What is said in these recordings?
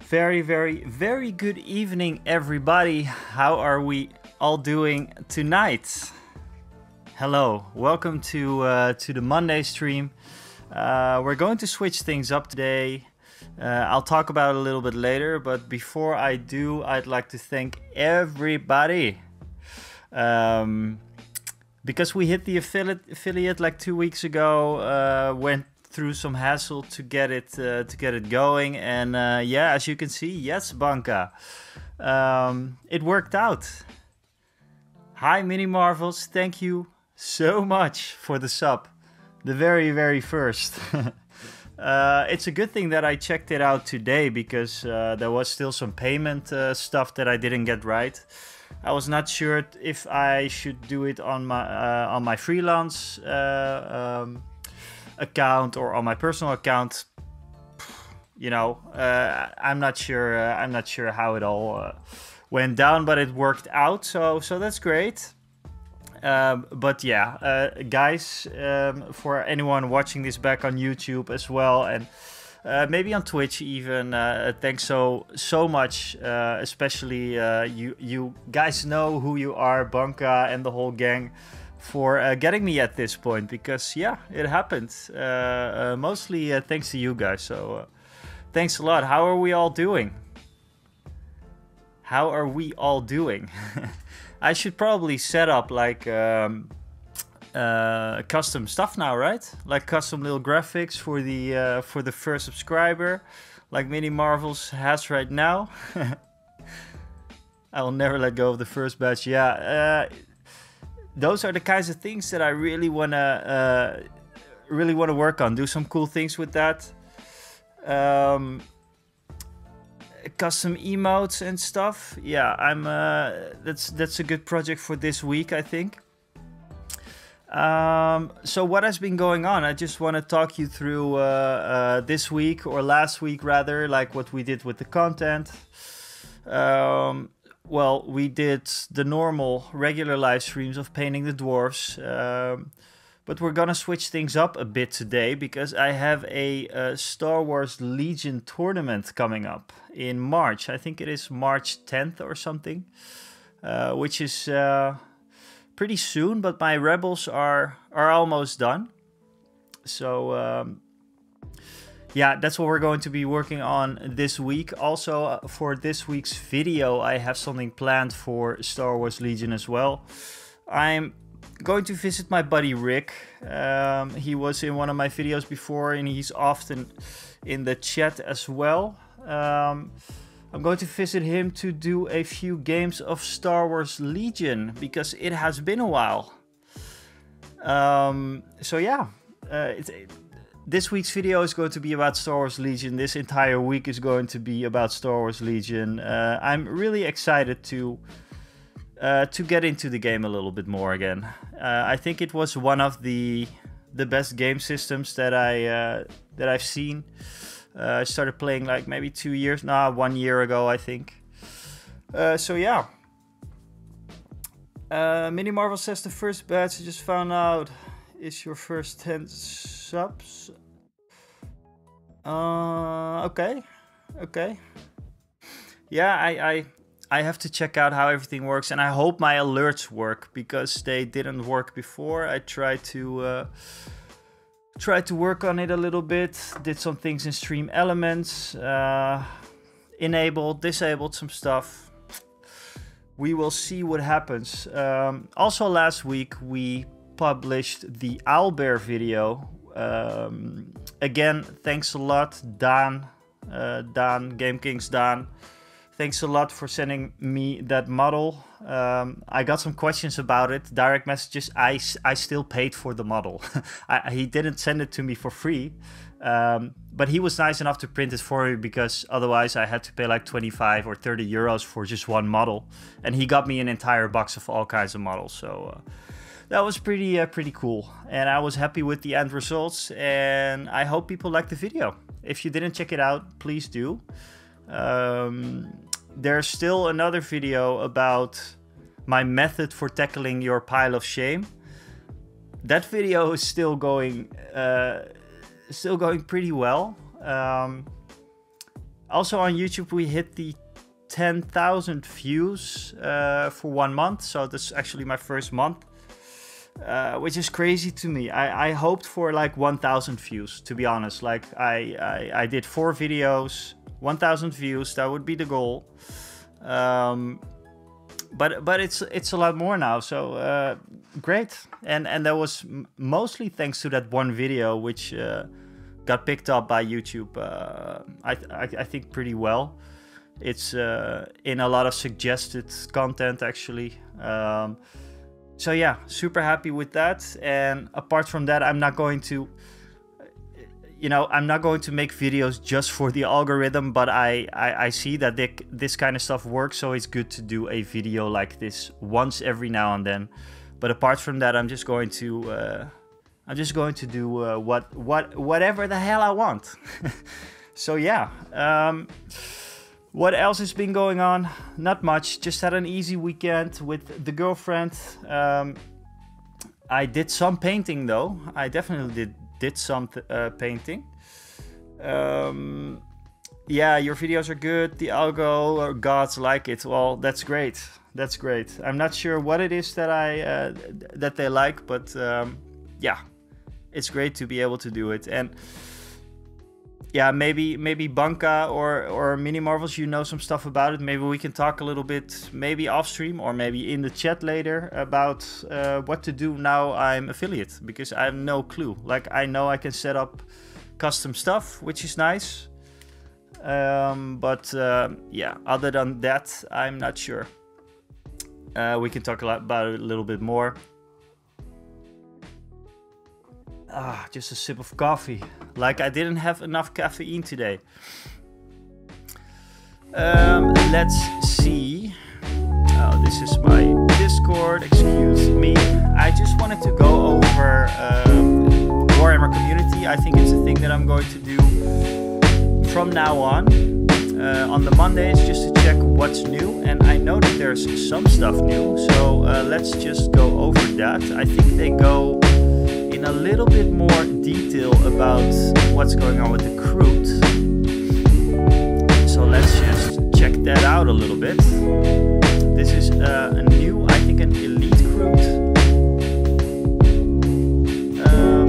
Very good evening, everybody. How are we all doing tonight? Hello, welcome to the Monday stream. We're going to switch things up today. I'll talk about it a little bit later, but before I do, I'd like to thank everybody. Because we hit the affiliate like 2 weeks ago, went through some hassle to get it going, and yeah, as you can see, yes, Banka, it worked out. Hi, Mini Marvels, thank you so much for the sub, the very first. It's a good thing that I checked it out today because there was still some payment stuff that I didn't get right. I was not sure if I should do it on my freelance account or on my personal account. You know, I'm not sure. I'm not sure how it all went down, but it worked out. So that's great. But yeah, guys, for anyone watching this back on YouTube as well, and maybe on Twitch even, thanks so much, especially you guys know who you are, Banka and the whole gang, for getting me at this point, because yeah, it happened. Mostly thanks to you guys, so thanks a lot. How are we all doing? How are we all doing? I should probably set up like custom stuff now, right? Like custom little graphics for the first subscriber, like Mini Marvels has right now. I will never let go of the first batch. Yeah, those are the kinds of things that I really wanna work on. Do some cool things with that. Custom emotes and stuff. Yeah, I'm. That's a good project for this week, I think. So what has been going on? I just want to talk you through this week, or last week rather, like what we did with the content. Well, we did the normal, regular live streams of painting the dwarves, but we're gonna switch things up a bit today because I have a Star Wars Legion tournament coming up in March. I think it is March 10th or something, which is pretty soon, but my rebels are almost done. So yeah, that's what we're going to be working on this week. Also, for this week's video, I have something planned for Star Wars Legion as well. I'm going to visit my buddy Rick. He was in one of my videos before, and he's often in the chat as well. I'm going to visit him to do a few games of Star Wars Legion, because it has been a while. So yeah, this week's video is going to be about Star Wars Legion. This entire week is going to be about Star Wars Legion. I'm really excited to get into the game a little bit more again. I think it was one of the best game systems that I've seen. I started playing like maybe 1 year ago, I think. So yeah. Mini Marvel says the first batch I just found out is your first 10 subs. Okay. Yeah, I have to check out how everything works, and I hope my alerts work, because they didn't work before. I tried to work on it a little bit, did some things in Stream Elements, enabled, disabled some stuff. We will see what happens. Also last week we published the Owlbear video. Again, thanks a lot, Dan, Game Kings Dan. Thanks a lot for sending me that model. I got some questions about it, direct messages. I still paid for the model. He didn't send it to me for free, but he was nice enough to print it for me, because otherwise I had to pay like 25 or 30 euros for just one model. And he got me an entire box of all kinds of models. So that was pretty cool. And I was happy with the end results, and I hope people liked the video. If you didn't check it out, please do. There's still another video about my method for tackling your pile of shame. That video is still going pretty well. Also on YouTube, we hit the 10,000 views for 1 month. So this is actually my first month, which is crazy to me. I hoped for like 1,000 views, to be honest. Like I did 4 videos, 1,000 views. That would be the goal. But it's a lot more now. So great. And that was mostly thanks to that one video, which got picked up by YouTube. I think pretty well. It's in a lot of suggested content actually. So yeah, super happy with that. And apart from that, I'm not going to, I'm not going to make videos just for the algorithm, but I see that this kind of stuff works. So it's good to do a video like this once every now and then. But apart from that, I'm just going to do whatever the hell I want. So yeah. What else has been going on? Not much. Just had an easy weekend with the girlfriend. I did some painting though. I definitely did some painting. Yeah, your videos are good. The algo gods like it. Well, that's great. That's great. I'm not sure what it is that that they like, but yeah, it's great to be able to do it. And yeah, maybe Banka or Mini Marvels, you know some stuff about it. Maybe we can talk a little bit, maybe off stream or maybe in the chat later about what to do now I'm affiliate, because I have no clue. Like I know I can set up custom stuff, which is nice. But yeah, other than that, I'm not sure. We can talk about it a little bit more. Just a sip of coffee. Like I didn't have enough caffeine today. Let's see. Oh, this is my Discord. Excuse me. I just wanted to go over Warhammer community. I think it's a thing that I'm going to do from now on the Mondays, just to check what's new. And I know that there's some stuff new. So let's just go over that. I think they go in a little bit more detail about what's going on with the Kroot. So let's just check that out a little bit. This is a new, I think an elite Kroot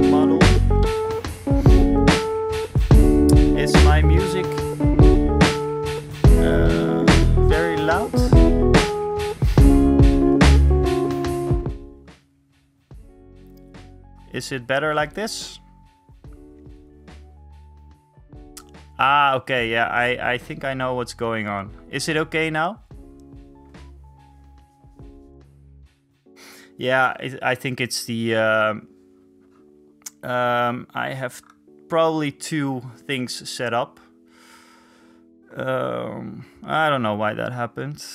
model. Is my music very loud? Is it better like this? Okay, yeah, I think I know what's going on. Is it okay now? Yeah, I think it's the... I have probably 2 things set up. I don't know why that happened.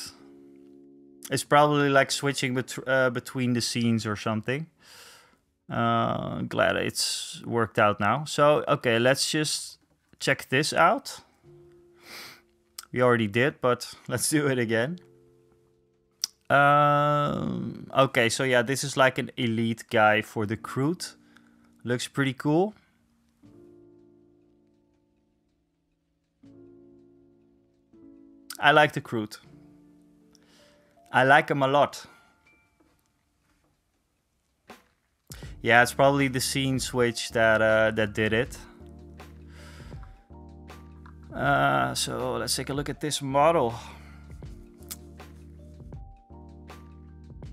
It's probably like switching between the scenes or something. Glad it's worked out now. So, okay, let's just check this out. We already did, but let's do it again. Okay, so yeah, this is like an elite guy for the Kroot. Looks pretty cool. I like the Kroot. I like him a lot. Yeah, it's probably the scene switch that did it. So let's take a look at this model.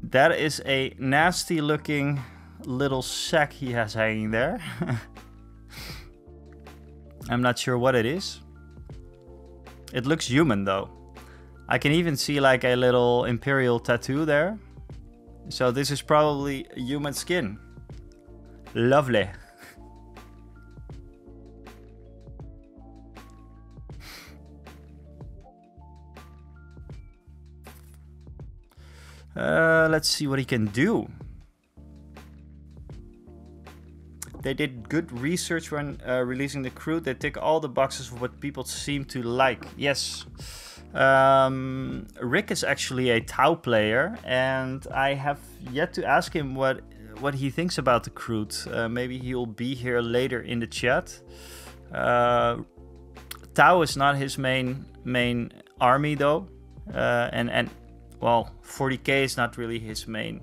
That is a nasty looking little sack he has hanging there. I'm not sure what it is. It looks human though. I can even see like a little imperial tattoo there. So this is probably human skin. Lovely. Let's see what he can do. They did good research when releasing the Kroot. They tick all the boxes of what people seem to like. Yes. Rick is actually a Tau player, and I have yet to ask him what he thinks about the Kroot. Maybe he'll be here later in the chat. Tau is not his main army though, and well, 40k is not really his main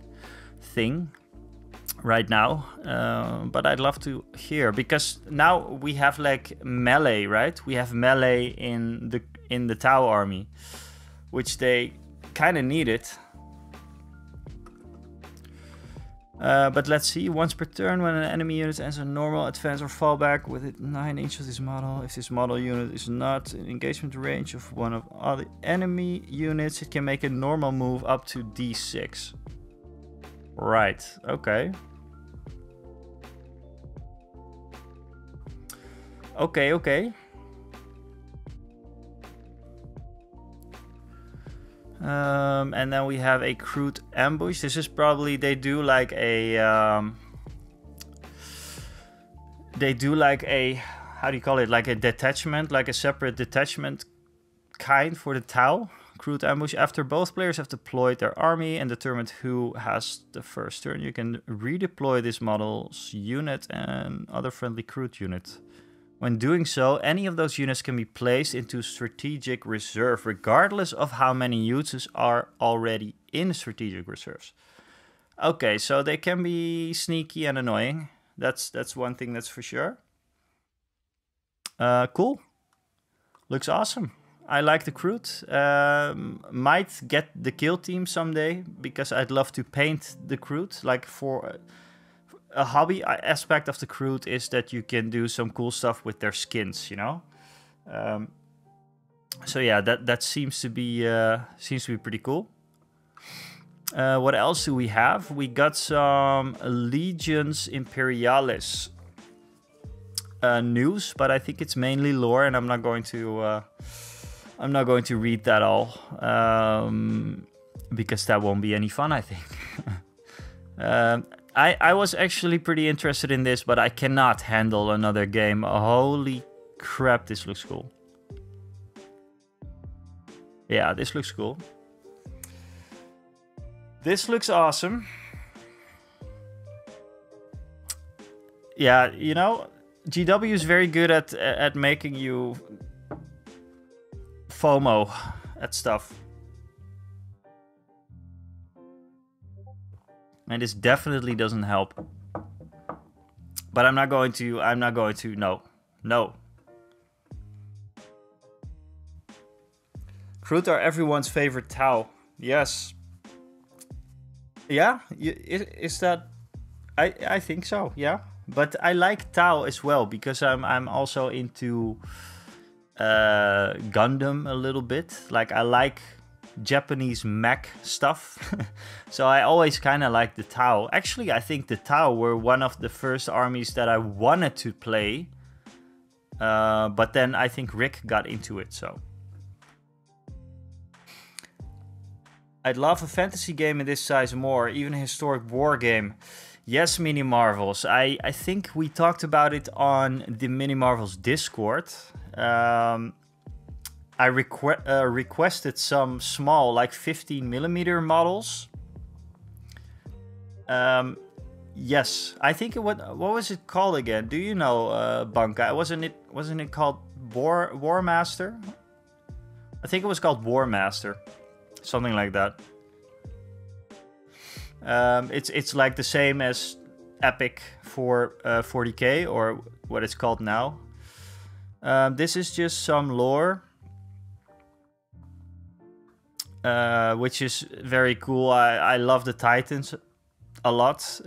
thing right now. But I'd love to hear, because now we have like melee, right? We have melee in the Tau army, which they kind of needed. But let's see, once per turn when an enemy unit enters a normal, advance or fall back with it 9 inches of this model. If this model unit is not in engagement range of one of other enemy units, it can make a normal move up to D6. Right, okay. Okay. And then we have a crude ambush. This is probably, they do like a, how do you call it? Like a detachment, like a separate detachment kind for the Tau. Crude ambush. After both players have deployed their army and determined who has the first turn, you can redeploy this model's unit and other friendly crude unit. When doing so, any of those units can be placed into strategic reserve, regardless of how many units are already in strategic reserves. Okay, so they can be sneaky and annoying. That's one thing that's for sure. Cool. Looks awesome. I like the crude. Might get the kill team someday, because I'd love to paint the crude, like for... A hobby aspect of the crude is that you can do some cool stuff with their skins, you know. So yeah, that seems to be pretty cool. What else do we have? We got some Legions Imperialis news, but I think it's mainly lore, and I'm not going to read that all, because that won't be any fun, I think. I was actually pretty interested in this, but I cannot handle another game. Holy crap, this looks cool. Yeah, this looks cool. This looks awesome. Yeah, you know, GW is very good at making you FOMO at stuff. And this definitely doesn't help. But I'm not going to, no. Crude are everyone's favorite Tau. Yes. Yeah, is that, I think so, yeah. But I like Tau as well, because I'm also into Gundam a little bit. Like, I like Japanese mech stuff. So I always kind of like the Tau. Actually, I think the Tau were one of the first armies that I wanted to play. But then I think Rick got into it, so. I'd love a fantasy game in this size more, even a historic war game. Yes, Mini Marvels. I think we talked about it on the Mini Marvels Discord. I requested some small, like 15mm models. Yes, I think what was it called again? Do you know, Banka? Wasn't it called War Master? I think it was called War Master, something like that. It's like the same as Epic for 40k, or what it's called now. This is just some lore, which is very cool. I love the Titans a lot.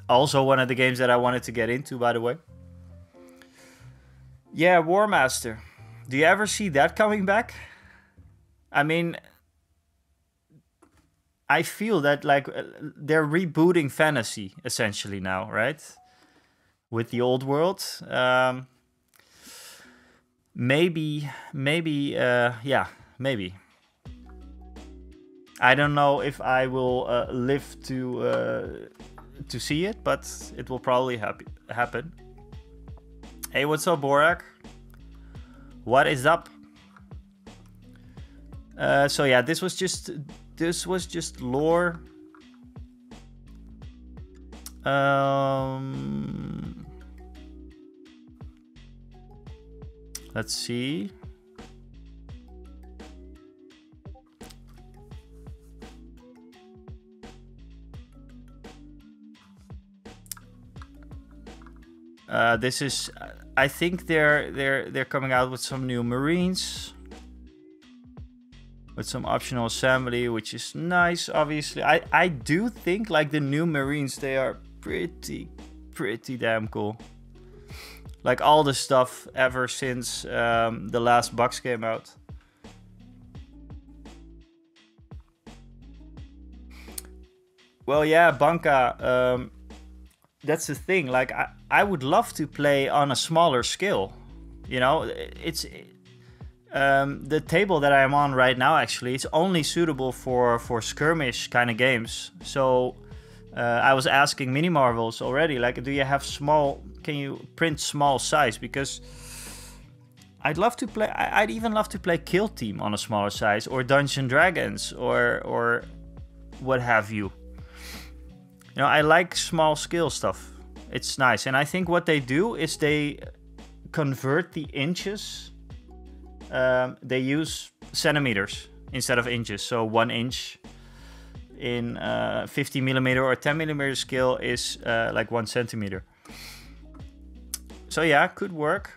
Also one of the games that I wanted to get into, by the way. Yeah, War Master. Do you ever see that coming back? I mean, I feel that like they're rebooting fantasy essentially now, right? With the old world. Maybe, yeah, maybe. I don't know if I will live to see it, but it will probably happen. Hey, what's up, Borak? What is up? So yeah, this was just lore. Let's see. This is, I think they're coming out with some new Marines, with some optional assembly, which is nice. Obviously, I do think like the new Marines, they are pretty damn cool. Like all the stuff ever since the last box came out. Well, yeah, Banca. That's the thing. Like I would love to play on a smaller scale. You know, it's the table that I'm on right now. Actually, it's only suitable for skirmish kind of games. So I was asking Mini Marvels already. Like, do you have small? Can you print small size? Because I'd love to play. I'd even love to play Kill Team on a smaller size, or Dungeon Dragons, or what have you. You know, I like small scale stuff. It's nice. And I think what they do is they convert the inches. They use centimeters instead of inches. So 1 inch in 50mm or 10mm scale is like 1 centimeter. So yeah, could work.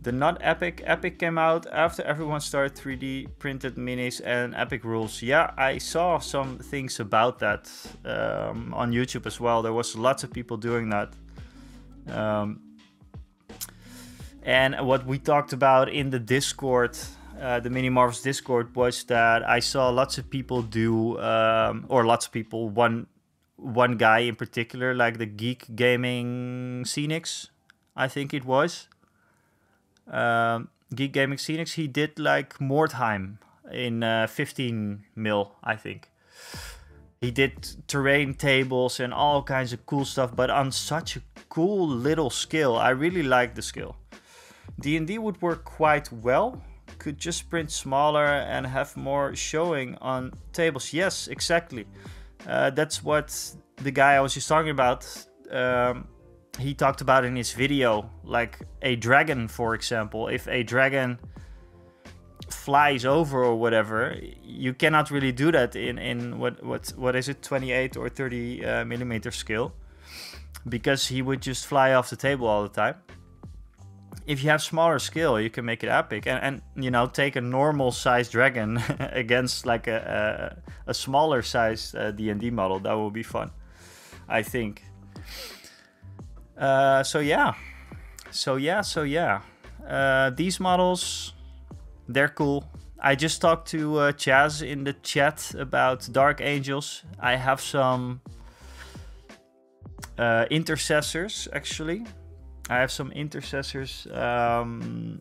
The not Epic. Epic came out after everyone started 3D printed minis and Epic rules. Yeah, I saw some things about that on YouTube as well. There was lots of people doing that. And what we talked about in the Discord, the Mini Marvels Discord, was that I saw lots of people do, or lots of people, one guy in particular, like the Geek Gaming Scenics, I think it was. Geek Gaming Scenics, he did like Mordheim in 15mm, I think. He did terrain tables and all kinds of cool stuff, but on such a cool little scale. I really like the scale. D&D would work quite well. Could just print smaller and have more showing on tables. Yes, exactly. That's what the guy I was just talking about, he talked about in his video. Like a dragon, for example. If a dragon flies over or whatever, you cannot really do that in what is it, 28 or 30mm scale, because he would just fly off the table all the time. If you have smaller scale, you can make it epic, and you know, take a normal size dragon against like a smaller size D&D model. That would be fun, I think. So yeah. These models, they're cool. I just talked to Chaz in the chat about Dark Angels. I have some intercessors, actually. I have some intercessors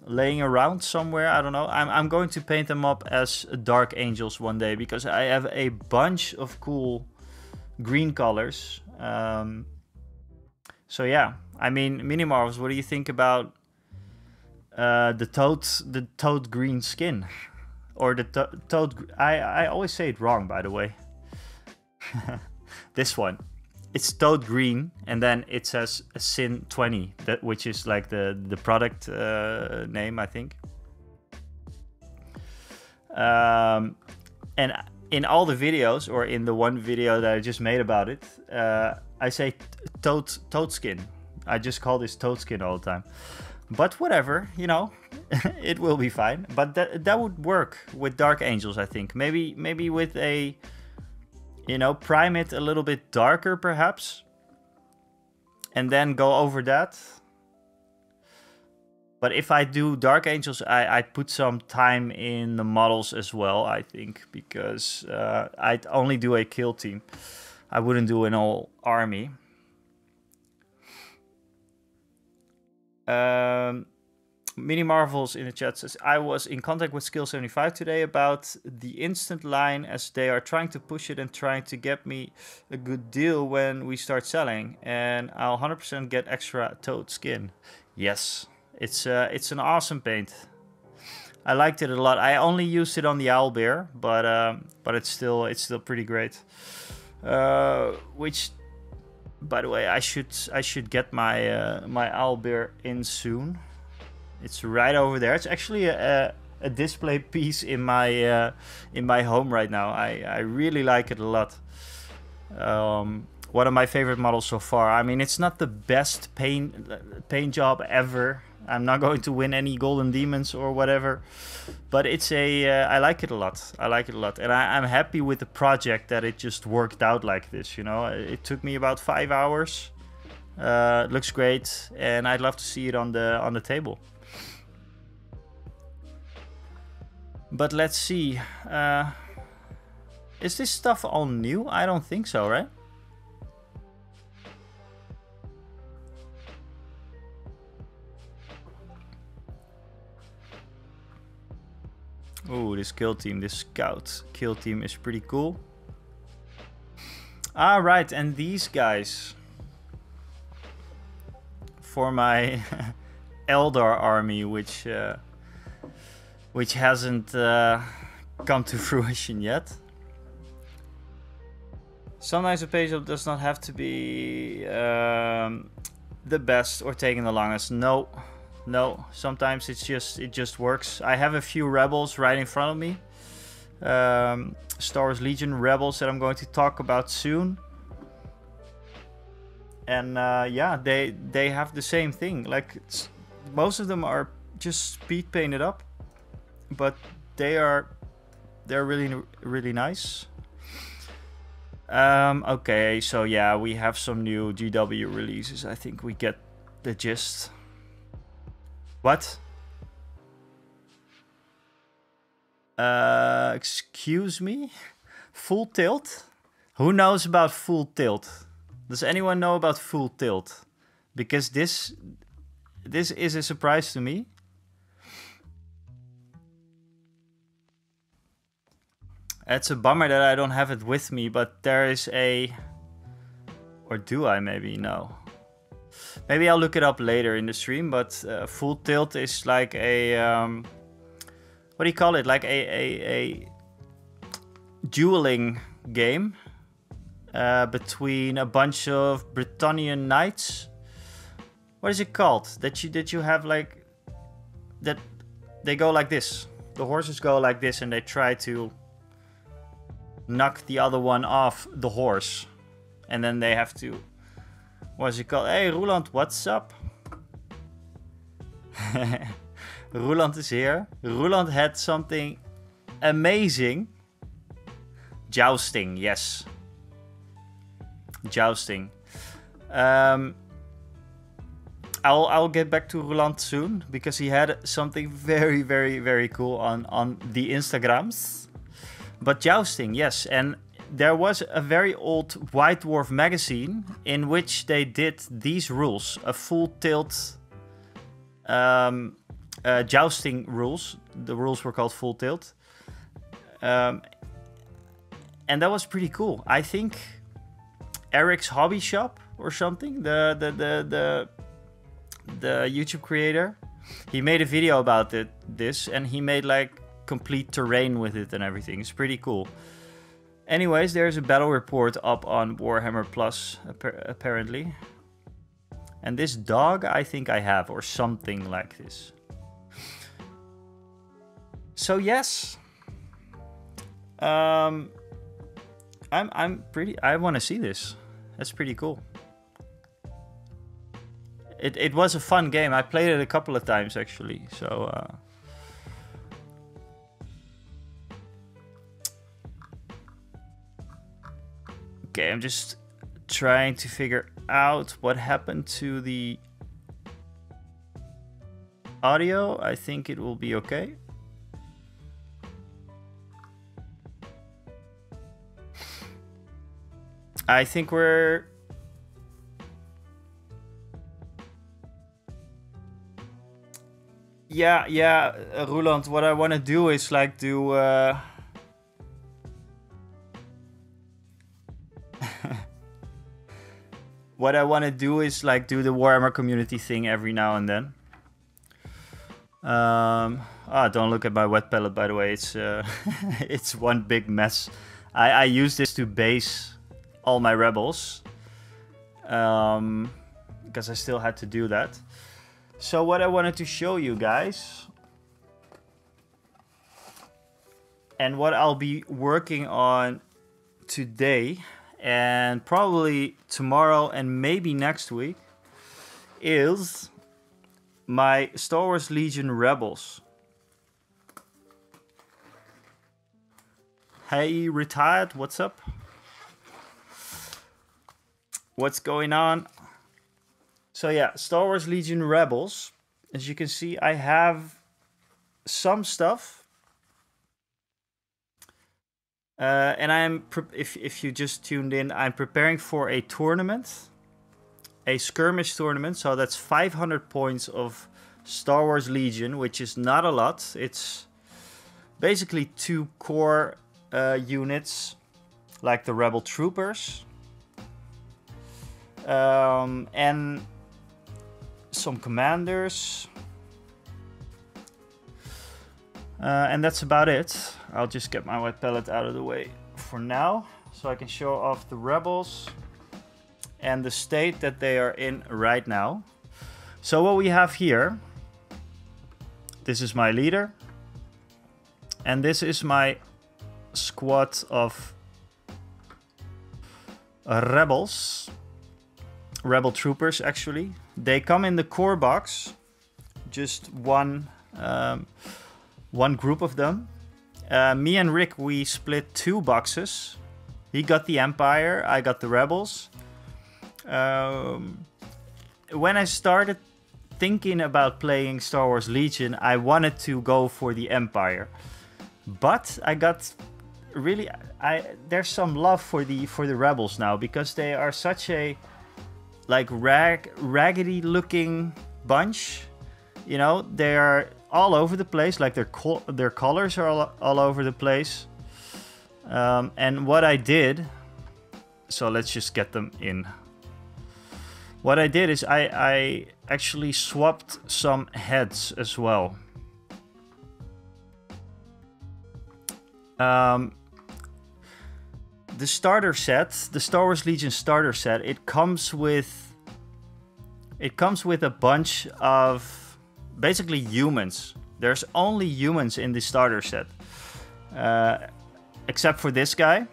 laying around somewhere. I don't know. I'm going to paint them up as Dark Angels one day, because I have a bunch of cool green colors. So yeah, I mean, Mini Marvels, what do you think about the toad green skin? Or the toad... I always say it wrong, by the way. This one. It's toad green, and then it says Sin 20, which is like the product name, I think. And in all the videos, or in the one video that I just made about it, I say toad skin. I just call this toad skin all the time. But whatever, you know, it will be fine. But that would work with Dark Angels, I think. Maybe with a, you know, prime it a little bit darker, perhaps. And then go over that. But if I do Dark Angels, I put some time in the models as well, I think. Because I'd only do a kill team. I wouldn't do an all army. Mini Marvels in the chat says, I was in contact with Skill 75 today about the instant line, as they are trying to push it and trying to get me a good deal when we start selling, and I'll 100% get extra toad skin. Yes, it's an awesome paint. I liked it a lot. I only used it on the owlbear, but it's still pretty great. Which By the way, I should get my my owlbear in soon. It's right over there. It's actually a display piece in my home right now. I really like it a lot. One of my favorite models so far. I mean, it's not the best paint job ever. I'm not going to win any golden demons or whatever, but it's I like it a lot. I like it a lot, and I'm happy with the project that it just worked out like this. You know, it took me about 5 hours. It looks great, and I'd love to see it on the table. But let's see. Is this stuff all new? I don't think so, right? Oh, this kill team, this scout kill team is pretty cool. Ah, right, and these guys for my Eldar army, which hasn't come to fruition yet. Sometimes a page up does not have to be the best or taking the longest. No, sometimes it just works. I have a few rebels right in front of me. Star Wars Legion rebels that I'm going to talk about soon. And yeah, they have the same thing. Like, most of them are just speed painted up, but they're really nice. Okay, so yeah, we have some new GW releases. I think we get the gist. What? Excuse me? Full tilt? Who knows about full tilt? Does anyone know about full tilt? Because this is a surprise to me. It's a bummer that I don't have it with me, but there is a... Or do I maybe? No. Maybe I'll look it up later in the stream, but full tilt is like a... what do you call it? Like a dueling game between a bunch of Bretonnian knights. What is it called? That you have like... That they go like this. The horses go like this and they try to knock the other one off the horse. And then they have to... What is it called? Hey, Roland, what's up? Roland is here. Roland had something amazing. Jousting, yes. Jousting. I'll get back to Roland soon, because he had something very, very, very cool on the Instagrams. But jousting, yes, and there was a very old White Dwarf magazine in which they did these rules, a full tilt jousting rules. The rules were called full tilt. And that was pretty cool. I think Eric's Hobby Shop or something, the YouTube creator, he made a video about this, and he made like complete terrain with it and everything. It's pretty cool. Anyways, there's a battle report up on Warhammer Plus, apparently. And this dog I think I have, or something like this. So yes. I want to see this. That's pretty cool. It was a fun game. I played it a couple of times actually. So okay, I'm just trying to figure out what happened to the audio. I think it will be okay. I think we're... Yeah, Roland, what I want to do is like do... What I want to do is like do the Warhammer community thing every now and then. Don't look at my wet palette, by the way. It's it's one big mess. I use this to base all my rebels. because I still had to do that. So what I wanted to show you guys, and what I'll be working on today and probably tomorrow and maybe next week, is my Star Wars Legion Rebels. Hey, Retired, what's up? What's going on? So yeah, Star Wars Legion Rebels. As you can see, I have some stuff. And I'm, if you just tuned in, I'm preparing for a tournament. A skirmish tournament. So that's 500 points of Star Wars Legion, which is not a lot. It's basically 2 core units, like the Rebel Troopers. And some commanders. And that's about it. I'll just get my white palette out of the way for now, so I can show off the Rebels and the state that they are in right now. So what we have here, this is my leader, and this is my squad of rebels, rebel troopers actually. They come in the core box, just one group of them. Me and Rick, we split 2 boxes. He got the Empire, I got the Rebels. When I started thinking about playing Star Wars Legion, I wanted to go for the Empire. But I got really, there's some love for the Rebels now, because they are such a like raggedy looking bunch. You know, they are all over the place, like their colors are all over the place. And what I did, so let's just get them in. What I did is I actually swapped some heads as well. The starter set, the Star Wars Legion starter set, it comes with a bunch of basically humans. There's only humans in the starter set, except for this guy,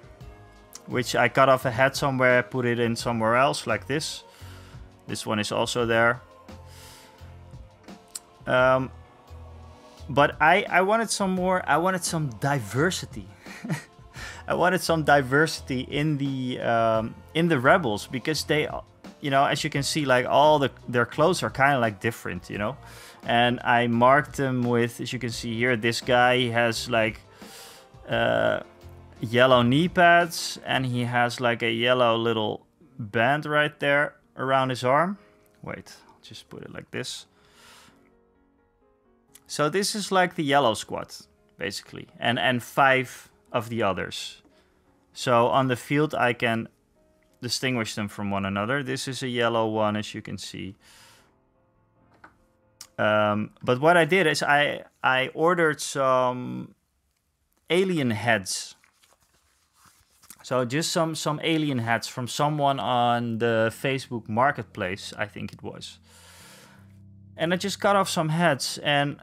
which I cut off a head somewhere, put it in somewhere else, like this. This one is also there. But I wanted some more. I wanted some diversity. I wanted some diversity in the Rebels, because they, you know, as you can see, like their clothes are kind of like different, you know. And I marked them with, as you can see here, this guy, he has like yellow knee pads, and he has like a yellow little band right there around his arm. Wait, I'll just put it like this. So this is like the yellow squad, basically, and 5 of the others. So on the field I can distinguish them from one another. This is a yellow one, as you can see. But what I did is I ordered some alien heads. So just some alien heads from someone on the Facebook Marketplace, I think it was. And I just cut off some heads and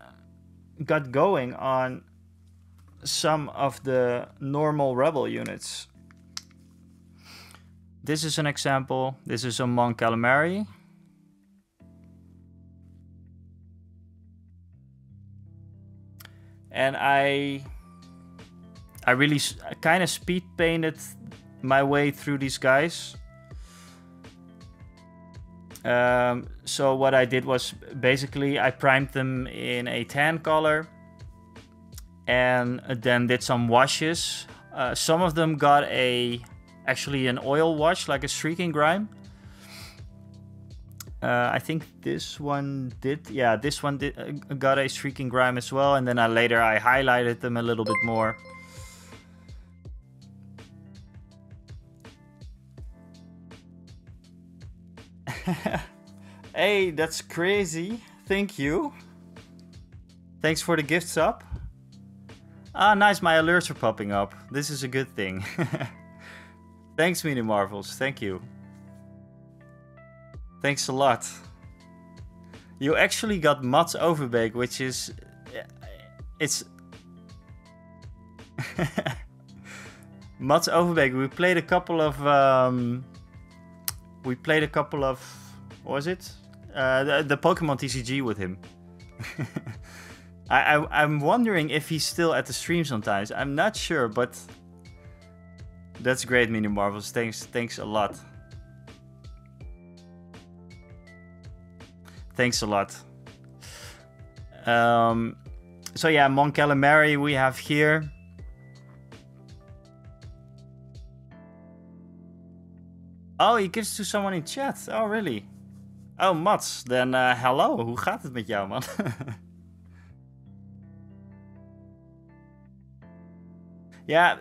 got going on some of the normal Rebel units. This is an example. This is a Mon Calamari. And I really kind of speed painted my way through these guys. So what I did was basically I primed them in a tan color and then did some washes. Some of them got actually an oil wash, like a streaking grime. I think this one did. Yeah, this one got a streaking grime as well. And then later I highlighted them a little bit more. Hey, that's crazy. Thank you. Thanks for the gift sub. Ah, nice. My alerts are popping up. This is a good thing. Thanks, Mini Marvels. Thank you. Thanks a lot. You actually got Mats Overbeek, which is... It's... Mats Overbeek, we played a couple of... What was it? The Pokemon TCG with him. I'm wondering if he's still at the stream sometimes. I'm not sure, but... That's great, Mini Marvels. Thanks a lot. Thanks a lot. So yeah, Mon Calamari we have here. Oh, he gives to someone in chat. Oh, really? Oh, Mats. Then hello. Hoe gaat het met jou, man? Yeah,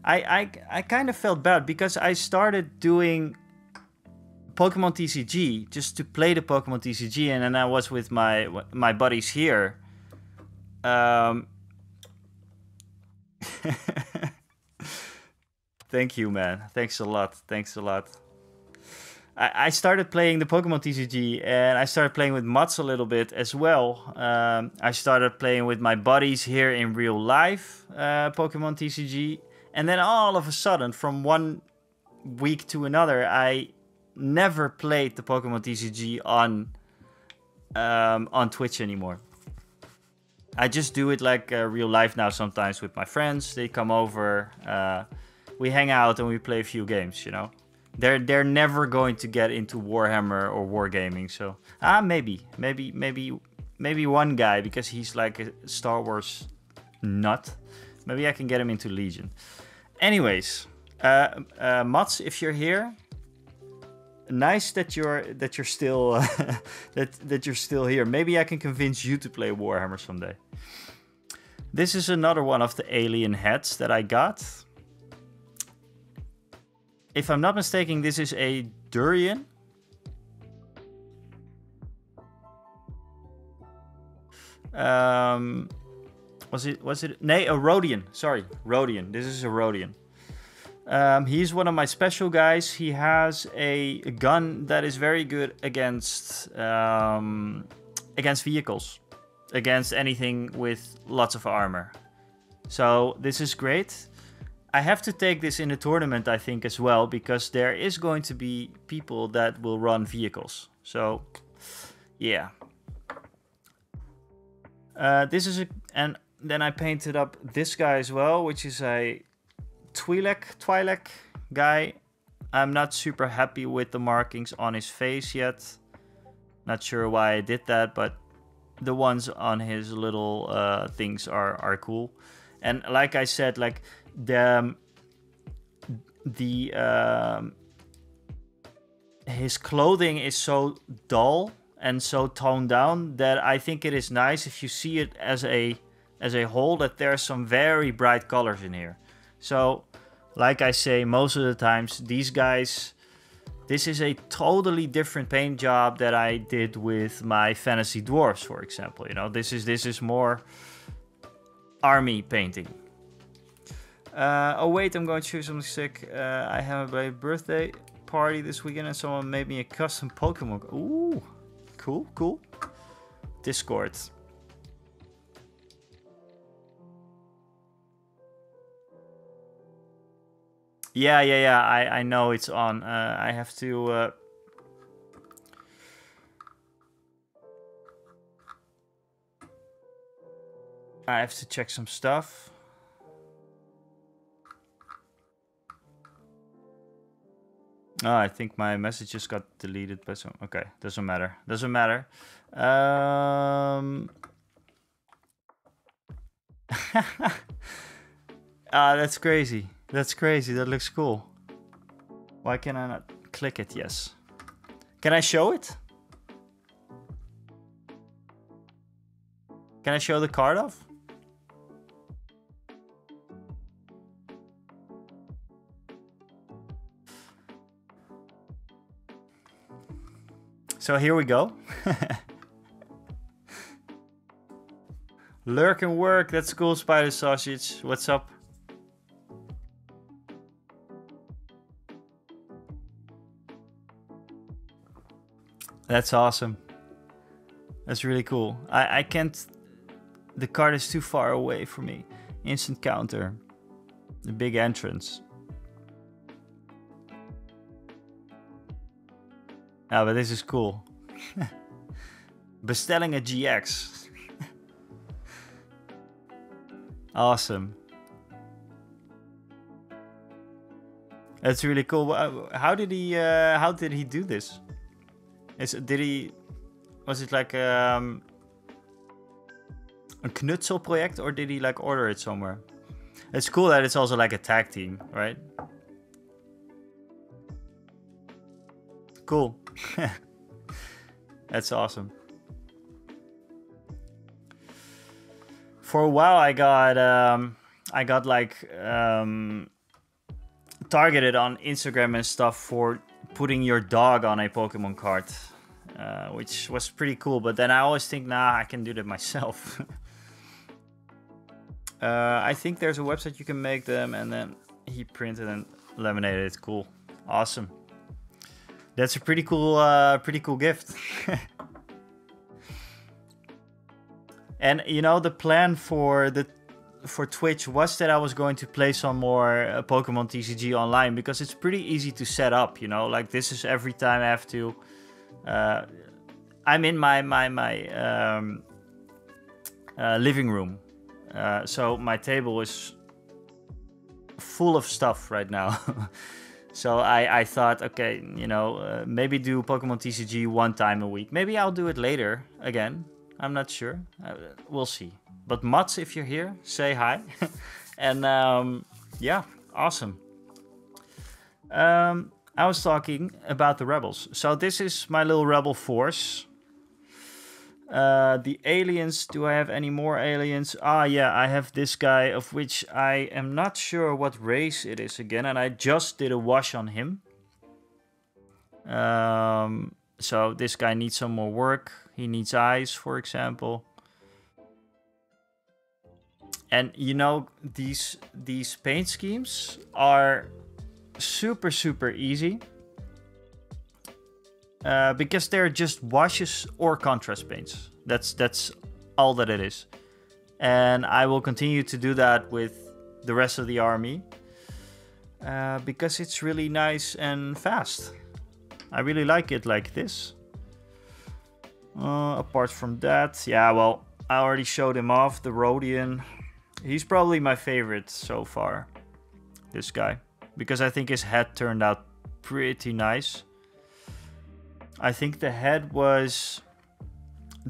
I kind of felt bad because I started doing Pokemon TCG just to play the Pokemon TCG, and then I was with my buddies here. Thank you, man. Thanks a lot. Thanks a lot. I started playing the Pokemon TCG, and I started playing with Mats a little bit as well. I started playing with my buddies here in real life, Pokemon TCG. And then all of a sudden, from one week to another, I never played the Pokemon TCG on Twitch anymore. I just do it like real life now sometimes with my friends. They come over, we hang out and we play a few games, you know. They're never going to get into Warhammer or Wargaming, so maybe one guy, because he's like a Star Wars nut. Maybe I can get him into Legion. Anyways, Mats, if you're here, nice that you're still that you're still here. Maybe I can convince you to play Warhammer someday. This is another one of the alien heads that I got. If I'm not mistaken, this is a Durian. Was it? Nee, a Rhodian. Sorry, Rhodian. This is a Rhodian. He's one of my special guys. He has a gun that is very good against vehicles, against anything with lots of armor. So this is great. I have to take this in a tournament, I think, as well, because there is going to be people that will run vehicles. So, yeah. And then I painted up this guy as well, which is a Twi'lek guy. I'm not super happy with the markings on his face yet. Not sure why I did that, but the ones on his little things are cool. And like I said, like his clothing is so dull and so toned down that I think it is nice if you see it as a whole, that there's some very bright colors in here. So, like I say, most of the times, these guys, this is a totally different paint job that I did with my fantasy dwarfs, for example. You know, this is more army painting. Oh wait, I'm going to choose something sick. I have a birthday party this weekend and someone made me a custom Pokemon. Ooh, cool. Discord. Yeah, I know it's on. I have to... I have to check some stuff. Oh, I think my message just got deleted by some... Okay, doesn't matter. Ah, that's crazy. That looks cool. Why can I not click it? Yes. Can I show it? Can I show the card off? So here we go. Lurk and work. That's cool, Spider Sausage. What's up? That's awesome. That's really cool. I can't... The card is too far away for me. Instant counter. The big entrance. Ah, but this is cool. Bestelling a GX. Awesome. That's really cool. How did he do this? Was it like a Knutsel project, or did he like order it somewhere? It's cool that it's also like a tag team, right? Cool. That's awesome. For a while I got like targeted on Instagram and stuff for putting your dog on a Pokemon card, which was pretty cool, but then I always think, nah, I can do that myself. I think there's a website you can make them, and then he printed and laminated it. Cool. Awesome. That's a pretty cool gift. And you know, the plan for Twitch was that I was going to play some more Pokemon TCG online, because it's pretty easy to set up, you know, like this is every time I have to I'm in my living room, so my table is full of stuff right now. So I thought, okay, you know, maybe do Pokemon TCG one time a week. Maybe I'll do it later again. I'm not sure. We'll see. But Mats, if you're here, say hi. And yeah, awesome. I was talking about the rebels. So this is my little rebel force. The aliens, do I have any more aliens? Ah, yeah, I have this guy, of which I am not sure what race it is again, and I just did a wash on him. So this guy needs some more work. He needs eyes, for example. And you know, these paint schemes are super easy. Because they're just washes or contrast paints. That's all that it is. And I will continue to do that with the rest of the army. Because it's really nice and fast. I really like it like this. Apart from that, yeah, well, I already showed him off, the Rhodian. He's probably my favorite so far, this guy. Because I think his head turned out pretty nice. I think the head was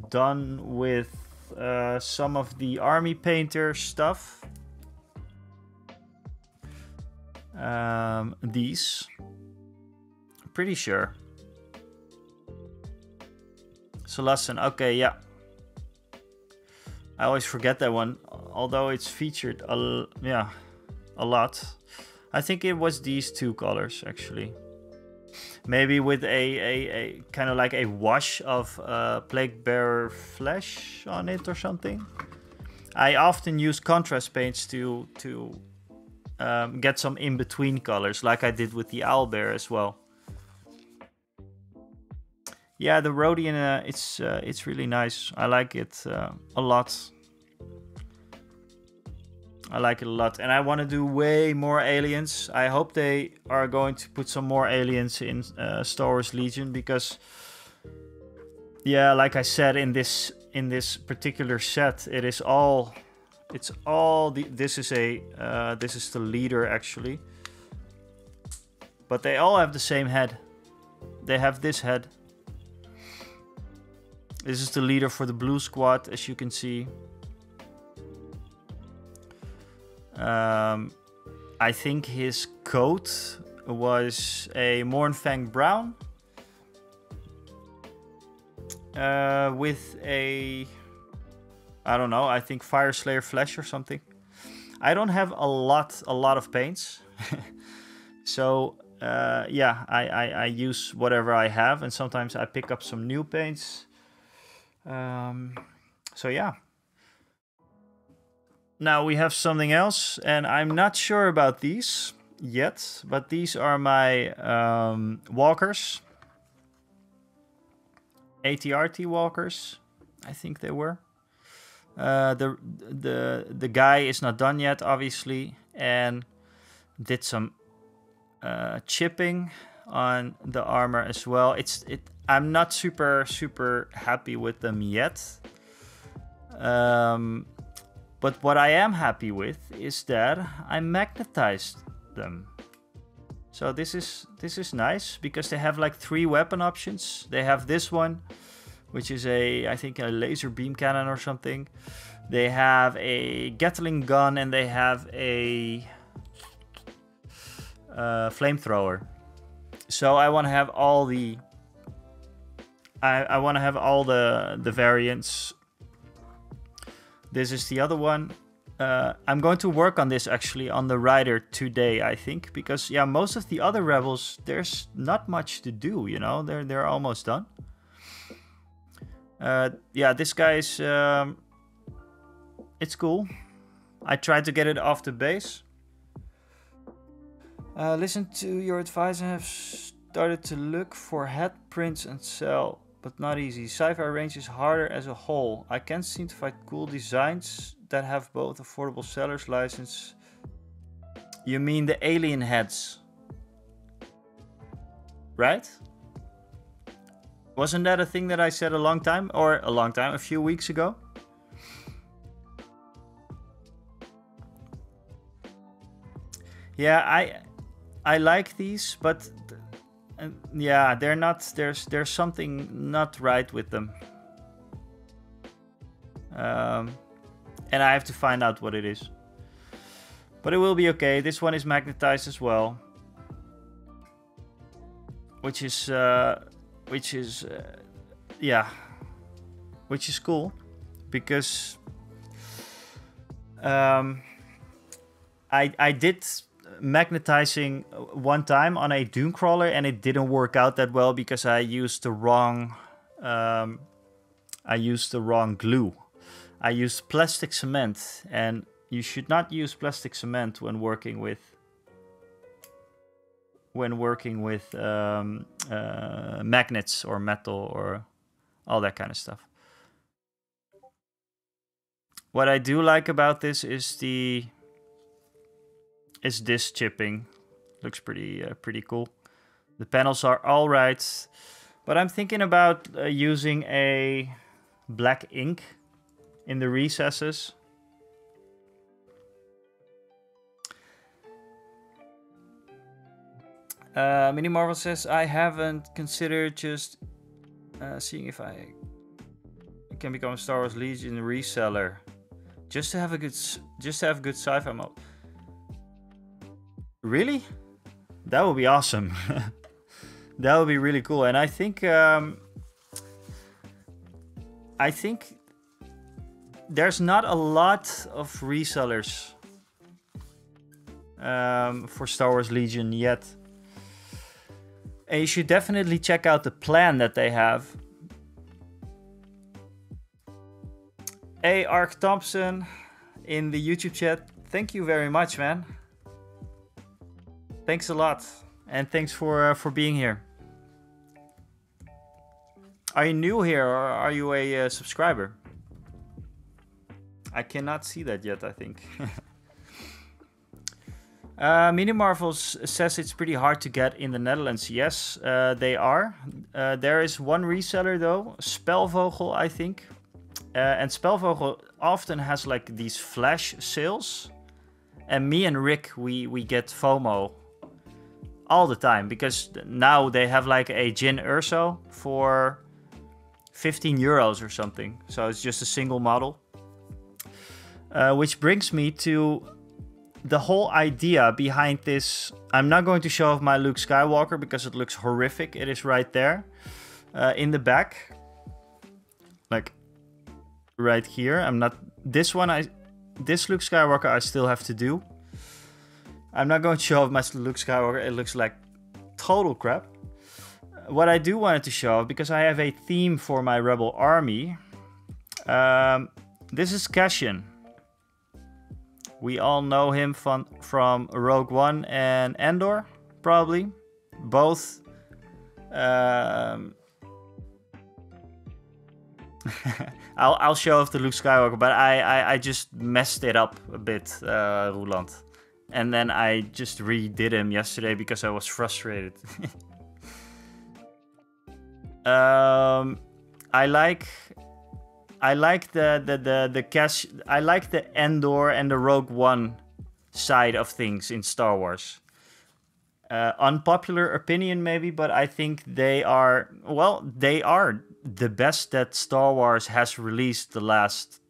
done with some of the army painter stuff. These. Pretty sure. Celastin, okay, yeah. I always forget that one, although it's featured a lot. I think it was these two colors, actually. Maybe with a kind of like a wash of Plague Bearer flesh on it or something. I often use contrast paints to get some in-between colors, like I did with the Owlbear as well. Yeah, the Rhodian, it's really nice. I like it a lot. I like it a lot, and I want to do way more aliens. I hope they are going to put some more aliens in Star Wars Legion, because, yeah, like I said, in this particular set, it is all, this is the leader actually, but they all have the same head. They have this head. This is the leader for the blue squad, as you can see. I think his coat was a Mornfang brown with a, I don't know, I think Fire Slayer flesh or something. I don't have a lot of paints. So yeah, I use whatever I have, and sometimes I pick up some new paints. So yeah. Now we have something else, and I'm not sure about these yet, but these are my walkers. ATRT walkers, I think they were. The guy is not done yet, obviously, and did some chipping on the armor as well. I'm not super happy with them yet. But what I am happy with is that I magnetized them. So this is nice because they have like 3 weapon options. They have this one, which is I think a laser beam cannon or something. They have a Gatling gun and they have a flamethrower. So I want to have all the the variants. This is the other one. I'm going to work on this actually on the rider today, I think, because yeah, most of the other rebels, there's not much to do, you know. They're almost done. Yeah, this guy's it's cool. I tried to get it off the base. Listen to your advice and have started to look for head prints and sell, but not easy. Sci-fi range is harder as a whole. I can't seem to find cool designs that have both affordable seller's license. You mean the alien heads, right? Wasn't that a thing that I said a few weeks ago? Yeah, I like these, but yeah, they're not. There's something not right with them, and I have to find out what it is. But it will be okay. This one is magnetized as well, which is cool, because I did magnetizing one time on a dune crawler and it didn't work out that well because I used the wrong glue. I used plastic cement, and you should not use plastic cement when working with magnets or metal or all that kind of stuff. What I do like about this is this chipping. Looks pretty cool. The panels are all right, but I'm thinking about using a black ink in the recesses. Mini Marvel says, I haven't considered just seeing if I can become a Star Wars Legion reseller just to have good sci-fi mode. Really? That would be awesome. That would be really cool. And I think there's not a lot of resellers for Star Wars Legion yet. And you should definitely check out the plan that they have. Hey, Ark Thompson in the YouTube chat. Thank you very much, man. Thanks a lot. And thanks for being here. Are you new here or are you a subscriber? I cannot see that yet, I think. Mini Marvels says it's pretty hard to get in the Netherlands. Yes, they are. There is one reseller though, Spelvogel, I think. And Spelvogel often has like these flash sales. And me and Rick, we get FOMO all the time. Because now they have like a Jyn Erso for 15 euros or something. So it's just a single model. Which brings me to the whole idea behind this. I'm not going to show off my Luke Skywalker because it looks horrific. It is right there in the back, like right here. I'm not this Luke Skywalker I still have to do. I'm not going to show off my Luke Skywalker. It looks like total crap. What I do wanted to show off, because I have a theme for my Rebel army. This is Cassian. We all know him from Rogue One and Andor, probably. Both I'll show off the Luke Skywalker, but I just messed it up a bit, Roland. And then I just redid him yesterday because I was frustrated. I like the cash. I like the Endor and the Rogue One side of things in Star Wars. Unpopular opinion maybe, but I think they are the best that Star Wars has released the last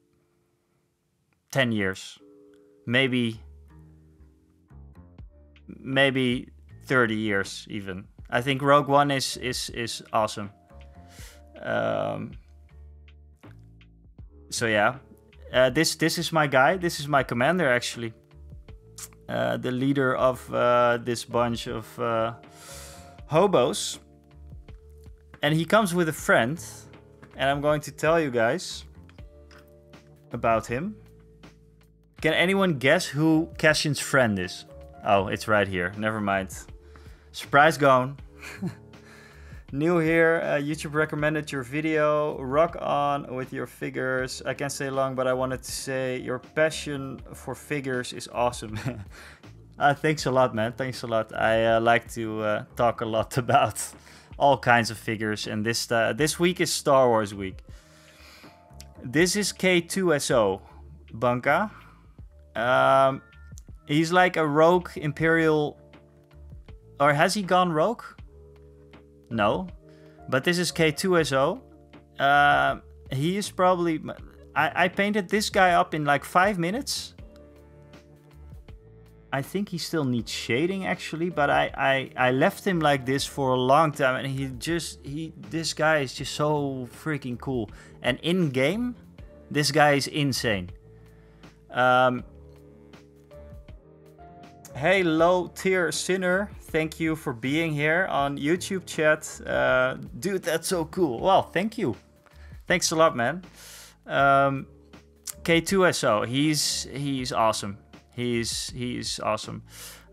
10 years. Maybe 30 years even. I think Rogue One is awesome. So yeah, this is my guy. This is my commander actually. The leader of this bunch of hobos. And he comes with a friend. And I'm going to tell you guys about him. Can anyone guess who Cassian's friend is? Oh, it's right here. Never mind. Surprise gone. New here. YouTube recommended your video. Rock on with your figures. I can't stay long, but I wanted to say your passion for figures is awesome. Thanks a lot, man. Thanks a lot. I like to talk a lot about all kinds of figures, and this week is Star Wars week. This is K2SO, Banka. He's like a rogue Imperial, or has he gone rogue? No, but this is K2SO. He is probably... I painted this guy up in like 5 minutes. I think he still needs shading actually, but I left him like this for a long time, and this guy is just so freaking cool. And in game, this guy is insane. Hey, low tier sinner, thank you for being here on YouTube chat. Dude, that's so cool. Well, thank you. Thanks a lot, man. K2SO, he's awesome. He's awesome.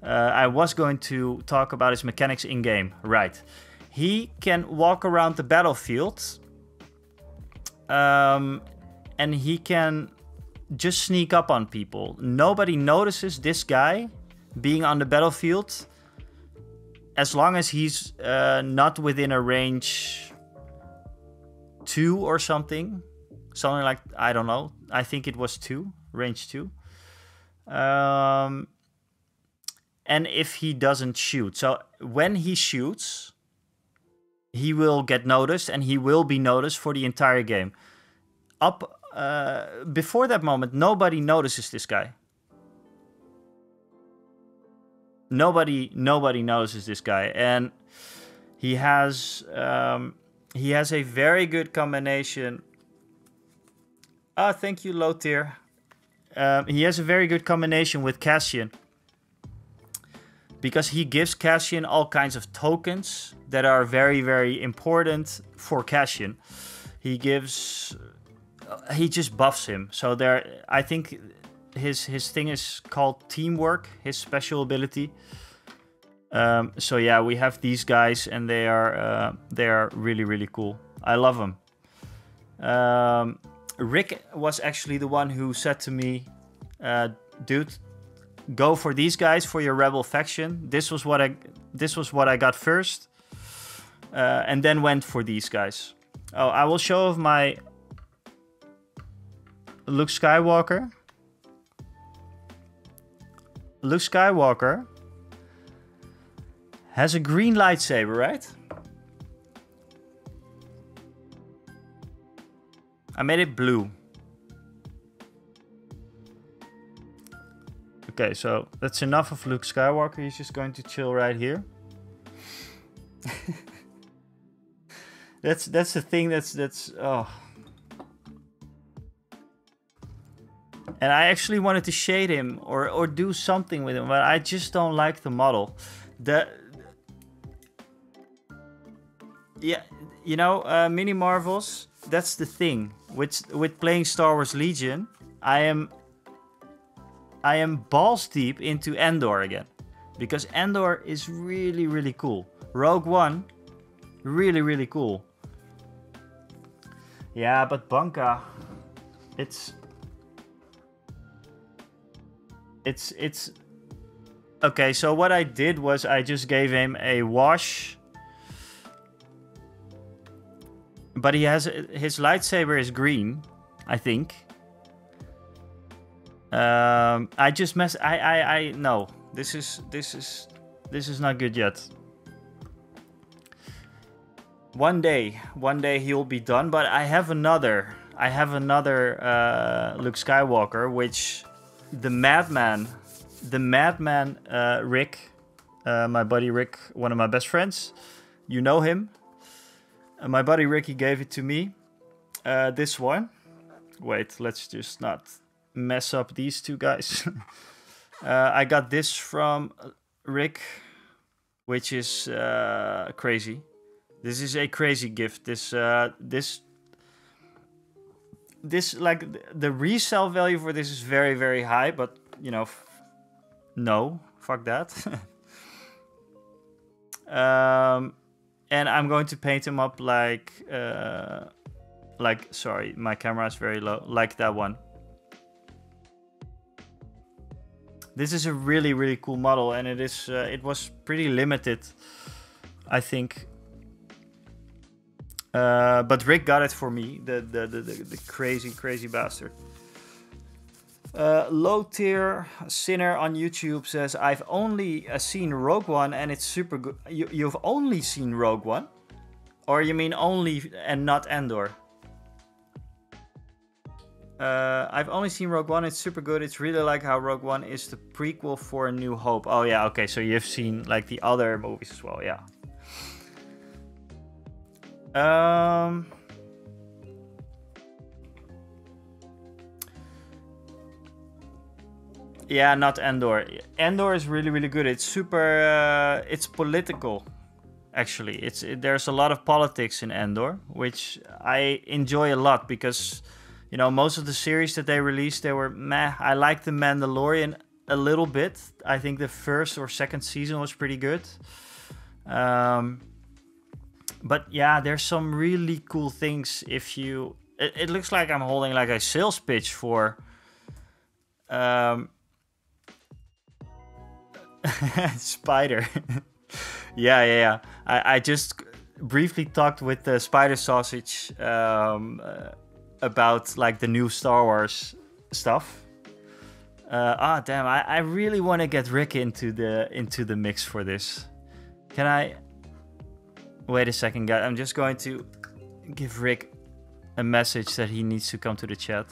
I was going to talk about his mechanics in game. Right. He can walk around the battlefield. And he can just sneak up on people. Nobody notices this guy being on the battlefield as long as he's not within a range 2 or something. Something like, I don't know. I think it was 2, range 2. And if he doesn't shoot. So when he shoots, he will get noticed, and he will be noticed for the entire game. Before that moment, nobody notices this guy. Nobody notices this guy, and he has a very good combination. Thank you, low tier. He has a very good combination with Cassian, because he gives Cassian all kinds of tokens that are very, very important for Cassian. He just buffs him. So I think his thing is called teamwork, his special ability. So yeah, we have these guys, and they are really, really cool. I love them. Rick was actually the one who said to me, dude, go for these guys for your rebel faction. This was what I got first, and then went for these guys. Oh, I will show off my Luke Skywalker. Luke Skywalker has a green lightsaber, right? I made it blue. Okay, so that's enough of Luke Skywalker. He's just going to chill right here. That's the thing. That's oh. And I actually wanted to shade him or do something with him, but I just don't like the model. Yeah, you know, Mini Marvels. That's the thing with playing Star Wars Legion. I am balls deep into Endor again, because Endor is really, really cool. Rogue One, really, really cool. Yeah, but Banca, it's okay. So what I did was I just gave him a wash, but he has his lightsaber is green, I think. I just no. This is not good yet. One day he'll be done. But I have another Luke Skywalker, which the madman Rick, my buddy Rick, one of my best friends. You know him. My buddy Ricky gave it to me. This one. Wait, let's just not mess up these two guys. I got this from Rick, which is crazy. This is a crazy gift. This like the resale value for this is very, very high, but you know, no, fuck that. And I'm going to paint him up like sorry, my camera is very low, like that one. This is a really, really cool model, and it is it was pretty limited, I think. But Rick got it for me, the crazy bastard. Low tier sinner on YouTube says, I've only seen Rogue One and it's super good. You've only seen Rogue One? Or you mean only and not Andor? I've only seen Rogue One, it's super good. It's really like how Rogue One is the prequel for A New Hope. Oh yeah, okay, so you've seen like the other movies as well, yeah. Yeah, not Andor. Andor is really, really good. It's super, it's political, actually. There's a lot of politics in Andor, which I enjoy a lot because, you know, most of the series that they released, they were meh. I like The Mandalorian a little bit. I think the first or second season was pretty good. But yeah, there's some really cool things if you... It looks like I'm holding like a sales pitch for... Spider. yeah. I just briefly talked with the Spider Sausage about like the new Star Wars stuff. Damn, I really want to get Rick into the mix for this. Can I... Wait a second, guys. I'm just going to give Rick a message that he needs to come to the chat.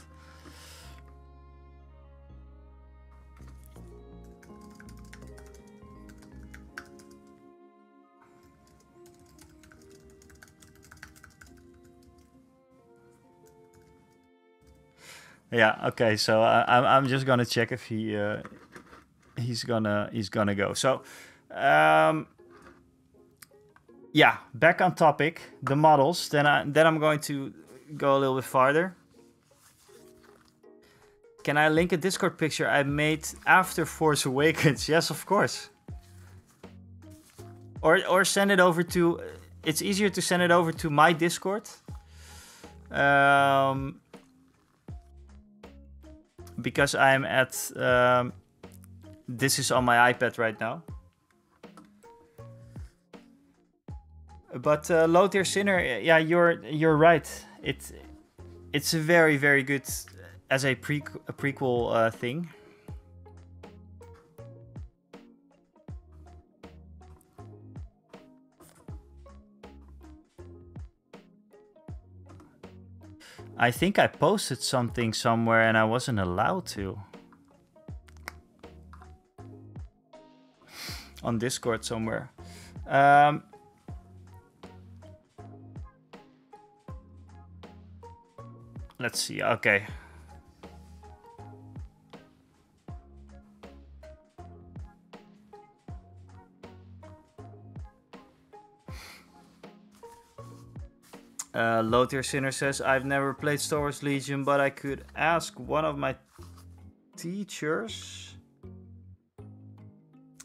Yeah. Okay. So I'm just gonna check if he's gonna go. So. Yeah, back on topic, the models. Then I'm going to go a little bit farther. Can I link a Discord picture I made after Force Awakens? Yes, of course. Or send it over to... It's easier to send it over to my Discord. Because I'm at... this is on my iPad right now. But Low Tier Sinner, yeah, you're right. It's a very, very good as a prequel thing. I think I posted something somewhere and I wasn't allowed to. On Discord somewhere. Let's see, okay. Low Tier Sinner says, I've never played Star Wars Legion, but I could ask one of my teachers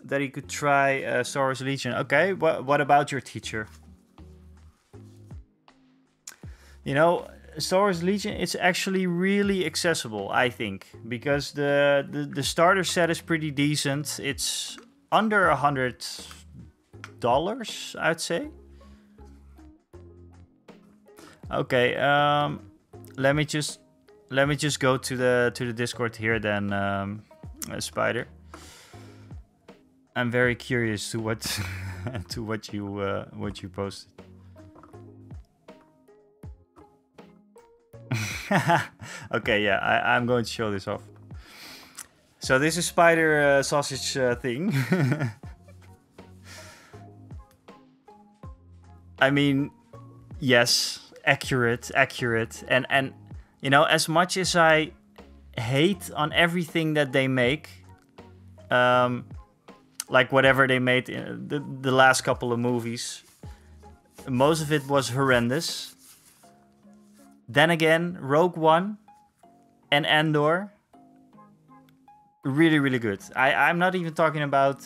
that he could try Star Wars Legion. Okay, what about your teacher? You know, Star Wars Legion, it's actually really accessible, I think, because the starter set is pretty decent. It's under $100, I'd say. Okay, let me just go to the Discord here then, Spider. I'm very curious to what to what you posted. Okay, yeah, I'm going to show this off. So this is Spider sausage thing. I mean, yes, accurate, and you know, as much as I hate on everything that they make, like whatever they made in the last couple of movies, most of it was horrendous. Then again, Rogue One and Andor, really, really good. I'm not even talking about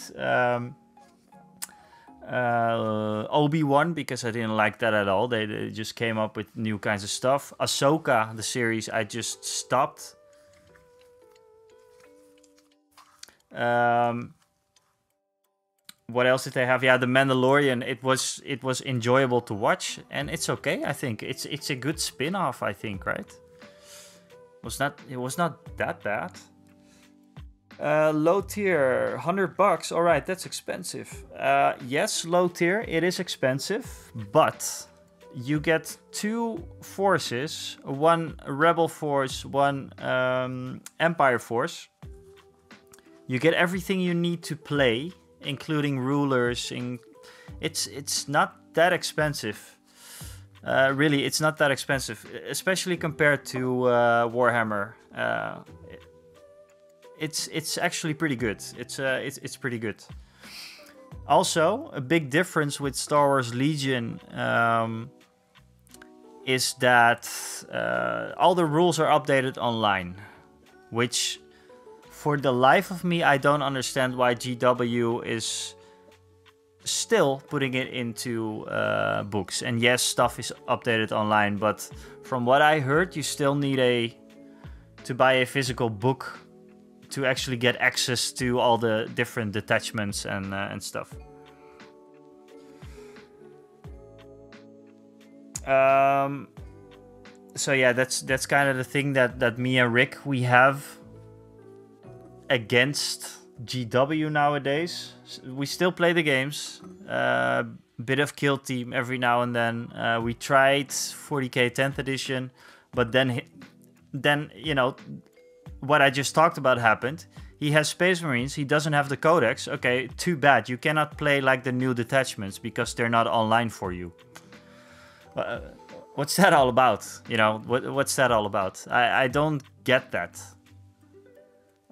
Obi-Wan, because I didn't like that at all. They just came up with new kinds of stuff. Ahsoka, the series, I just stopped. What else did they have? Yeah, The Mandalorian. It was enjoyable to watch, and it's okay. I think it's a good spin-off. I think, right? It was not that bad. Low tier, $100. All right, that's expensive. Yes, low tier. It is expensive, but you get 2 forces: one Rebel force, one Empire force. You get everything you need to play, including rulers. It's not that expensive. Really, it's not that expensive, especially compared to Warhammer. It's actually pretty good. It's pretty good. Also, a big difference with Star Wars Legion is that all the rules are updated online, which, for the life of me, I don't understand why GW is still putting it into books. And yes, stuff is updated online, but from what I heard, you still need to buy a physical book to actually get access to all the different detachments and stuff. So yeah, that's kind of the thing that me and Rick, we have against GW nowadays. We still play the games, bit of Kill Team every now and then. We tried 40k 10th edition, but then you know, what I just talked about happened. He has Space Marines, he doesn't have the Codex. Okay, too bad. You cannot play like the new detachments because they're not online for you. What's that all about? You know, what's that all about? I don't get that.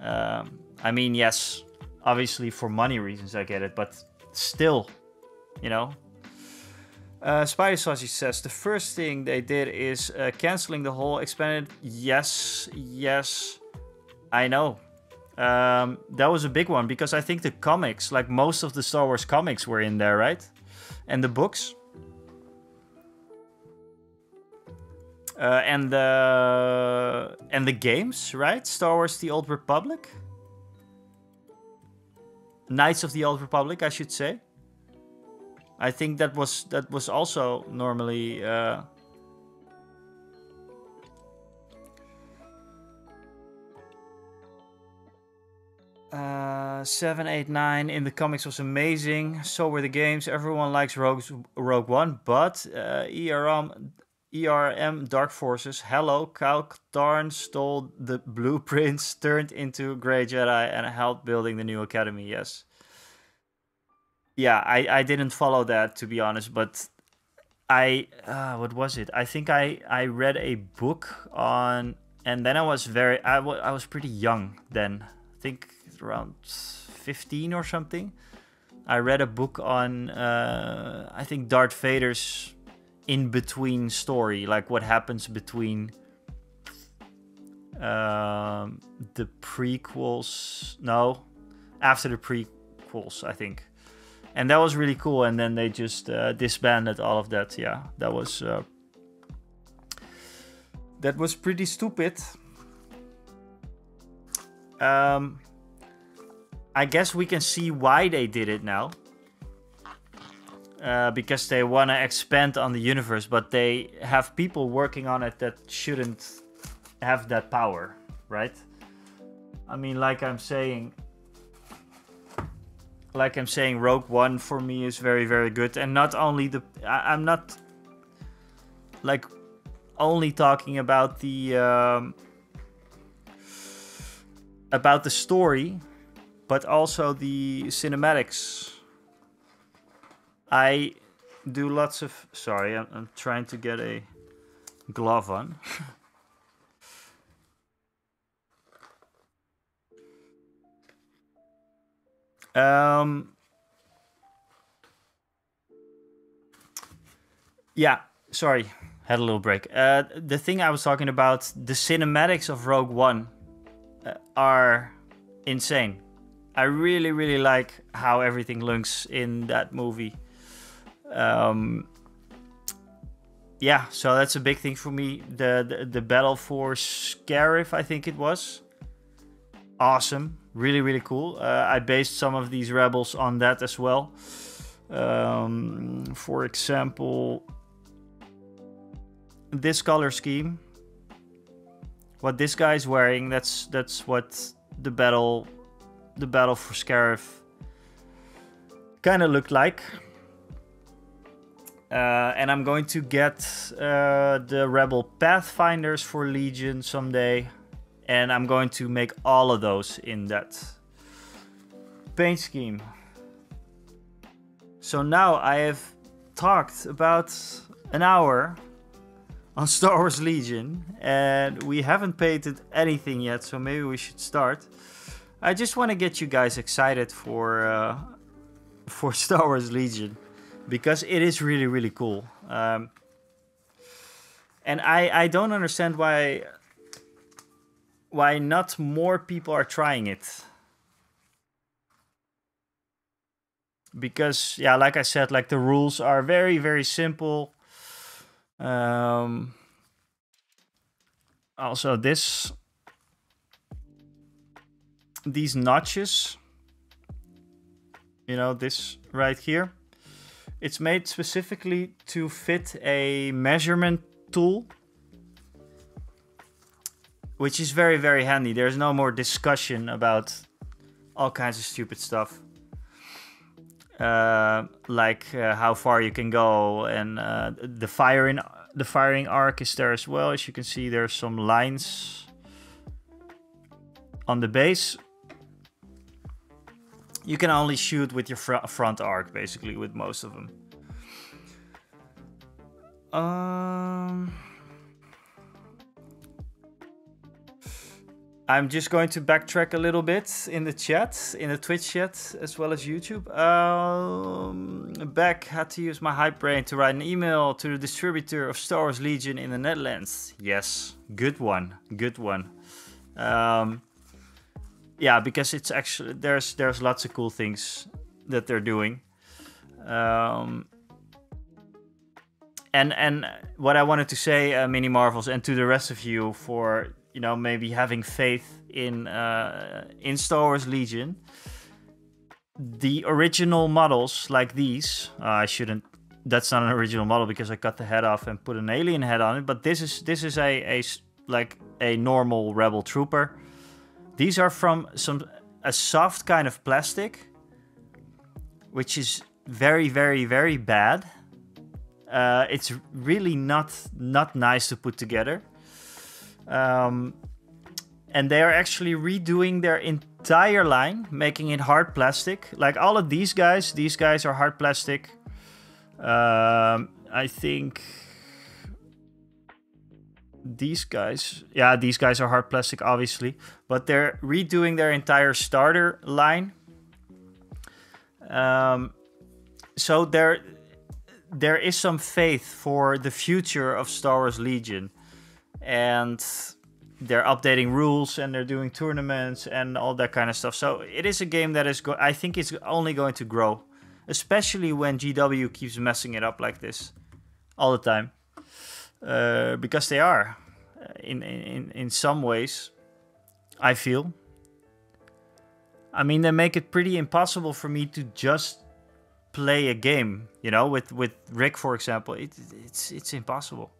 I mean, yes, obviously for money reasons I get it, but still, you know. Spider Sausage says, the first thing they did is canceling the whole expanded. Yes, I know. That was a big one, because I think the comics, like most of the Star Wars comics, were in there, right? And the books. And the games, right? Star Wars: The Old Republic. Knights of the Old Republic, I should say. I think that was also normally 7, 8, 9 in the comics was amazing. So were the games. Everyone likes Rogue One, but ERM Dark Forces. Hello, Cal Katarn stole the blueprints, turned into Grey Jedi, and helped building the new academy. Yes. Yeah, I didn't follow that, to be honest, but what was it? I think I read a book on, and then I was pretty young then. I think around 15 or something. I read a book on I think Darth Vader's in-between story, like what happens between the prequels. No, after the prequels, I think. And that was really cool. And then they just disbanded all of that. Yeah, that was That was pretty stupid. I guess we can see why they did it now. Because they want to expand on the universe, but they have people working on it that shouldn't have that power, right? I mean, like I'm saying, Rogue One for me is very, very good. And not only I'm not like only talking about the story, but also the cinematics. I do lots of... Sorry, I'm trying to get a glove on. Yeah, sorry. Had a little break. The thing I was talking about, the cinematics of Rogue One are insane. I really, really like how everything looks in that movie. Yeah, so that's a big thing for me. The battle for Scarif, I think it was. Awesome. Really, really cool. I based some of these rebels on that as well. For example, this color scheme. What this guy's wearing, that's what the battle for Scarif kind of looked like. And I'm going to get the Rebel Pathfinders for Legion someday. And I'm going to make all of those in that paint scheme. So now I have talked about an hour on Star Wars Legion. And we haven't painted anything yet, so maybe we should start. I just want to get you guys excited for Star Wars Legion. Because it is really, really cool. And I don't understand why not more people are trying it. Because, yeah, like I said, like the rules are very, very simple. Also, these notches, you know, this right here. It's made specifically to fit a measurement tool, which is very, very handy. There's no more discussion about all kinds of stupid stuff. Like how far you can go, and the firing arc is there as well. As you can see, there's some lines on the base. You can only shoot with your front arc, basically, with most of them. I'm just going to backtrack a little bit in the chat, in the Twitch chat, as well as YouTube. Beck had to use my hype brain to write an email to the distributor of Star Wars Legion in the Netherlands. Yes, good one, good one. Yeah, because it's actually there's lots of cool things that they're doing. And what I wanted to say, Mini Marvels, and to the rest of you, for maybe having faith in Star Wars Legion. The original models like these, I shouldn't. That's not an original model because I cut the head off and put an alien head on it. But this is a normal Rebel trooper. These are from a soft kind of plastic, which is very, very, very bad. It's really not nice to put together. And they are actually redoing their entire line, making it hard plastic. Like all of these guys are hard plastic. I think these guys are hard plastic, obviously, but they're redoing their entire starter line. So there is some faith for the future of Star Wars Legion, and they're updating rules and they're doing tournaments and all that kind of stuff. So it is a game that is I think it's only going to grow, especially when GW keeps messing it up like this all the time. Because they are. in some ways, I feel. I mean, they make it pretty impossible for me to just play a game, you know, with Rick, for example. It's impossible.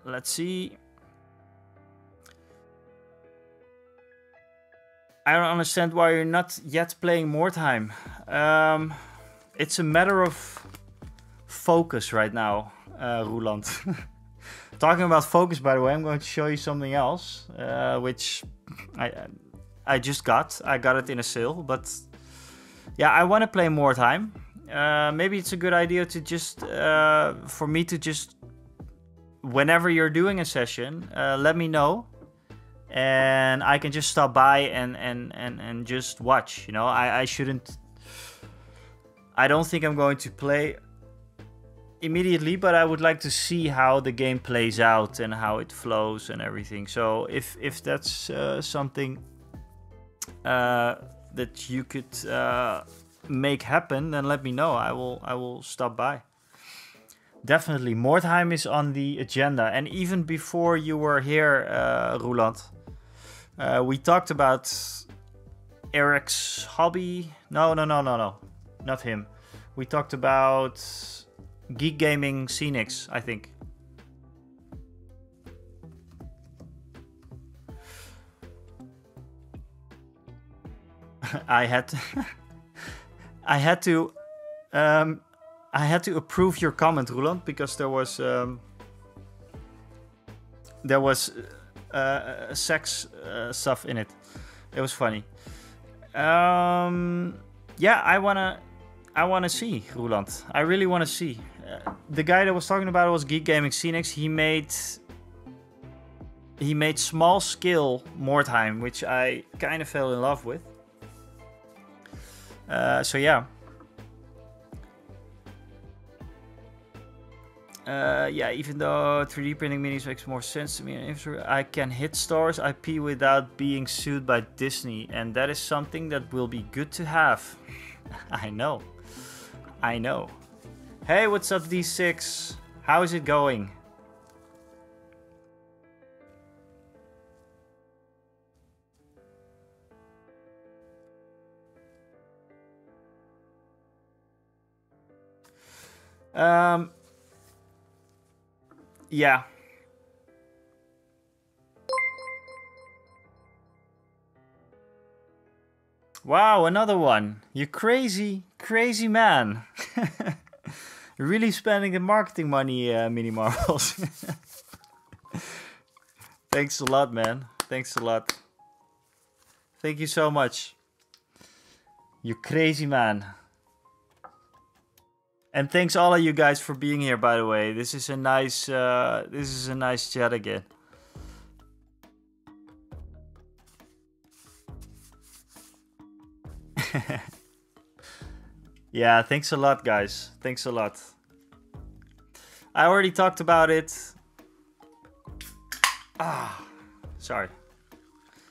Let's see. I don't understand why you're not yet playing more time. It's a matter of focus right now, Roland. Talking about focus, by the way, I'm going to show you something else, which I just got. I got it in a sale, but yeah, I want to play more time. Maybe it's a good idea to just, for me to just, whenever you're doing a session, let me know. And I can just stop by and just watch, you know. I don't think I'm going to play immediately, but I would like to see how the game plays out and how it flows and everything. So if that's something that you could make happen, then let me know. I will stop by. Definitely, more time is on the agenda. And even before you were here, Roland, we talked about Eric's hobby. No, not him. We talked about Geek Gaming Scenics, I think. I had to approve your comment, Roland, because there was sex stuff in it. It was funny. Yeah, I wanna see, Roland. I really wanna see. The guy that was talking about it was Geek Gaming Scenics. He made small scale more time, which I kind of fell in love with. So yeah. Yeah, even though 3D printing minis makes more sense to me, I can hit Star's IP without being sued by Disney, and that is something that will be good to have. I know. Hey, what's up, D6? How is it going? Yeah. Wow, another one. You crazy man. Really spending the marketing money, Mini Marvels. Thanks a lot, man. Thanks a lot. Thank you so much. You crazy man. And thanks all of you guys for being here, by the way. This is a nice chat again. Yeah, thanks a lot, guys. Thanks a lot. I already talked about it. Sorry.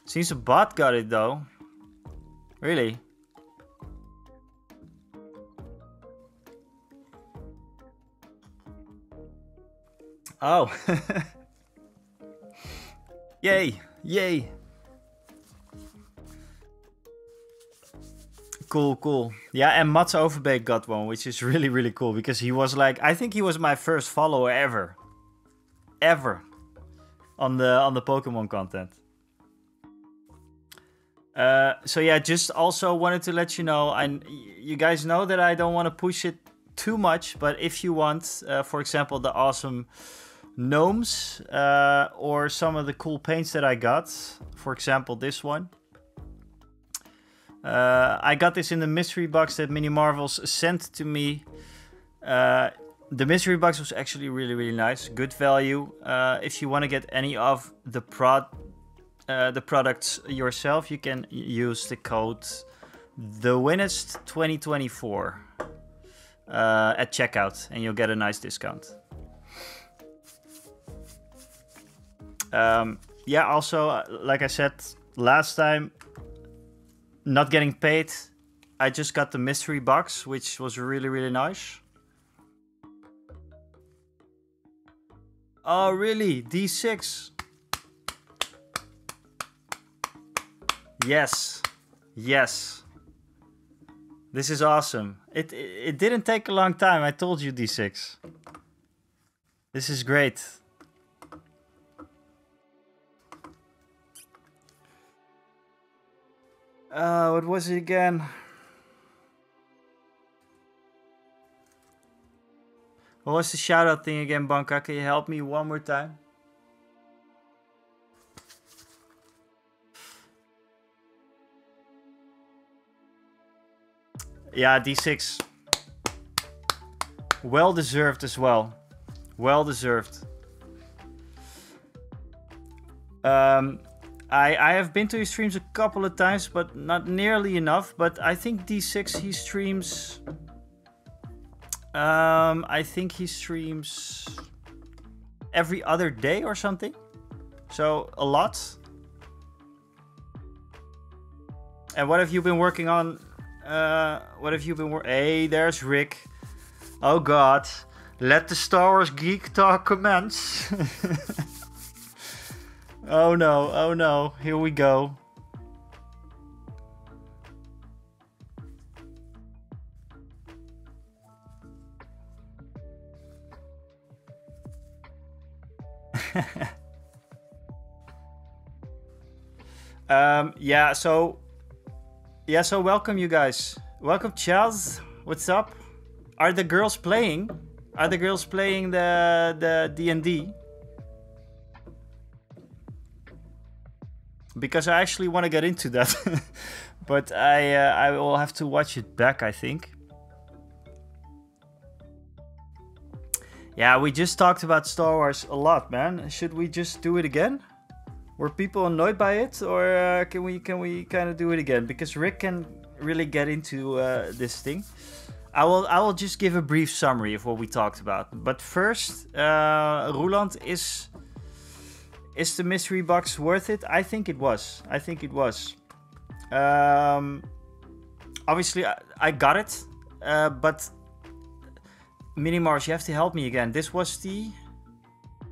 Seems a bot got it though. Really? Oh. Yay. Cool. Yeah, and Mats Overbeek got one, which is really cool, because he was like, I think he was my first follower ever on the Pokemon content. So yeah, just also wanted to let you know, and you guys know that I don't want to push it too much, but if you want, for example, the awesome gnomes or some of the cool paints that I got, for example, this one. I got this in the mystery box that Mini Marvels sent to me. The mystery box was actually really nice, good value. If you want to get any of the products yourself, you can use the code TheWinnest2024 at checkout, and you'll get a nice discount. Yeah, also, like I said last time, not getting paid. I just got the mystery box, which was really nice. Oh, really? D6. Yes. Yes. This is awesome. It didn't take a long time. I told you D6. This is great. What was it again? What was the shout-out thing again, Banka? Can you help me one more time? Yeah, D6. Well deserved as well. Well deserved. I have been to his streams a couple of times, but not nearly enough. But I think D6 he streams... I think he streams every other day or something. So, a lot. And what have you been working on? What have you been working... Hey, there's Rick. Oh god. Let the Star Wars geek talk commence. Oh no, oh no. Here we go. So welcome you guys. Welcome Charles. What's up? Are the girls playing? Are the girls playing the D&D? Because I actually want to get into that. But I will have to watch it back, I think. Yeah, we just talked about Star Wars a lot, man. Should we just do it again? Were people annoyed by it, or can we kind of do it again? Because Rick can really get into this thing. I will just give a brief summary of what we talked about. But first, Roland, is the mystery box worth it? I think it was. I think it was. Obviously, I got it, but Minimars, you have to help me again. This was the...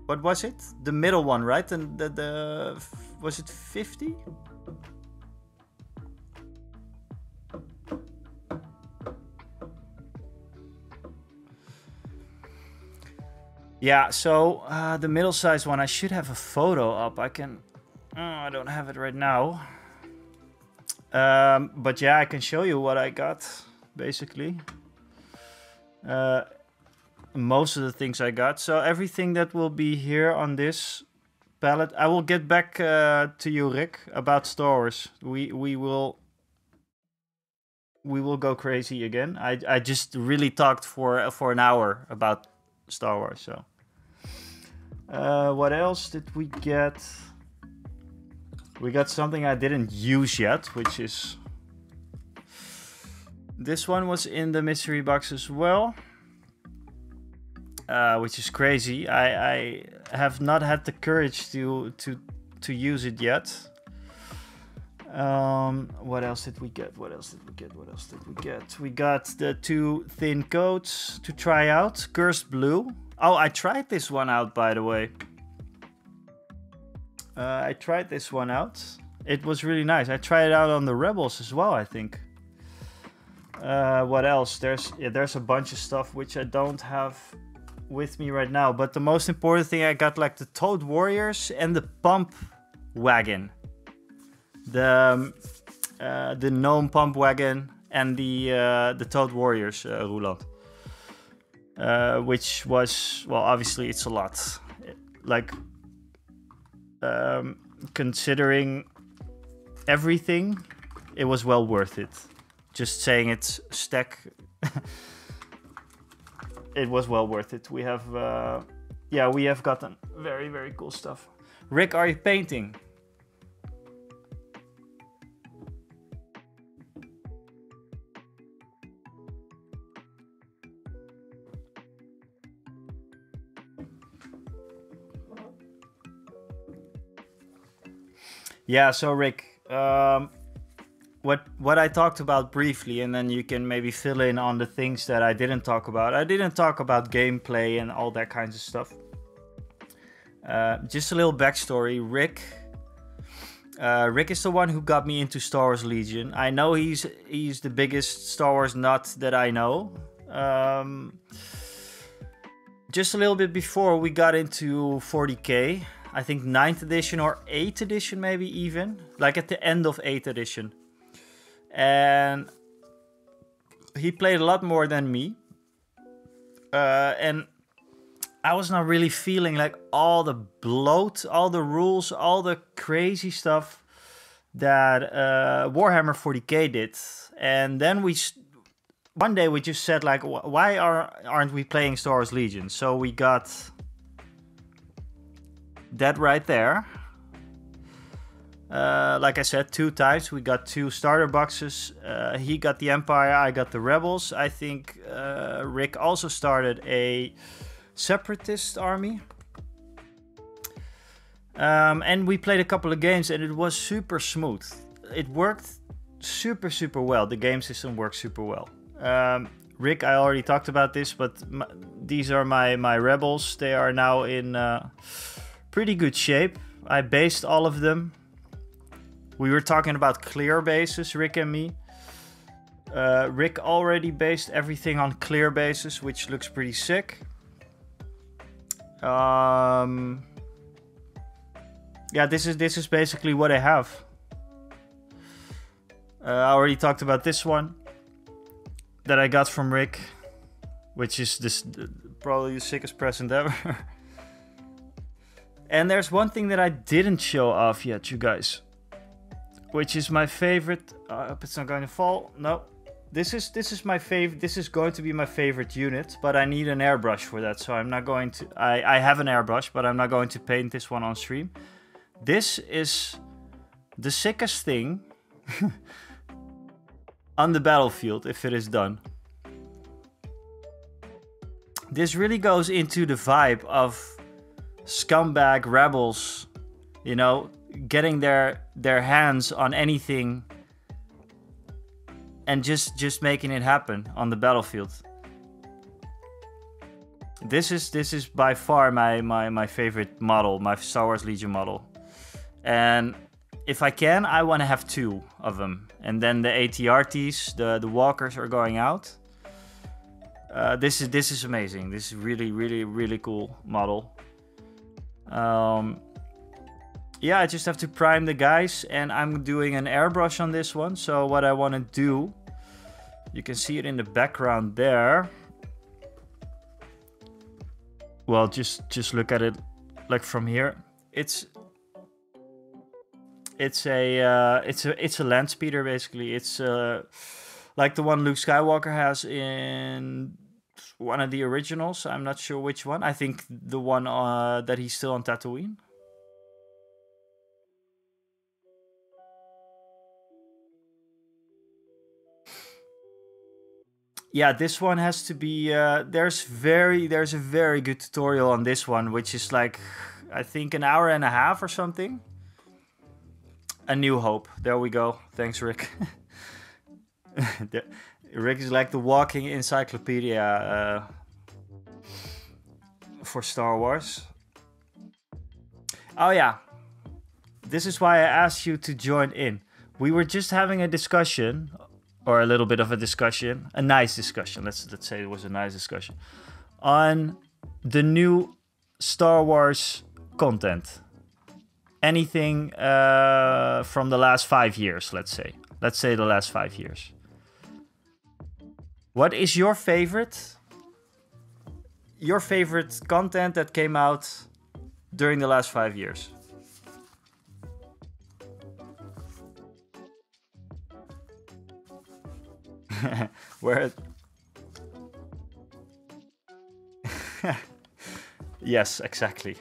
What was it? The middle one, right? And the was it 50? Yeah, so the middle size one, I should have a photo up. I can... I don't have it right now. But yeah, I can show you what I got, basically. Most of the things I got. So everything that will be here on this palette. I will get back to you, Rick, about Star Wars. We will go crazy again. I just really talked for an hour about Star Wars. So what else did we get? We got something I didn't use yet, which is this one was in the mystery box as well. Which is crazy. I have not had the courage to use it yet. What else did we get? What else did we get? What else did we get? We got the 2 thin coats to try out. Cursed Blue. Oh, I tried this one out, by the way. I tried this one out. It was really nice. I tried it out on the Rebels as well, I think. What else? There's a bunch of stuff which I don't have with me right now, but the most important thing I got, like the Toad Warriors and the Pump Wagon, the Gnome Pump Wagon and the Toad Warriors, Roland, which was, well, obviously it's a lot, like considering everything, it was well worth it. Just saying it's stack. It was well worth it. We have, we have gotten very, very cool stuff. Rick, are you painting? Yeah, so Rick, what I talked about briefly, and then you can maybe fill in on the things that I didn't talk about. I didn't talk about gameplay and all that kinds of stuff. Just a little backstory. Rick is the one who got me into Star Wars Legion. I know he's the biggest Star Wars nut that I know. Just a little bit before we got into 40k, I think 9th edition or 8th edition maybe even, like at the end of 8th edition. And he played a lot more than me. And I was not really feeling like all the bloat, all the rules, all the crazy stuff that Warhammer 40k did. And then one day we just said like, why aren't we playing Star Wars Legion? So we got that right there. Like I said, 2 times. We got 2 starter boxes. He got the Empire, I got the Rebels. I think Rick also started a Separatist army. And we played a couple of games and it was super smooth. It worked super, super well. The game system works super well. Rick, I already talked about this, but these are my Rebels. They are now in pretty good shape. I based all of them. We were talking about clear bases, Rick and me. Rick already based everything on clear bases, which looks pretty sick. Yeah, this is basically what I have. I already talked about this one that I got from Rick, which is probably the sickest present ever. And there's one thing that I didn't show off yet, you guys, which is my favorite. I hope it's not going to fall. No, this is my favorite. This is going to be my favorite unit, but I need an airbrush for that, so I'm not going to. I have an airbrush, but I'm not going to paint this one on stream. This is the sickest thing on the battlefield if it is done. This really goes into the vibe of scumbag rebels, you know, getting their hands on anything and just making it happen on the battlefield. This is by far my favorite model, my Star Wars Legion model. And if I can, I want to have 2 of them. And then the ATRTs, the walkers, are going out. This is amazing. This is really cool model. Yeah, I just have to prime the guys, and I'm doing an airbrush on this one. So what I want to do, you can see it in the background there. Well, just look at it like from here. It's a land speeder basically. It's like the one Luke Skywalker has in one of the originals. I'm not sure which one. I think the one that he's still on Tatooine. Yeah, this one has to be. There's a very good tutorial on this one, which is like, I think, an hour and a half or something. A New Hope. There we go. Thanks, Rick. Rick is like the walking encyclopedia for Star Wars. Oh yeah, this is why I asked you to join in. We were just having a discussion. Or a little bit of a discussion, a nice discussion. Let's say it was a nice discussion on the new Star Wars content. Anything from the last 5 years, let's say. Let's say the last 5 years. What is your favorite content that came out during the last 5 years? Where yes, exactly.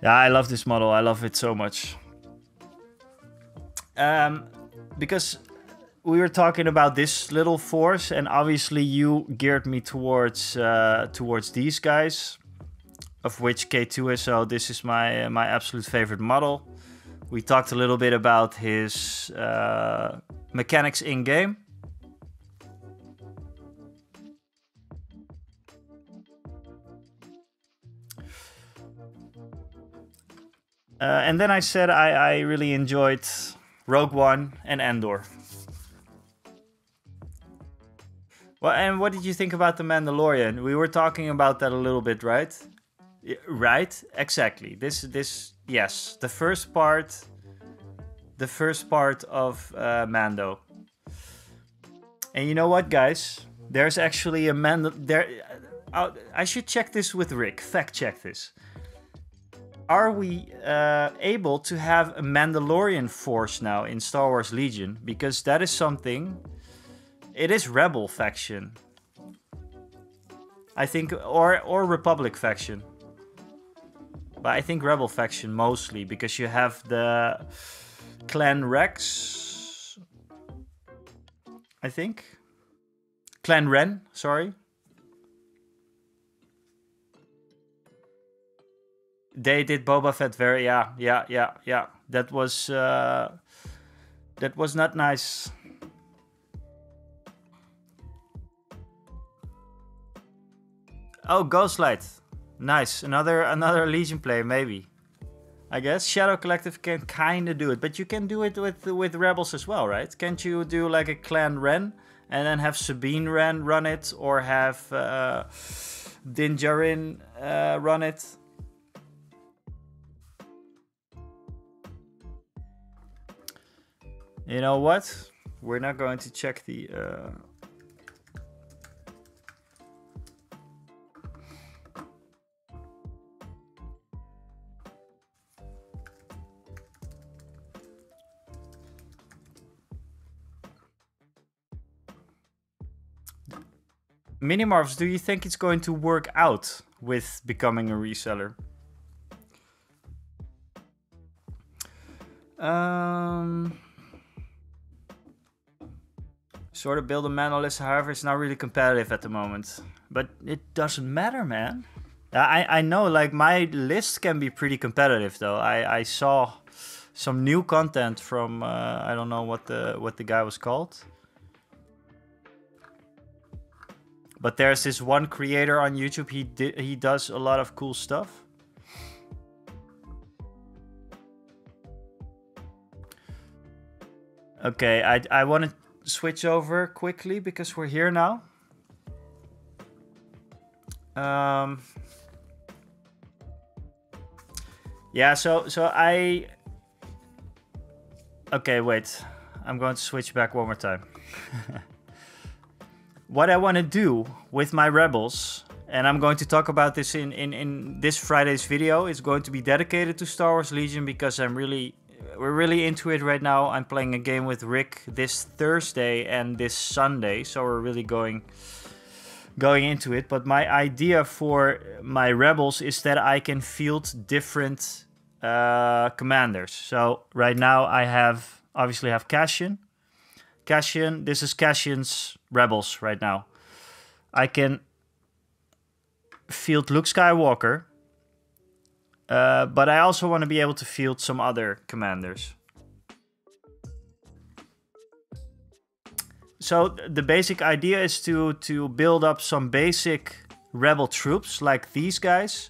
Yeah, I love this model. I love it so much. Because we were talking about this little force, and obviously you geared me towards these guys, of which K2 is. So this is my absolute favorite model. We talked a little bit about his mechanics in-game. And then I said I really enjoyed Rogue One and Andor. Well, and what did you think about The Mandalorian? We were talking about that a little bit, right? Right, exactly. This, yes, the first part of Mando. And you know what, guys? There's actually a I should check this with Rick. Fact check this. Are we able to have a Mandalorian force now in Star Wars Legion? Because that is something. It is Rebel faction, I think, or Republic faction. But I think Rebel faction mostly, because you have the Clan Rex, I think. Clan Ren, sorry. They did Boba Fett very, yeah. That was not nice. Oh, Ghostlight. Nice. Another Legion player, maybe. I guess Shadow Collective can kind of do it, but you can do it with Rebels as well, right? Can't you do like a Clan Ren and then have Sabine Wren run it, or have Din Djarin run it? You know what? We're not going to check the... Minimarvs, do you think it's going to work out with becoming a reseller? Sort of build a mana list, however, it's not really competitive at the moment. But it doesn't matter, man. I know, like, my list can be pretty competitive, though. I saw some new content from, I don't know what the guy was called. But there's this one creator on YouTube, he does a lot of cool stuff. Okay, I want to switch over quickly because we're here now. Yeah, so I... Okay, wait. I'm going to switch back one more time. What I want to do with my Rebels, and I'm going to talk about this in this Friday's video, is going to be dedicated to Star Wars Legion, because we're really into it right now. I'm playing a game with Rick this Thursday and this Sunday, so we're really going into it. But my idea for my Rebels is that I can field different commanders. So right now I obviously have Cassian. This is Cassian's Rebels right now. I can field Luke Skywalker, but I also want to be able to field some other commanders. So the basic idea is to build up some basic Rebel troops like these guys.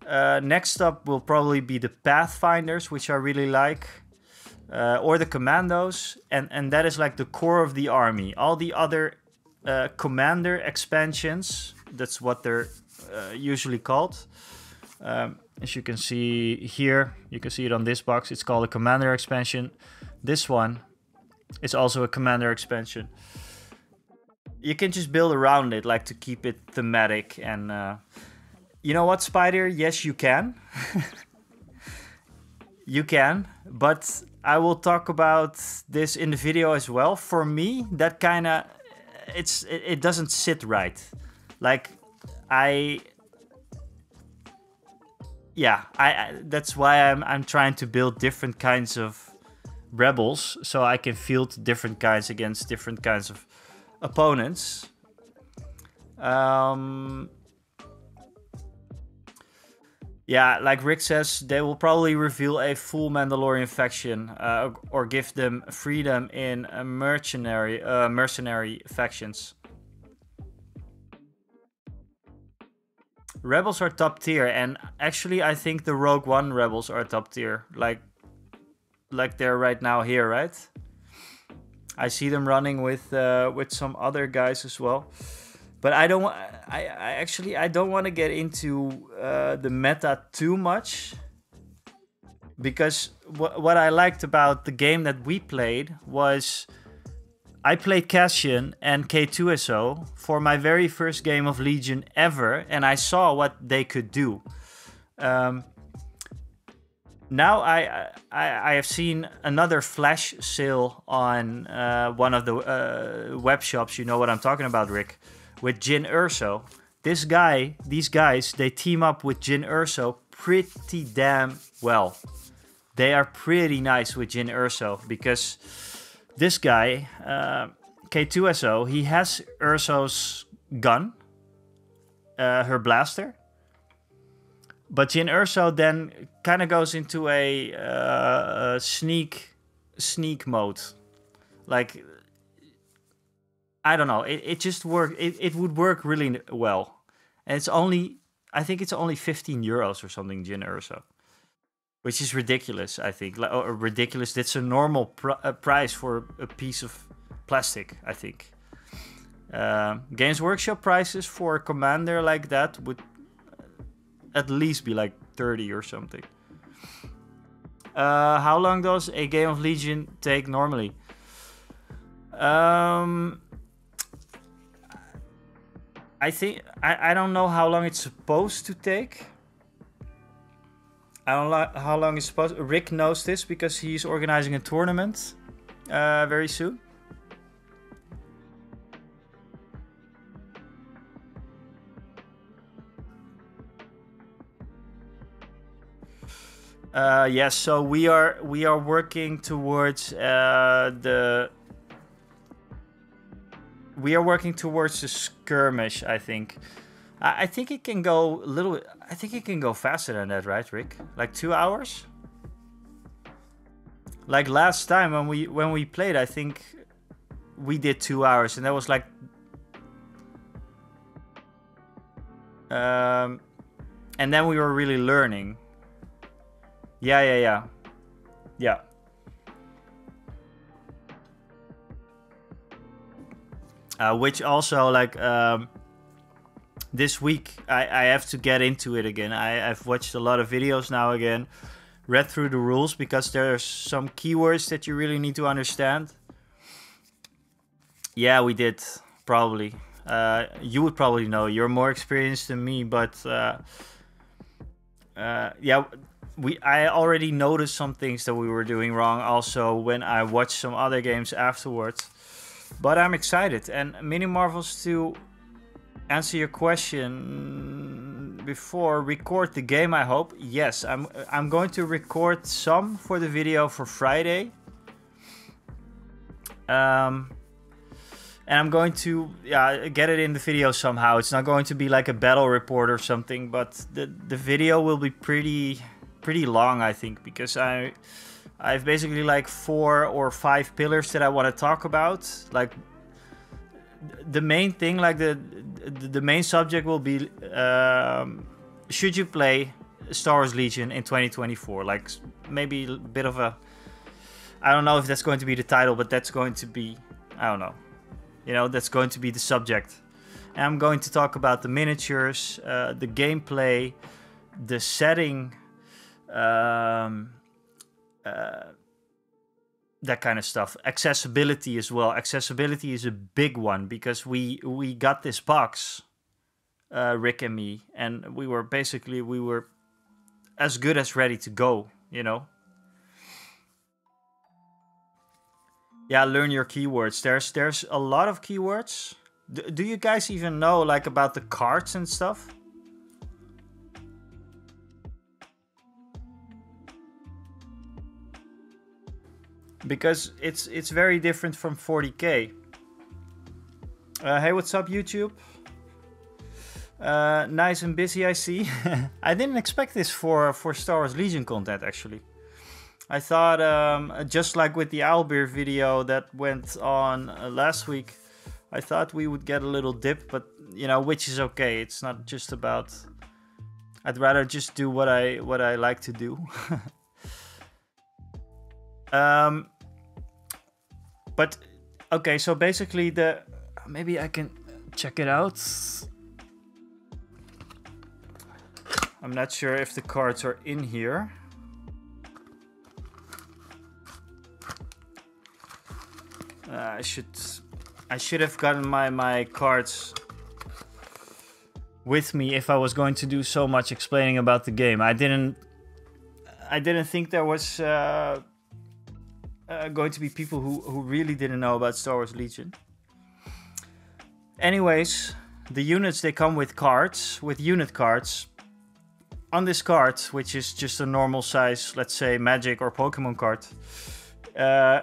Next up will probably be the Pathfinders, which I really like. Or the Commandos, and that is like the core of the army. All the other commander expansions, that's what they're usually called. As you can see here, you can see it on this box, it's called a commander expansion. This one is also a commander expansion. You can just build around it, like, to keep it thematic. And you know what, Spider? Yes, you can. You can, but I will talk about this in the video as well. For me, that kind of, it doesn't sit right. Like, that's why I'm trying to build different kinds of Rebels, so I can field different kinds against different kinds of opponents. Yeah, like Rick says, they will probably reveal a full Mandalorian faction, or give them freedom in mercenary factions. Rebels are top tier, and actually I think the Rogue One rebels are top tier, like they're right now here, right? I see them running with some other guys as well, but I don't. I don't want to get into the meta too much, because what I liked about the game that we played was I played Cassian and K2SO for my very first game of Legion ever, and I saw what they could do. Now I have seen another flash sale on one of the web shops. You know what I'm talking about, Rick, with Jyn Erso. These guys, they team up with Jyn Erso pretty damn well. They are pretty nice with Jyn Erso, because this guy, K2SO, he has Urso's gun, her blaster. But Jyn Erso then kind of goes into a sneak mode. Like, I don't know, it just worked. It would work really well. And it's only, I think it's only 15 euros or something, Jyn Erso. Which is ridiculous, I think. Ridiculous. That's a normal price for a piece of plastic, I think. Games Workshop prices for a commander like that would at least be like 30 or something. How long does a game of Legion take normally? I think I don't know how long it's supposed to take. I don't know how long it's supposed. Rick knows this because he's organizing a tournament very soon. Yes, so we are working towards the skirmish, I think. I think it can go a little. I think it can go faster than that, right, Rick? Like 2 hours. Like last time when we played, I think we did 2 hours, and that was like. And then we were really learning. Yeah. Which also, like, this week I have to get into it again. I've watched a lot of videos now again, read through the rules, because there's some keywords that you really need to understand. Yeah, we did, probably. You would probably know. You're more experienced than me, but yeah, I already noticed some things that we were doing wrong also when I watched some other games afterwards. But I'm excited. And Mini Marvels, to answer your question before, record the game, I hope. Yes, I'm going to record some for the video for Friday. And I'm going to get it in the video somehow. It's not going to be like a battle report or something, but the video will be pretty long, I think, because I've basically like 4 or 5 pillars that I want to talk about. Like, the main thing, like the main subject will be should you play Star Wars Legion in 2024? Like, maybe a bit of a, I don't know if that's going to be the title, but that's going to be, I don't know, you know, that's going to be the subject. And I'm going to talk about the miniatures, the gameplay, the setting, that kind of stuff. Accessibility as well. Accessibility is a big one, because we got this box, Rick and me, and we were as good as ready to go, you know. Yeah, learn your keywords. There's a lot of keywords. Do you guys even know, like, about the cards and stuff? Because it's very different from 40k. Hey, what's up, YouTube? Nice and busy, I see. I didn't expect this for Star Wars Legion content, actually. I thought, just like with the Owlbeer video that went on last week, I thought we would get a little dip, but, you know, which is okay. It's not just about I'd rather just do what I like to do. But okay, so basically maybe I can check it out. I'm not sure if the cards are in here. I should have gotten my cards with me if I was going to do so much explaining about the game. I didn't think there was going to be people who really didn't know about Star Wars Legion. Anyways, the units, they come with cards, with unit cards. On this card, which is just a normal size, let's say Magic or Pokemon card,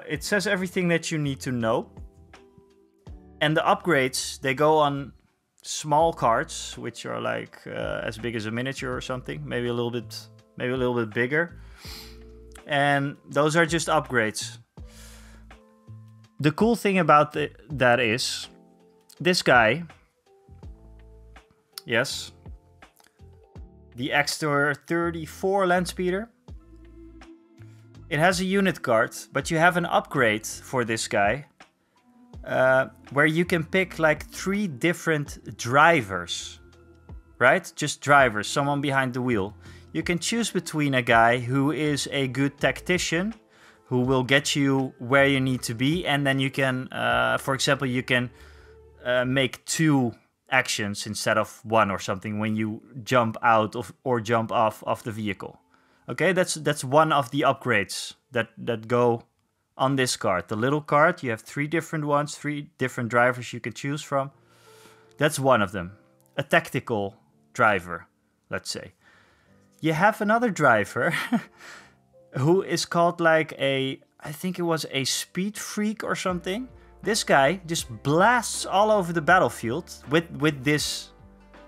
it says everything that you need to know. And the upgrades, they go on small cards, which are like as big as a miniature or something, maybe a little bit bigger. And those are just upgrades. The cool thing about that is this guy, yes, the Extor 34 Landspeeder. It has a unit card, but you have an upgrade for this guy where you can pick like 3 different drivers, right? Just drivers, someone behind the wheel. You can choose between a guy who is a good tactician, who will get you where you need to be, and then you can, for example, you can make 2 actions instead of 1 or something when you jump out of or jump off of the vehicle. Okay, that's one of the upgrades that go on this card. The little card, you have 3 different ones, 3 different drivers you can choose from. That's one of them. A tactical driver, let's say. You have another driver who is called like I think it was a speed freak or something. This guy just blasts all over the battlefield with this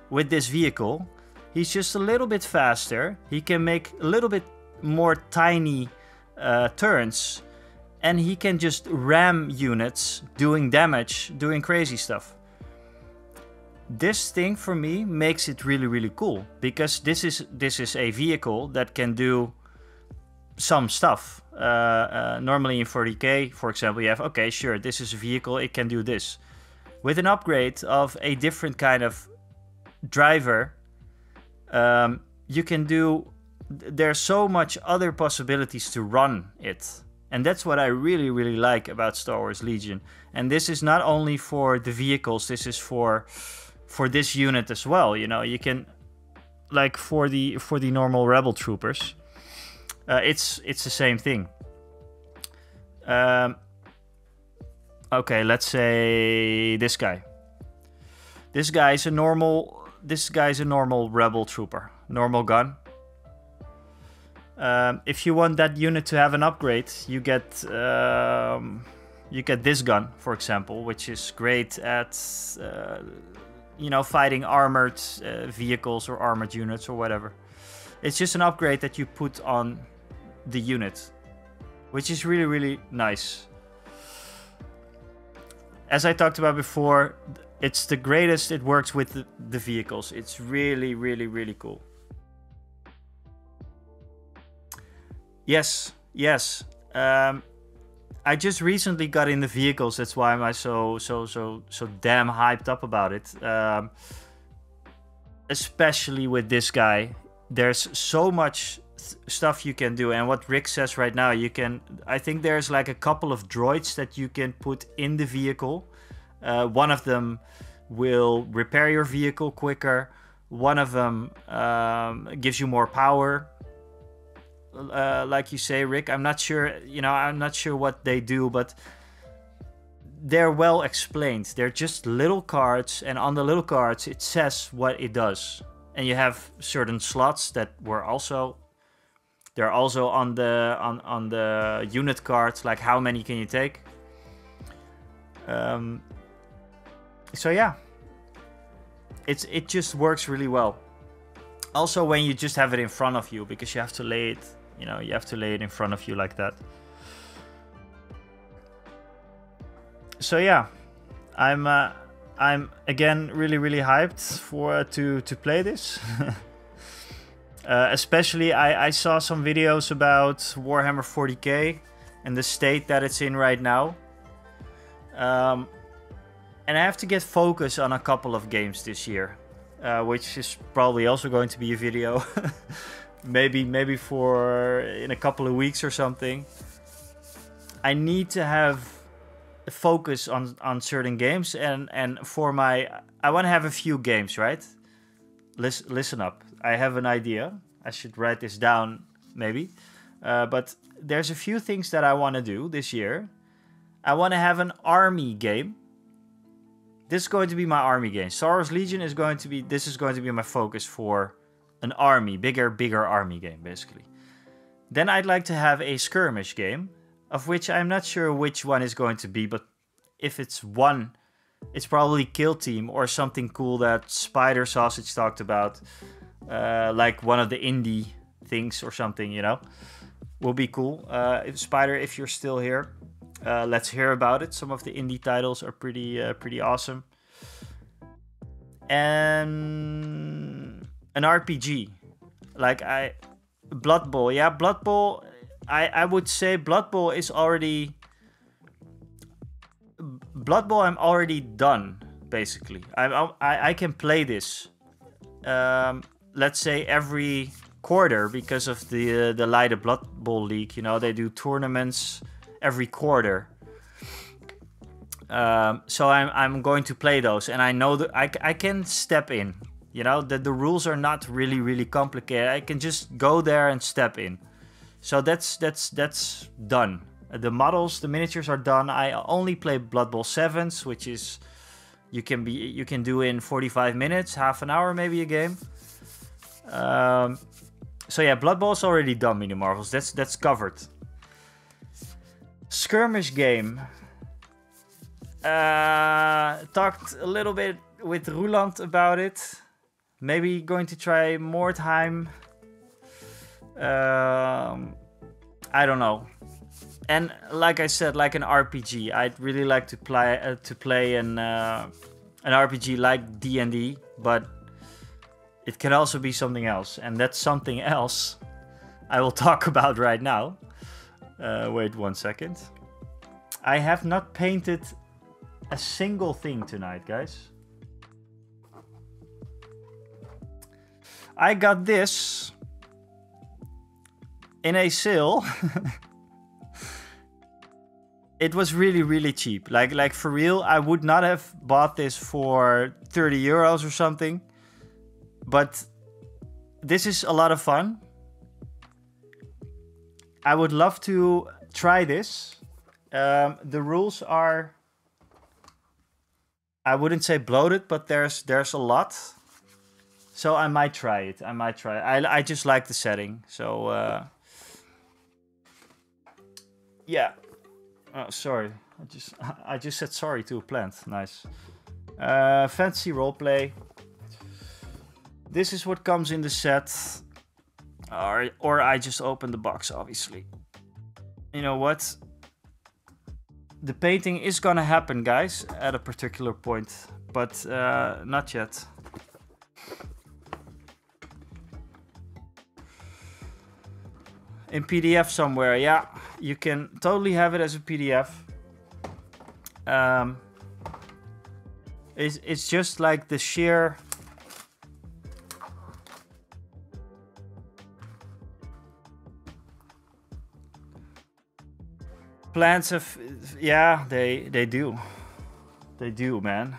vehicle. He's just a little bit faster. He can make a little bit more tiny turns. And he can just ram units, doing damage, doing crazy stuff. This thing for me makes it really, really cool. Because this is a vehicle that can do some stuff. Normally in 40k, for example, you have, okay, sure, this is a vehicle, it can do this. With an upgrade of a different kind of driver, you can do, there's so much other possibilities to run it. And that's what I really, really like about Star Wars Legion. And this is not only for the vehicles, this is for this unit as well. You know, you can, like for the normal Rebel troopers, it's the same thing. Okay, let's say this guy. This guy's a normal Rebel trooper, normal gun. If you want that unit to have an upgrade, you get this gun, for example, which is great at fighting armored vehicles or armored units or whatever. It's just an upgrade that you put on the unit, which is really, really nice. As I talked about before, it's the greatest. It works with the vehicles. It's really, really, really cool. Yes. I just recently got in the vehicles. That's why I'm so damn hyped up about it. Especially with this guy. There's so much stuff you can do, and what Rick says right now, I think there's like a couple of droids that you can put in the vehicle. One of them will repair your vehicle quicker. One of them gives you more power. Like you say, Rick, I'm not sure what they do, but they're well explained. They're just little cards, and on the little cards it says what it does. And you have certain slots that they're also on the unit cards, like how many can you take. So yeah, it just works really well. Also, when you just have it in front of you, because you have to lay it, in front of you like that. So yeah, I'm again really, really hyped to play this. Especially, I saw some videos about Warhammer 40k and the state that it's in right now. And I have to get focus on a couple of games this year, which is probably also going to be a video. maybe for in a couple of weeks or something. I need to have a focus on certain games, and for my... I want to have a few games, right? Listen up. I have an idea. I should write this down, maybe. But there's a few things that I want to do this year. I want to have an army game. This is going to be my army game. Star Wars Legion is going to be... This is going to be my focus for an army. Bigger army game, basically. Then I'd like to have a skirmish game, of which I'm not sure which one is going to be, but if it's one, it's probably Kill Team or something cool that Spider Sausage talked about. Like one of the indie things or something, you know. Will be cool. If Spider, if you're still here, let's hear about it. Some of the indie titles are pretty awesome. And an RPG. Like Blood Bowl. Yeah, Blood Bowl. I would say Blood Bowl is already... Blood Bowl I'm already done, basically. I can play this, let's say every quarter, because of the Leiden Blood Bowl League. You know, they do tournaments every quarter. So I'm going to play those, and I know that I can step in. You know, the rules are not really complicated. I can just go there and step in. So that's done. The models, the miniatures are done. I only play Blood Bowl 7s, which is you can do in 45 minutes, half an hour maybe a game. So yeah, Blood Bowl is already done, Mini Marvels. That's covered. Skirmish game. Talked a little bit with Roland about it. Maybe going to try more time. I don't know. And like I said, like an RPG, I'd really like to play an RPG like D&D, but it can also be something else, and that's something else I will talk about right now. Wait 1 second. I have not painted a single thing tonight, guys. I got this in a sale. It was really cheap. Like for real, I would not have bought this for 30 euros or something. But this is a lot of fun. I would love to try this. The rules are, I wouldn't say bloated, but there's a lot. So I might try it. I just like the setting. So yeah. Oh, sorry. I just said sorry to a plant. Nice. Fantasy roleplay. This is what comes in the set. Or I just opened the box, obviously. You know what? The painting is gonna happen, guys, at a particular point. But not yet. In PDF somewhere, yeah. You can totally have it as a PDF. It's just like the sheer... Plants have... Yeah, they do. They do, man.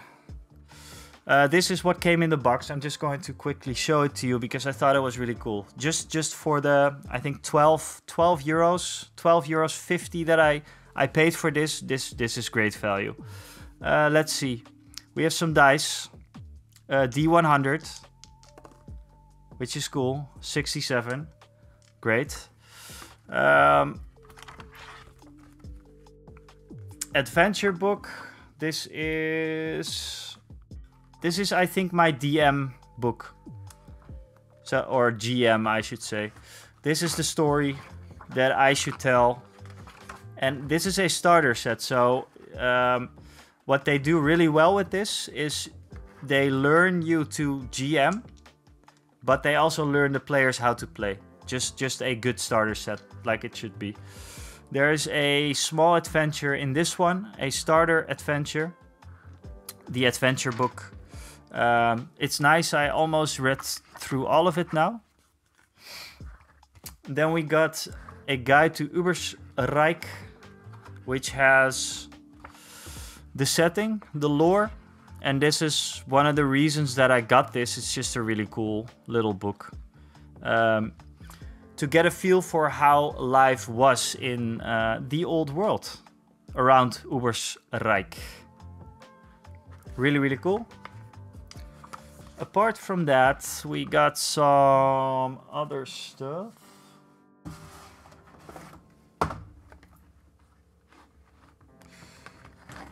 This is what came in the box. I'm just going to quickly show it to you because I thought it was really cool. Just for the, I think 12 euros 50 that I paid for this. This is great value. Let's see. We have some dice. D100, which is cool. 67, great. Adventure book. This is I think my DM book. So, or GM I should say. This is the story that I should tell. And this is a starter set. So what they do really well with this is they learn you to GM. but they also learn the players how to play. Just a good starter set, like it should be. There is a small adventure in this one, a starter adventure. The adventure book. It's nice. I almost read through all of it now. Then we got a guide to Uber's Reich, which has the setting, the lore, and this is one of the reasons that I got this. It's just a really cool little book. To get a feel for how life was in the old world around Uber's Reich. Really, really cool. Apart from that, we got some other stuff.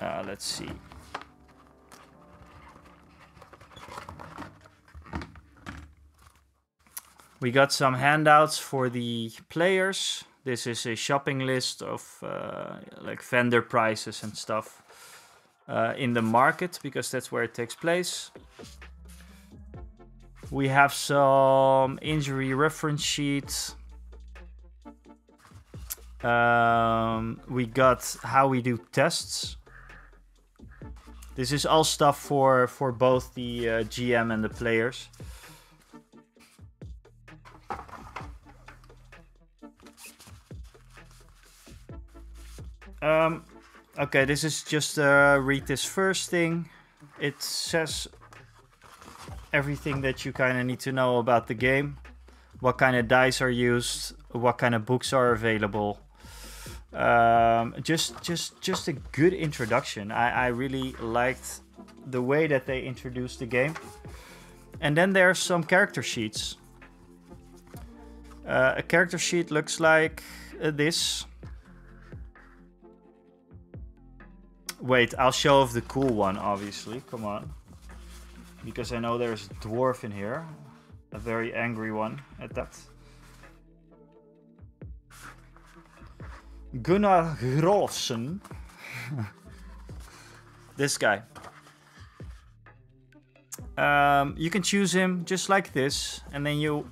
Let's see. We got some handouts for the players. This is a shopping list of like vendor prices and stuff in the market, because that's where it takes place. We have some injury reference sheets. We got how we do tests. This is all stuff for both the GM and the players. Okay, this is just read this first thing. It says everything that you kind of need to know about the game. What kind of dice are used, what kind of books are available. Just a good introduction. I really liked the way that they introduced the game. And then there's some character sheets. A character sheet looks like this. Wait, I'll show off the cool one, obviously. Come on. Because I know there's a dwarf in here. A very angry one at that. Gunnar Rolfsen. This guy. You can choose him just like this. And then you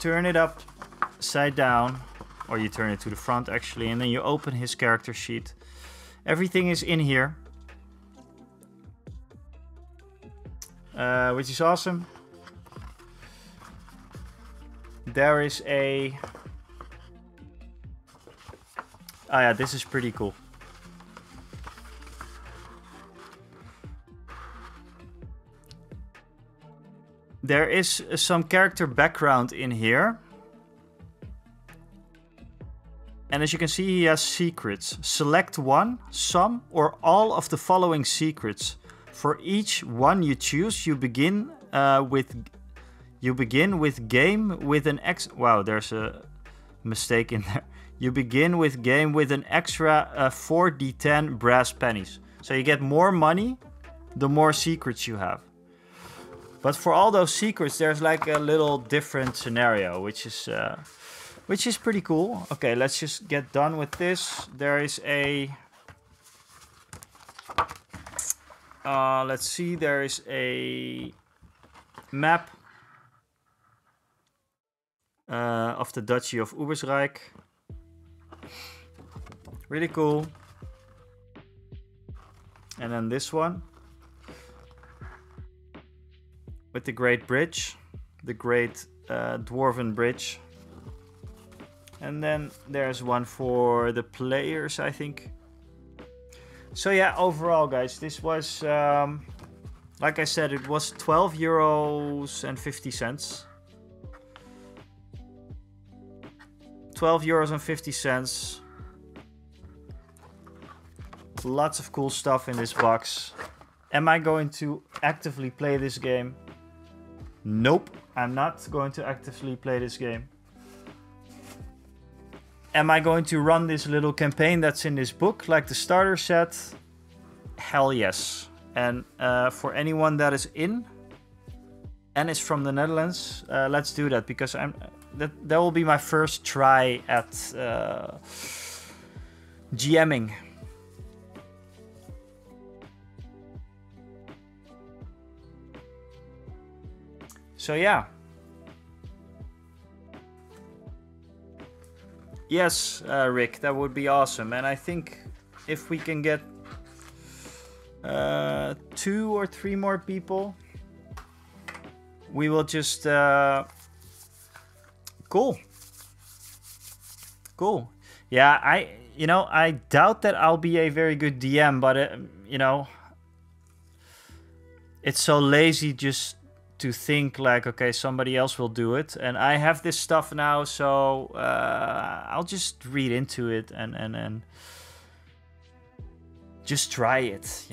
turn it upside down. Or you turn it to the front, actually. And then you open his character sheet. Everything is in here. Which is awesome. There is a... Oh yeah, this is pretty cool. There is some character background in here. And as you can see, he has secrets. Select one, some, or all of the following secrets. For each one you choose, you begin with game with an X. Wow, there's a mistake in there. You begin with game with an extra 4d10 brass pennies. So you get more money, the more secrets you have. But for all those secrets, there's like a little different scenario, which is pretty cool. Okay, let's just get done with this. There is a... let's see, there is a map of the Duchy of Ubersreich. Really cool. And then this one. With the Great Bridge. The Great Dwarven Bridge. And then there's one for the players, I think. So yeah, overall, guys, this was, like I said, it was 12 euros and 50 cents. 12 euros and 50 cents. Lots of cool stuff in this box. Am I going to actively play this game? Nope, I'm not going to actively play this game. Am I going to run this little campaign that's in this book, like the starter set? Hell yes. And for anyone that is in and is from the Netherlands, let's do that, because that will be my first try at GMing. So yeah, Yes, Rick, that would be awesome. And I think if we can get 2 or 3 more people, we will just... Cool. Cool. Yeah, I doubt that I'll be a very good DM, but, it's so lazy just to think like, okay, somebody else will do it. And I have this stuff now, so I'll just read into it and just try it,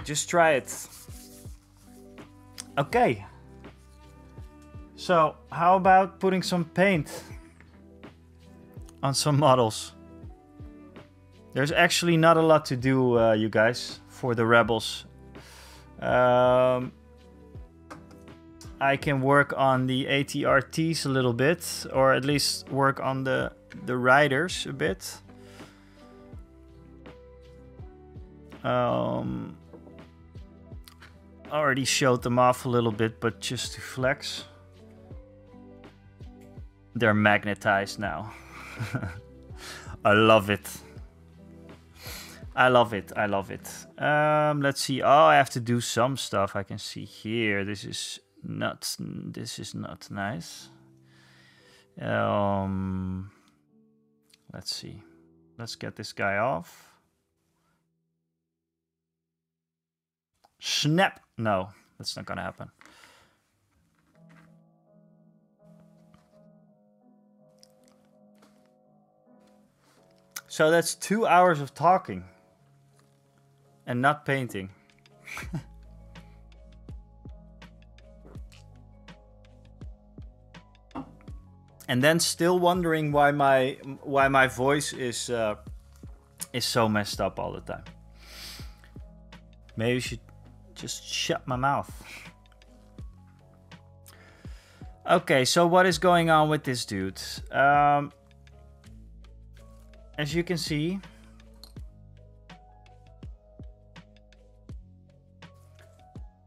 Just try it. Okay. So, how about putting some paint on some models? There's actually not a lot to do, you guys, for the rebels. I can work on the ATRTs a little bit, or at least work on the riders a bit. Already showed them off a little bit, but just to flex. They're magnetized now. I love it. I love it. I love it. Let's see. Oh, I have to do some stuff. I can see here. This is not nice. Let's see. Let's get this guy off. Snap. No, that's not gonna happen. So that's 2 hours of talking and not painting. And then still wondering why my voice is so messed up all the time. Maybe I should just shut my mouth. Okay, so what is going on with this dude? As you can see,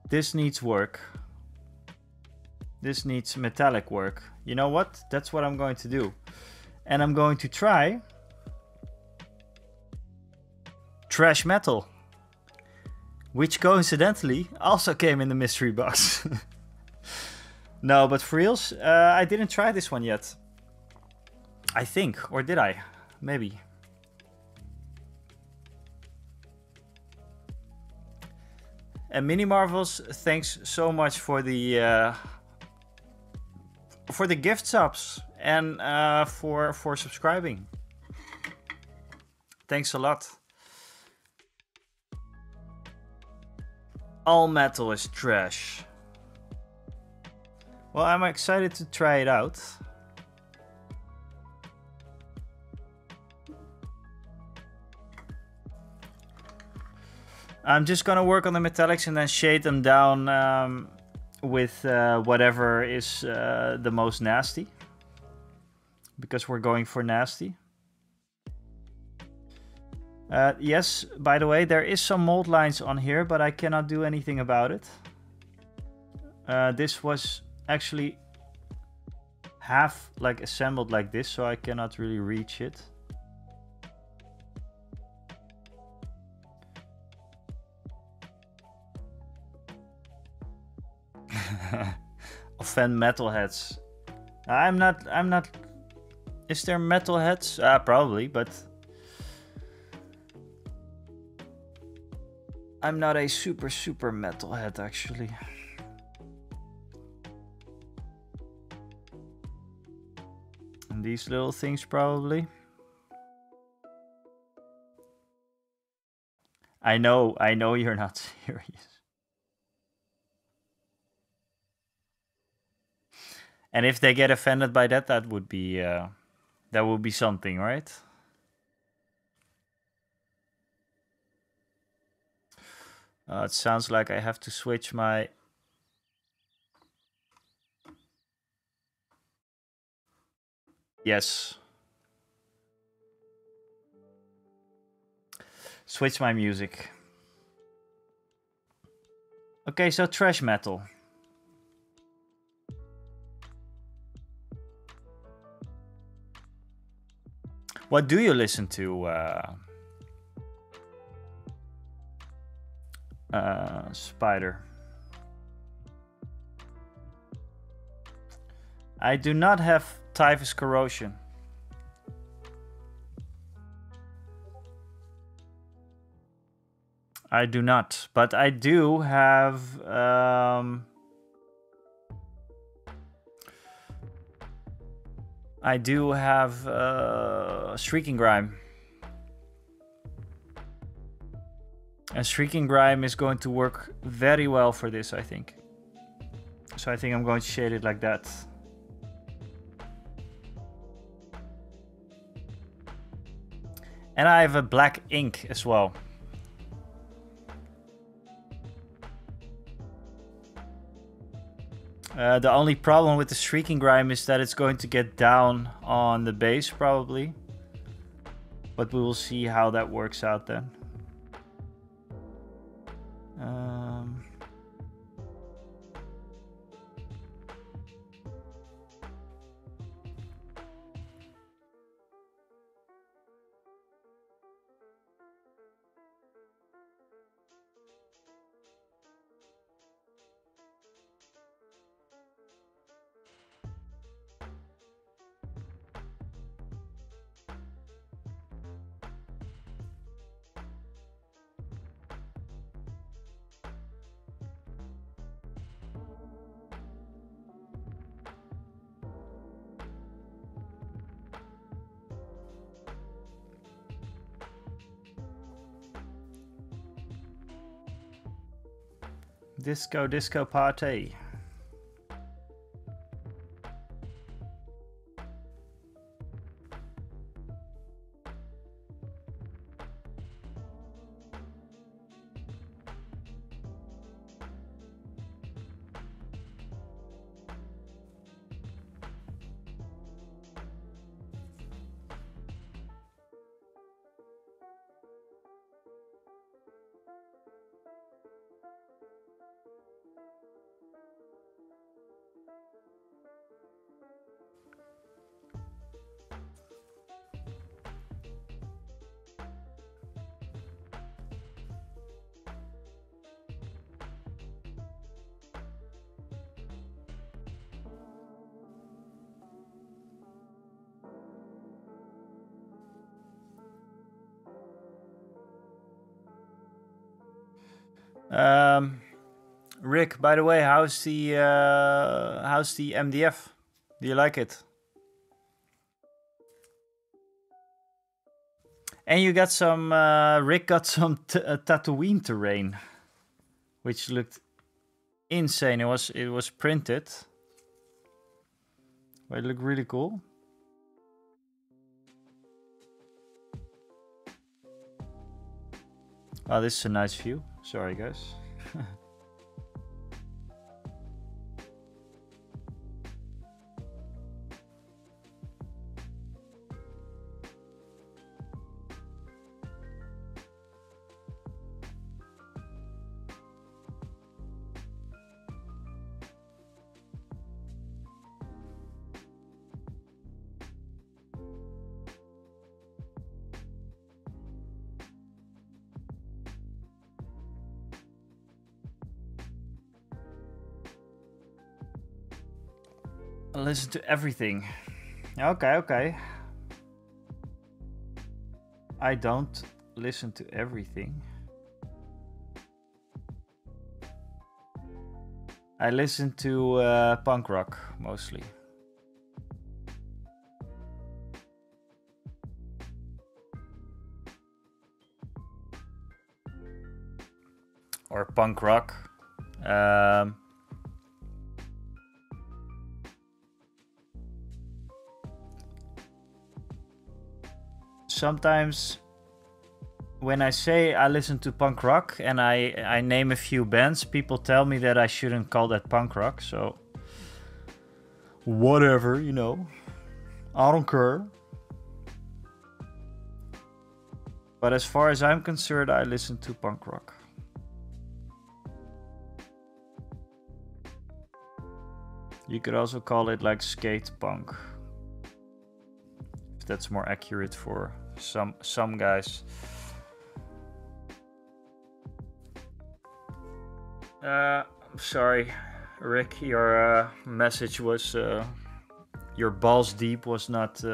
this needs work. This needs metallic work. You know what? That's what I'm going to do. And I'm going to try trash metal, which coincidentally also came in the mystery box. No, but for reals, I didn't try this one yet. I think, or did I? Maybe. And Mini Marvels, thanks so much for the gift subs and for subscribing. Thanks a lot. All metal is trash. Well, I'm excited to try it out. I'm just gonna work on the metallics and then shade them down with whatever is the most nasty, because we're going for nasty. Yes, by the way, there is some mold lines on here, but I cannot do anything about it. This was actually half like assembled like this, so I cannot really reach it. Offend metalheads. I'm not. Is there metalheads? Probably, but I'm not a super metalhead actually. And these little things probably. I know you're not serious. And if they get offended by that, that would be something, right? It sounds like I have to switch my... Yes. Switch my music. Okay, so trash metal. What do you listen to, Spider? I do not have typhus corrosion. I do not, but I do have Shrieking Grime. And Shrieking Grime is going to work very well for this, I think. So I think I'm going to shade it like that. And I have a black ink as well. The only problem with the Shrieking Grime is that it's going to get down on the base probably. But we will see how that works out then. Disco, disco party. Rick, by the way, how's the MDF? Do you like it? And you got some, Rick got some Tatooine terrain, which looked insane. It was printed, but it looked really cool. Oh, this is a nice view. Sorry, guys. Listen to everything. Okay. I don't listen to everything. I listen to punk rock mostly. Or punk rock. Sometimes when I say I listen to punk rock and I name a few bands, people tell me that I shouldn't call that punk rock, so whatever, you know. I don't care. But as far as I'm concerned, I listen to punk rock. You could also call it like skate punk. if that's more accurate for some guys. I'm sorry, Rick, your message was your balls deep was not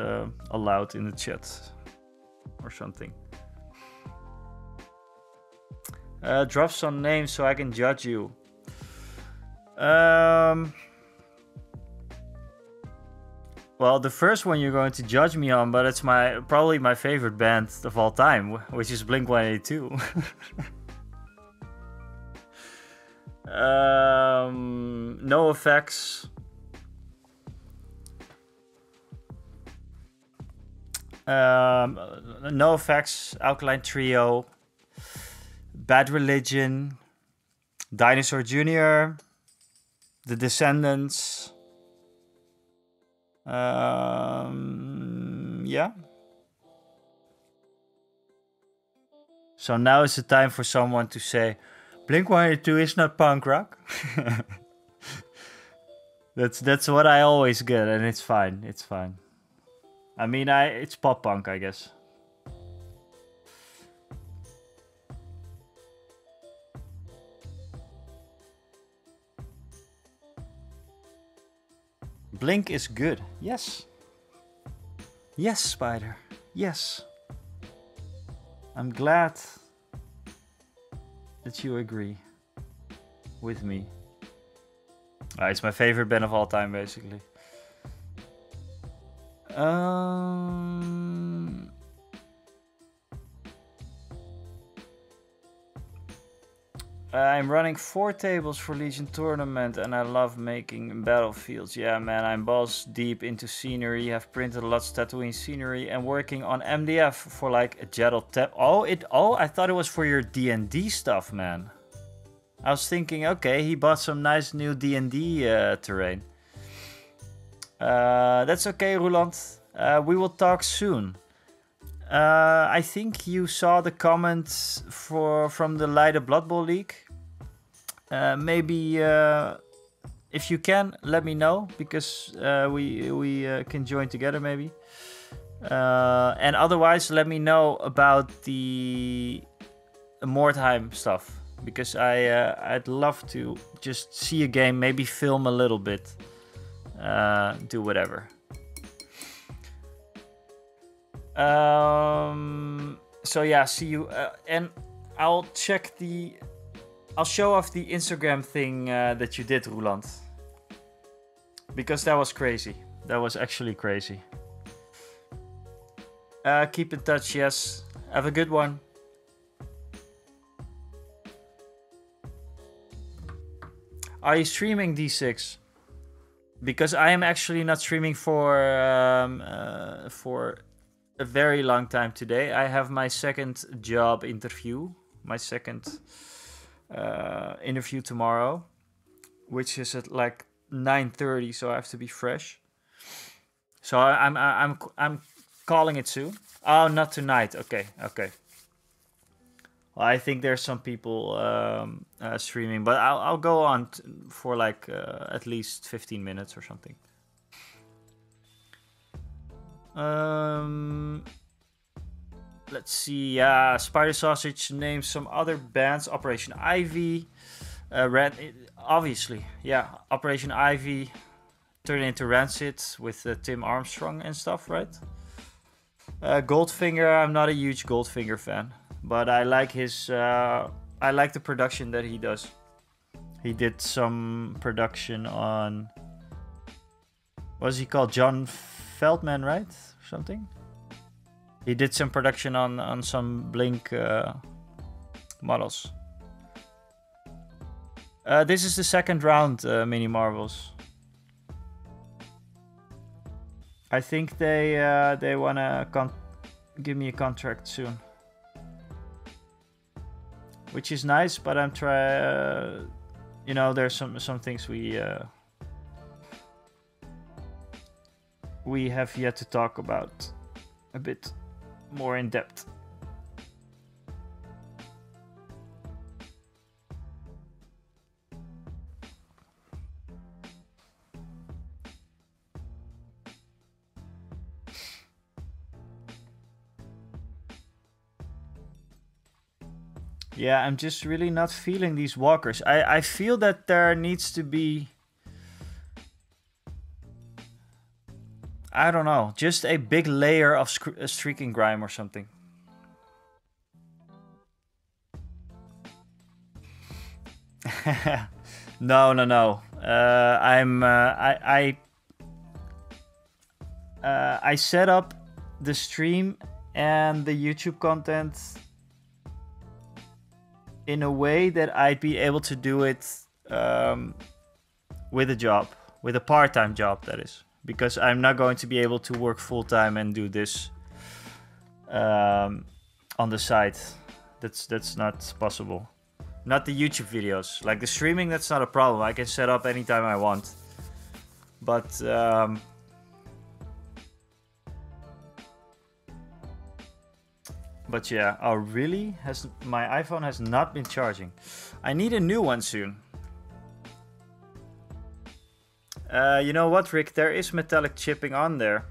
allowed in the chat or something. Drop some names so I can judge you. Well, the first one you're going to judge me on, but it's probably my favorite band of all time, which is Blink-182. No Effects. No Effects, Alkaline Trio, Bad Religion, Dinosaur Jr., The Descendants. Yeah. So now is the time for someone to say, Blink-182 is not punk rock. That's what I always get, and it's fine. It's fine. I mean, it's pop punk, I guess. Blink is good. Yes. Yes, Spider. Yes. I'm glad that you agree with me. It's my favorite band of all time, basically. I'm running 4 tables for Legion tournament and I love making battlefields. Yeah, man, I'm balls deep into scenery, have printed lots of Tatooine scenery and working on MDF for like a Jettle tab. Oh, I thought it was for your D&D stuff, man. I was thinking, okay, he bought some nice new D&D terrain. That's okay, Roland. We will talk soon. I think you saw the comments from the Leiden Blood Bowl League. Maybe if you can, let me know, because we can join together maybe. And otherwise, let me know about the Mordheim stuff, because I'd love to just see a game, maybe film a little bit, do whatever. So yeah, see you, and I'll show off the Instagram thing that you did, Roland, because that was crazy. That was actually crazy. Keep in touch, yes. Have a good one. Are you streaming D6? Because I am actually not streaming for a very long time today. I have my second job interview, my second interview tomorrow, which is at like 9:30, so I have to be fresh. So I'm calling it soon. Oh, not tonight. Okay. Well, I think there's some people streaming, but I'll go on for like at least 15 minutes or something. Let's see. Spider Sausage names some other bands. Operation Ivy, obviously. Yeah, Operation Ivy turned into Rancid with Tim Armstrong and stuff, right? Goldfinger. I'm not a huge Goldfinger fan, but I like his. I like the production that he does. He did some production on. What is he called? John Feldman, right? Or something. He did some production on some Blink models. This is the second round, Mini Marvels. I think they wanna give me a contract soon, which is nice. But I'm trying. You know, there's some things we have yet to talk about a bit more in depth. Yeah, I'm just really not feeling these walkers. I feel that there needs to be, I don't know, just a big layer of streaking grime or something. No, no, no. I set up the stream and the YouTube content in a way that I'd be able to do it with a job, with a part-time job, that is. Because I'm not going to be able to work full-time and do this on the side. That's not possible. Not the YouTube videos. Like the streaming, that's not a problem. I can set up anytime I want. But yeah, oh really? My iPhone has not been charging. I need a new one soon. You know what, Rick? There is metallic chipping on there.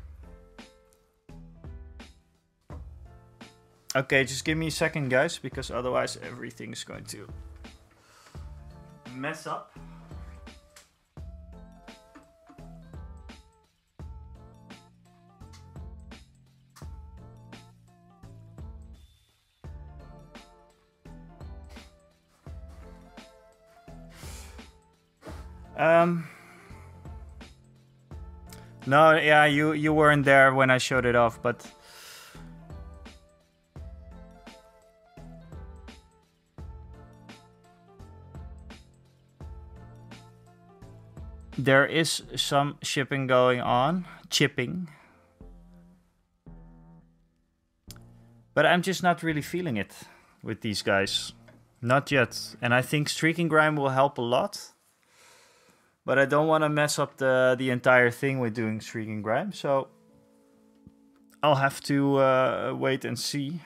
Okay, just give me a second, guys, because otherwise everything's going to mess up. No, yeah, you weren't there when I showed it off, but there is some chipping going on. But I'm just not really feeling it with these guys. Not yet. And I think streaking grime will help a lot. But I don't want to mess up the entire thing with doing streaking grime. So I'll have to wait and see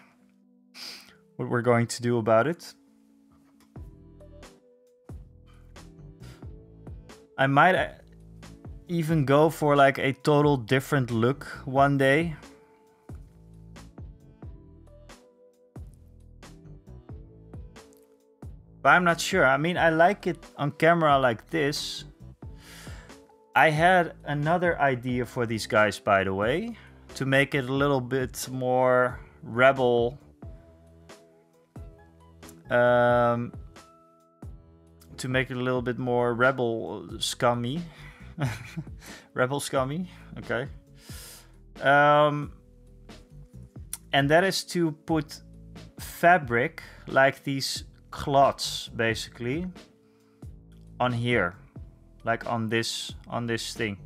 what we're going to do about it. I might even go for like a total different look one day. But I'm not sure. I mean, I like it on camera like this. I had another idea for these guys, by the way, to make it a little bit more rebel. To make it a little bit more rebel scummy. Rebel scummy, okay. And that is to put fabric, like these cloths, basically, on here. Like on this thing.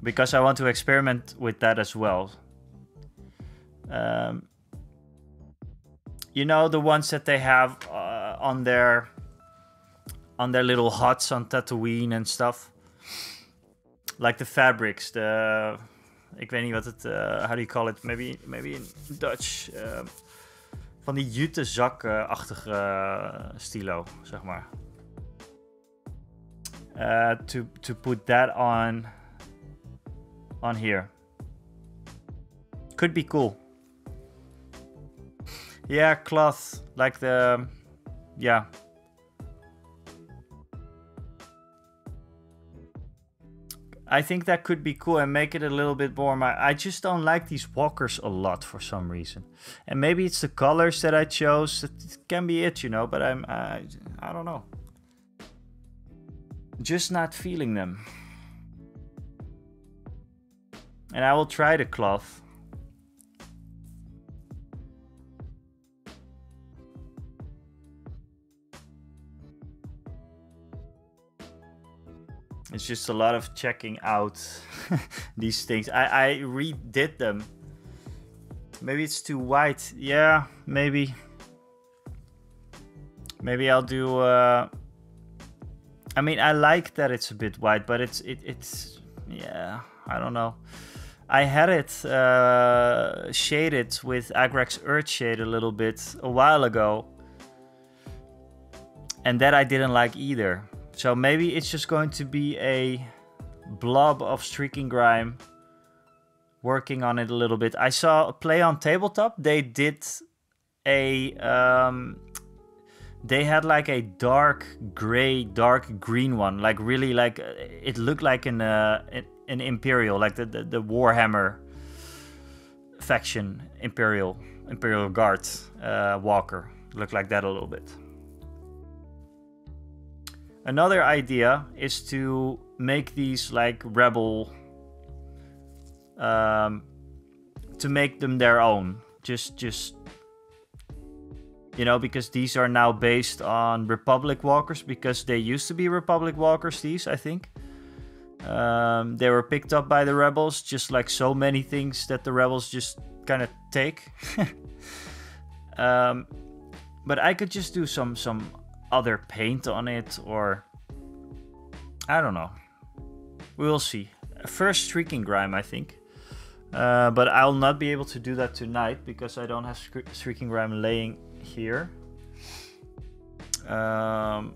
Because I want to experiment with that as well. You know, the ones that they have on their little huts on Tatooine and stuff. Like the fabrics, ik weet niet wat het, how do you call it? Maybe in Dutch. Van die jutezak-achtige stilo, zeg maar. To put that on here. Could be cool. Yeah, cloth, like the, yeah. I think that could be cool and make it a little bit more. I just don't like these walkers a lot for some reason. And maybe it's the colors that I chose. It can be it, you know, but I don't know. Just not feeling them. And I will try the cloth. It's just a lot of checking out these things. I redid them. Maybe it's too white. Yeah, maybe. Maybe I'll do... I mean, I like that it's a bit white, but it's yeah, I don't know. I had it shaded with Agrax Earthshade a little bit a while ago. And that I didn't like either. So maybe it's just going to be a blob of streaking grime. Working on it a little bit. I saw a Play on Tabletop. They did a they had like a dark gray, dark green one, like really like it looked like an Imperial, like the Warhammer faction Imperial Guard walker. Looked like that a little bit. Another idea is to make these like rebel, to make them their own. Just you know, because these are now based on Republic walkers, because they used to be Republic walkers, these, I think. They were picked up by the rebels, just like so many things that the rebels just kind of take. But I could just do some other paint on it, or I don't know. We will see. First Streaking Grime, I think. But I'll not be able to do that tonight because I don't have Streaking Grime laying here. So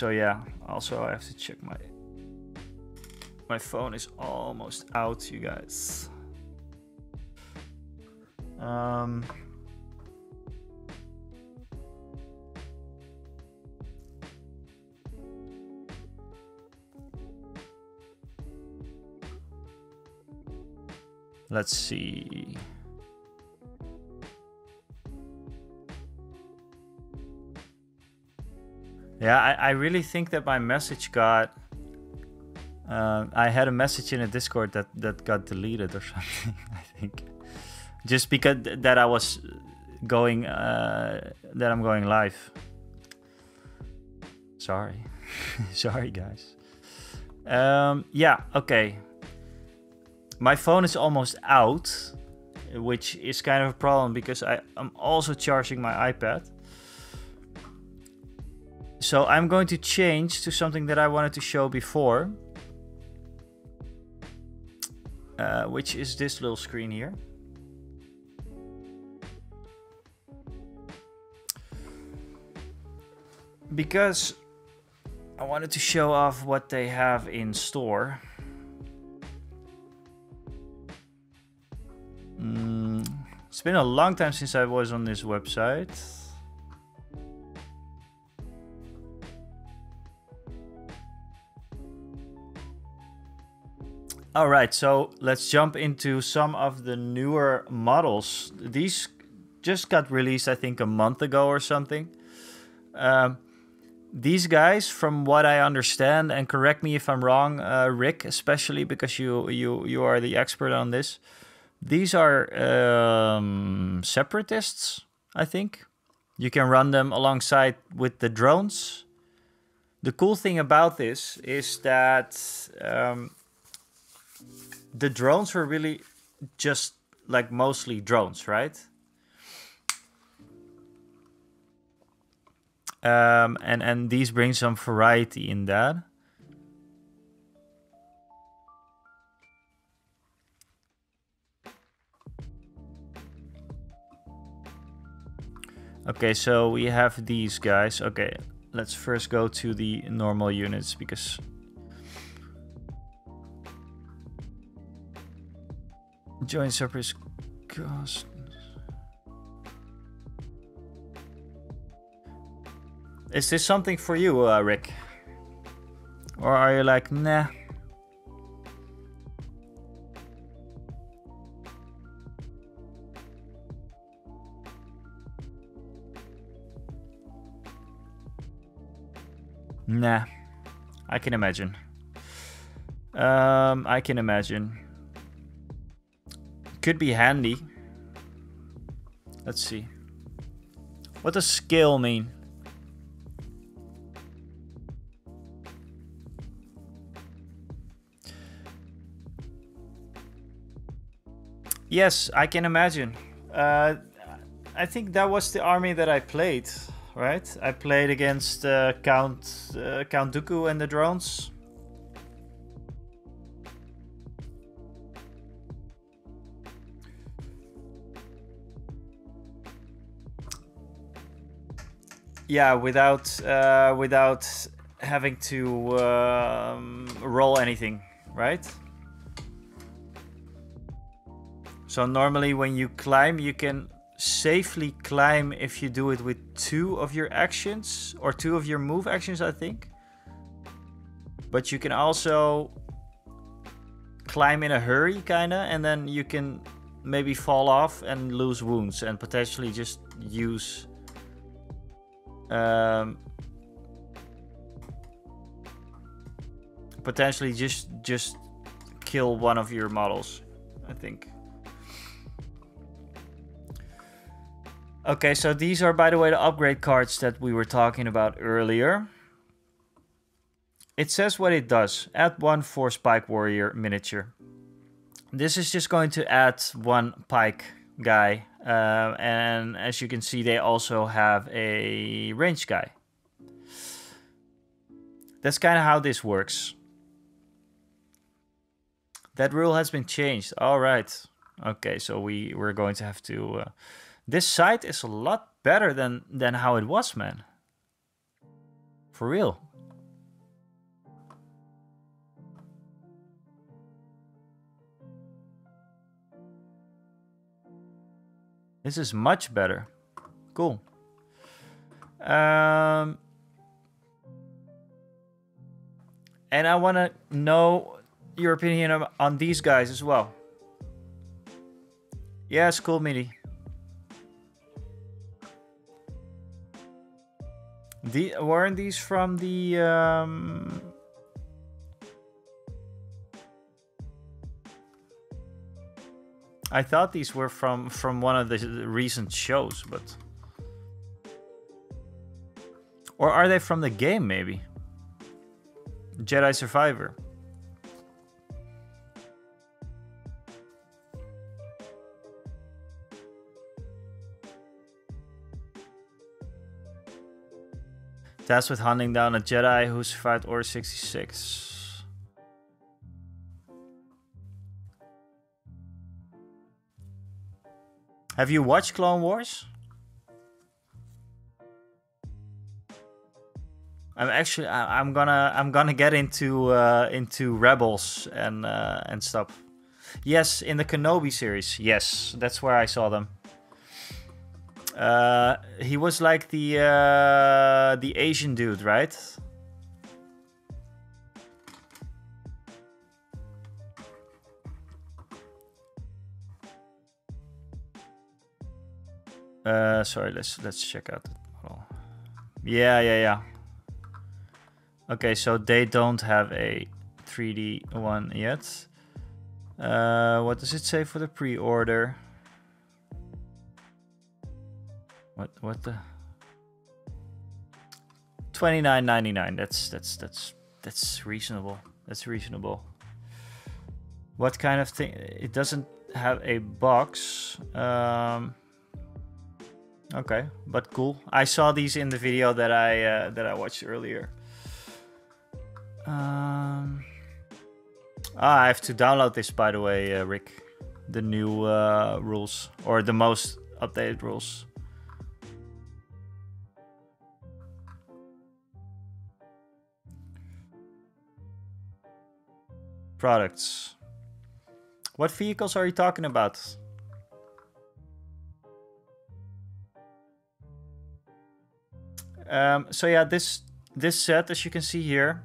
yeah, also I have to check my phone is almost out, you guys. Let's see. Yeah, I really think that my message got... I had a message in a Discord that got deleted or something, I think. Just because that I was going... that I'm going live. Sorry. Sorry, guys. Yeah, okay. My phone is almost out, which is kind of a problem because I'm also charging my iPad. So I'm going to change to something that I wanted to show before, which is this little screen here. Because I wanted to show off what they have in store. It's been a long time since I was on this website. Alright, so let's jump into some of the newer models. These just got released, I think, a month ago or something. These guys, from what I understand, and correct me if I'm wrong, Rick, especially because you are the expert on this. These are separatists, I think. You can run them alongside with the drones. The cool thing about this is that the drones were really just like mostly drones, right? And these bring some variety in that. Okay, so we have these guys. Okay, let's first go to the normal units because join separate cost. Is this something for you, Rick? Or are you like, nah? Nah, I can imagine. I can imagine. Could be handy. Let's see. What does scale mean? Yes, I can imagine. I think that was the army that I played. Right, I played against Count Dooku and the drones. Yeah, without having to roll anything, right? So normally when you climb, you can safely climb if you do it with 2 of your actions, or 2 of your move actions, I think. But you can also climb in a hurry, kinda, and then you can maybe fall off and lose wounds and potentially just use potentially just kill one of your models, I think. Okay, so these are, by the way, the upgrade cards that we were talking about earlier. It says what it does. Add 1 for Spike Warrior miniature. This is just going to add 1 pike guy. And as you can see, they also have a range guy. That's kind of how this works. That rule has been changed. All right. Okay, so we're going to have to... this site is a lot better than how it was, man. For real. This is much better. Cool. And I want to know your opinion on these guys as well. Yes, cool, Midi. Weren't these from the... I thought these were from one of the recent shows, but... Or are they from the game, maybe? Jedi Survivor. Tasked with hunting down a Jedi who survived Order 66. Have you watched Clone Wars? I'm gonna get into Rebels and stuff. Yes, in the Kenobi series. Yes, that's where I saw them. He was like the Asian dude, right? Sorry, let's check out the model. Yeah. Okay, so they don't have a 3D one yet. What does it say for the pre-order? What the? $29.99. That's reasonable. That's reasonable. What kind of thing? It doesn't have a box. Okay, but cool. I saw these in the video that I watched earlier. I have to download this, by the way, Rick. The new rules, or the most updated rules. Products. What vehicles are you talking about? So yeah, this set, as you can see here.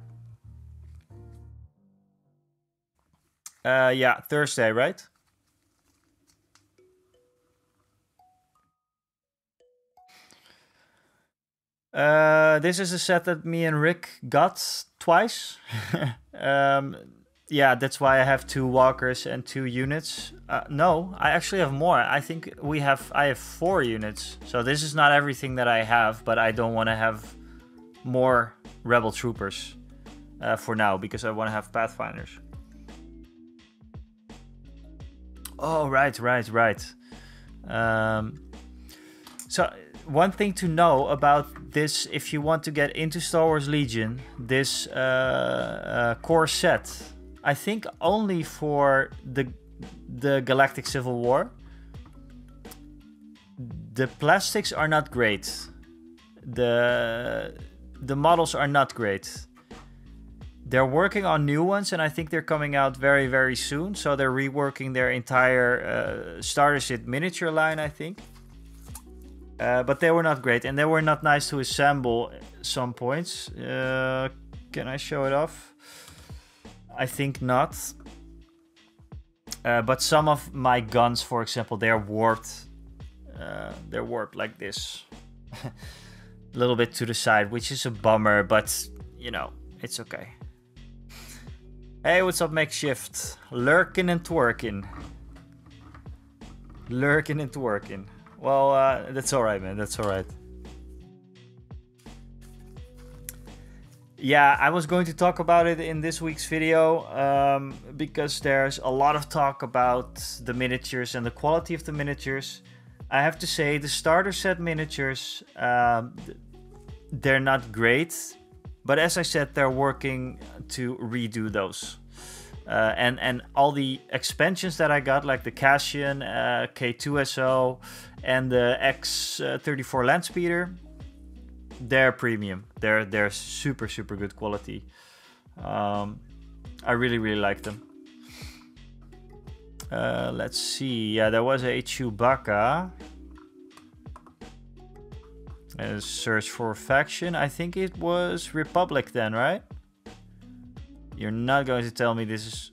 Yeah, Thursday, right? This is a set that me and Rick got twice. Yeah, that's why I have 2 walkers and 2 units. No, I actually have more. I think I have 4 units. So this is not everything that I have, but I don't want to have more rebel troopers for now, because I want to have pathfinders. Oh, right. So one thing to know about this, if you want to get into Star Wars Legion, this core set, I think only for the Galactic Civil War, the plastics are not great. The models are not great. They're working on new ones, and I think they're coming out very, very soon. So they're reworking their entire starter set miniature line, I think. But they were not great, and they were not nice to assemble at some points. Can I show it off? I think not. But some of my guns, for example, they're warped. They're warped like this. A little bit to the side, which is a bummer, but, you know, it's okay. Hey, what's up, Makeshift? Lurking and twerking. Lurking and twerking. Well, that's alright, man. That's alright. Yeah, I was going to talk about it in this week's video because there's a lot of talk about the miniatures and the quality of the miniatures. I have to say, the starter set miniatures, they're not great. But as I said, they're working to redo those. And all the expansions that I got, like the Cassian, K2SO, and the X34 Landspeeder, they're premium. They're super, super good quality. I really, really like them. Let's see. Yeah, there was a Chewbacca. Search for faction. I think it was Republic then, right? You're not going to tell me this is...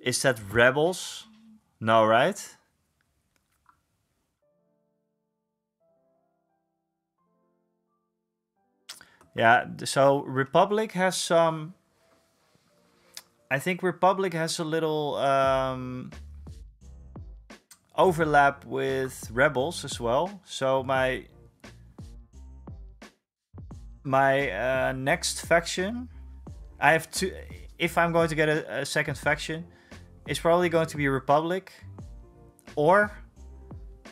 Is that Rebels? No, right? Yeah, so Republic has some... I think Republic has a little overlap with Rebels as well. So my next faction, I have two. If I'm going to get a second faction, it's probably going to be Republic, or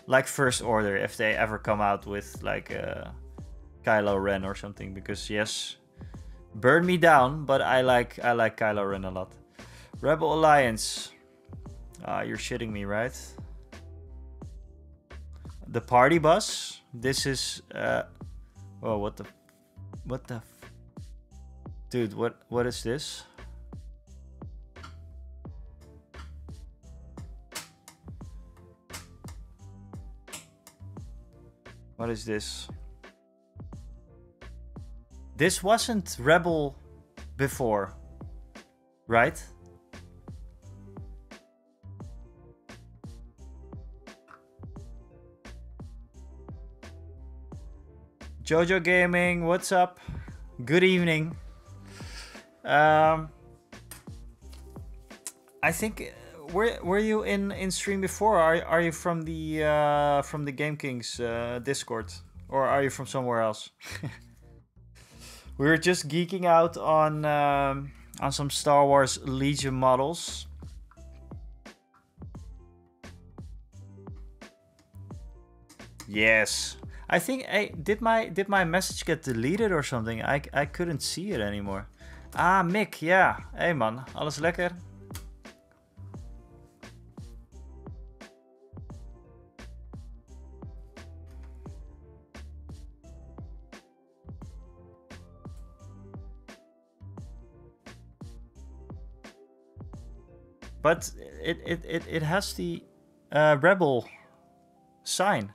like First Order if they ever come out with like Kylo Ren or something. Because yes, burn me down, but I like Kylo Ren a lot. Rebel Alliance. You're shitting me, right? The party bus. This is oh, what the dude, what is this? What is this? This wasn't Rebel before, right? Jojo Gaming, what's up? Good evening. I think were you in stream before? Are you from the Game Kings Discord, or are you from somewhere else? We were just geeking out on some Star Wars Legion models. Yes. I think, hey, did my message get deleted or something? I couldn't see it anymore. Ah, Mick, yeah. Hey man, alles lekker? But it has the Rebel sign.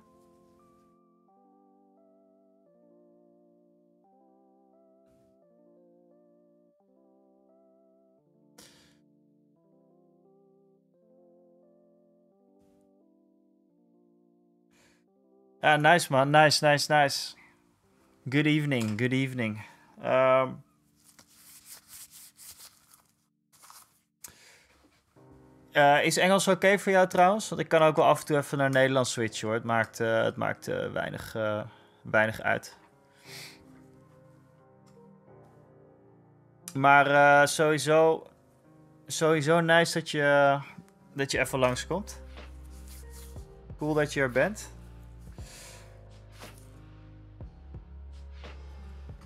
Nice man, nice. Good evening, good evening. Is Engels oké voor jou trouwens? Want ik kan ook wel af en toe even naar Nederlands switchen hoor. Het maakt weinig uit. Maar sowieso nice dat je even langskomt. Cool dat je er bent.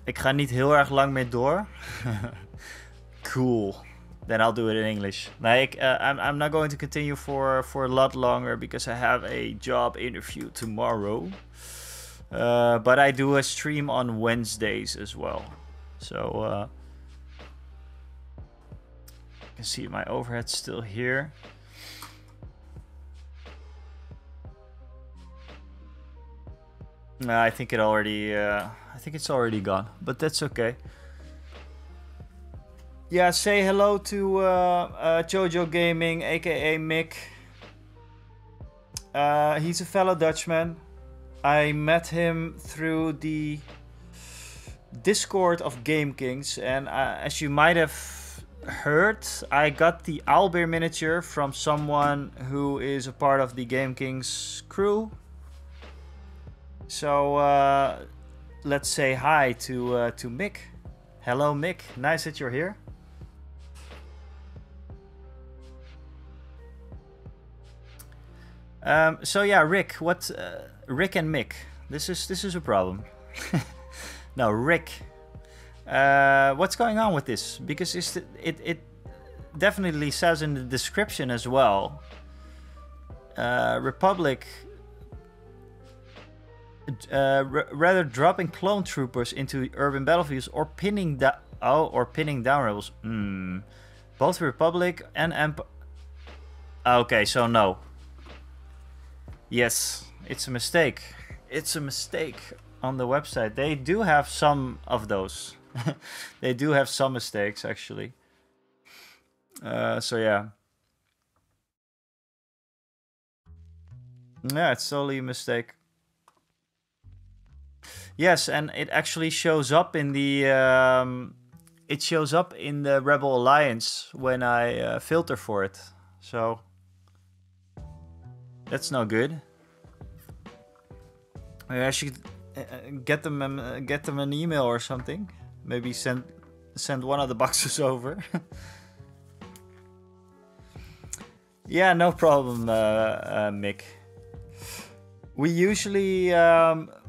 Ik ga niet heel erg lang mee door. Cool. Then I'll do it in English. Nee, I'm not going to continue for a lot longer because I have a job interview tomorrow. But I do a stream on Wednesdays as well. So you can see my overhead still here. I think it already. I think it's already gone, but that's okay. Yeah, say hello to Jojo Gaming, aka Mick. He's a fellow Dutchman. I met him through the Discord of Game Kings, and as you might have heard, I got the owlbear miniature from someone who is a part of the Game Kings crew. So let's say hi to Mick. Hello, Mick. Nice that you're here. So yeah, Rick. Rick and Mick? This is a problem. No, Rick. What's going on with this? Because it definitely says in the description as well. Republic. Rather dropping clone troopers into urban battlefields or pinning down rebels. Both Republic and Empire. Okay, so no. Yes, it's a mistake. It's a mistake on the website. They do have some of those. They do have some mistakes, actually. So yeah. Yeah, it's totally a mistake. Yes, and it actually shows up in the Rebel Alliance when I filter for it. So that's no good. Maybe I should get them an email or something. Maybe send one of the boxes over. Yeah, no problem, Mick. We usually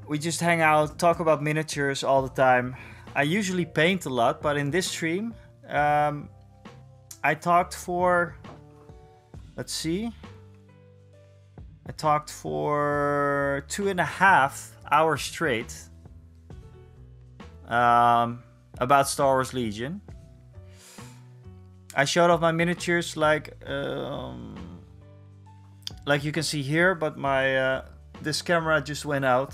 we just hang out, talk about miniatures all the time. I usually paint a lot, but in this stream, I talked for, let's see, I talked for 2.5 hours straight about Star Wars Legion. I showed off my miniatures like you can see here, but my this camera just went out.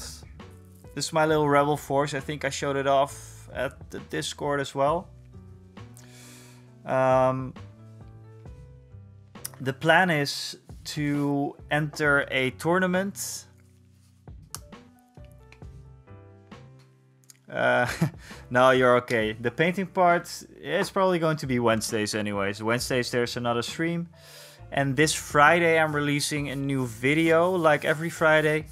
This is my little Rebel Force. I think I showed it off at the Discord as well. The plan is to enter a tournament. No, you're okay. The painting part is probably going to be Wednesdays anyways. Wednesdays there's another stream. And this Friday I'm releasing a new video, like every Friday.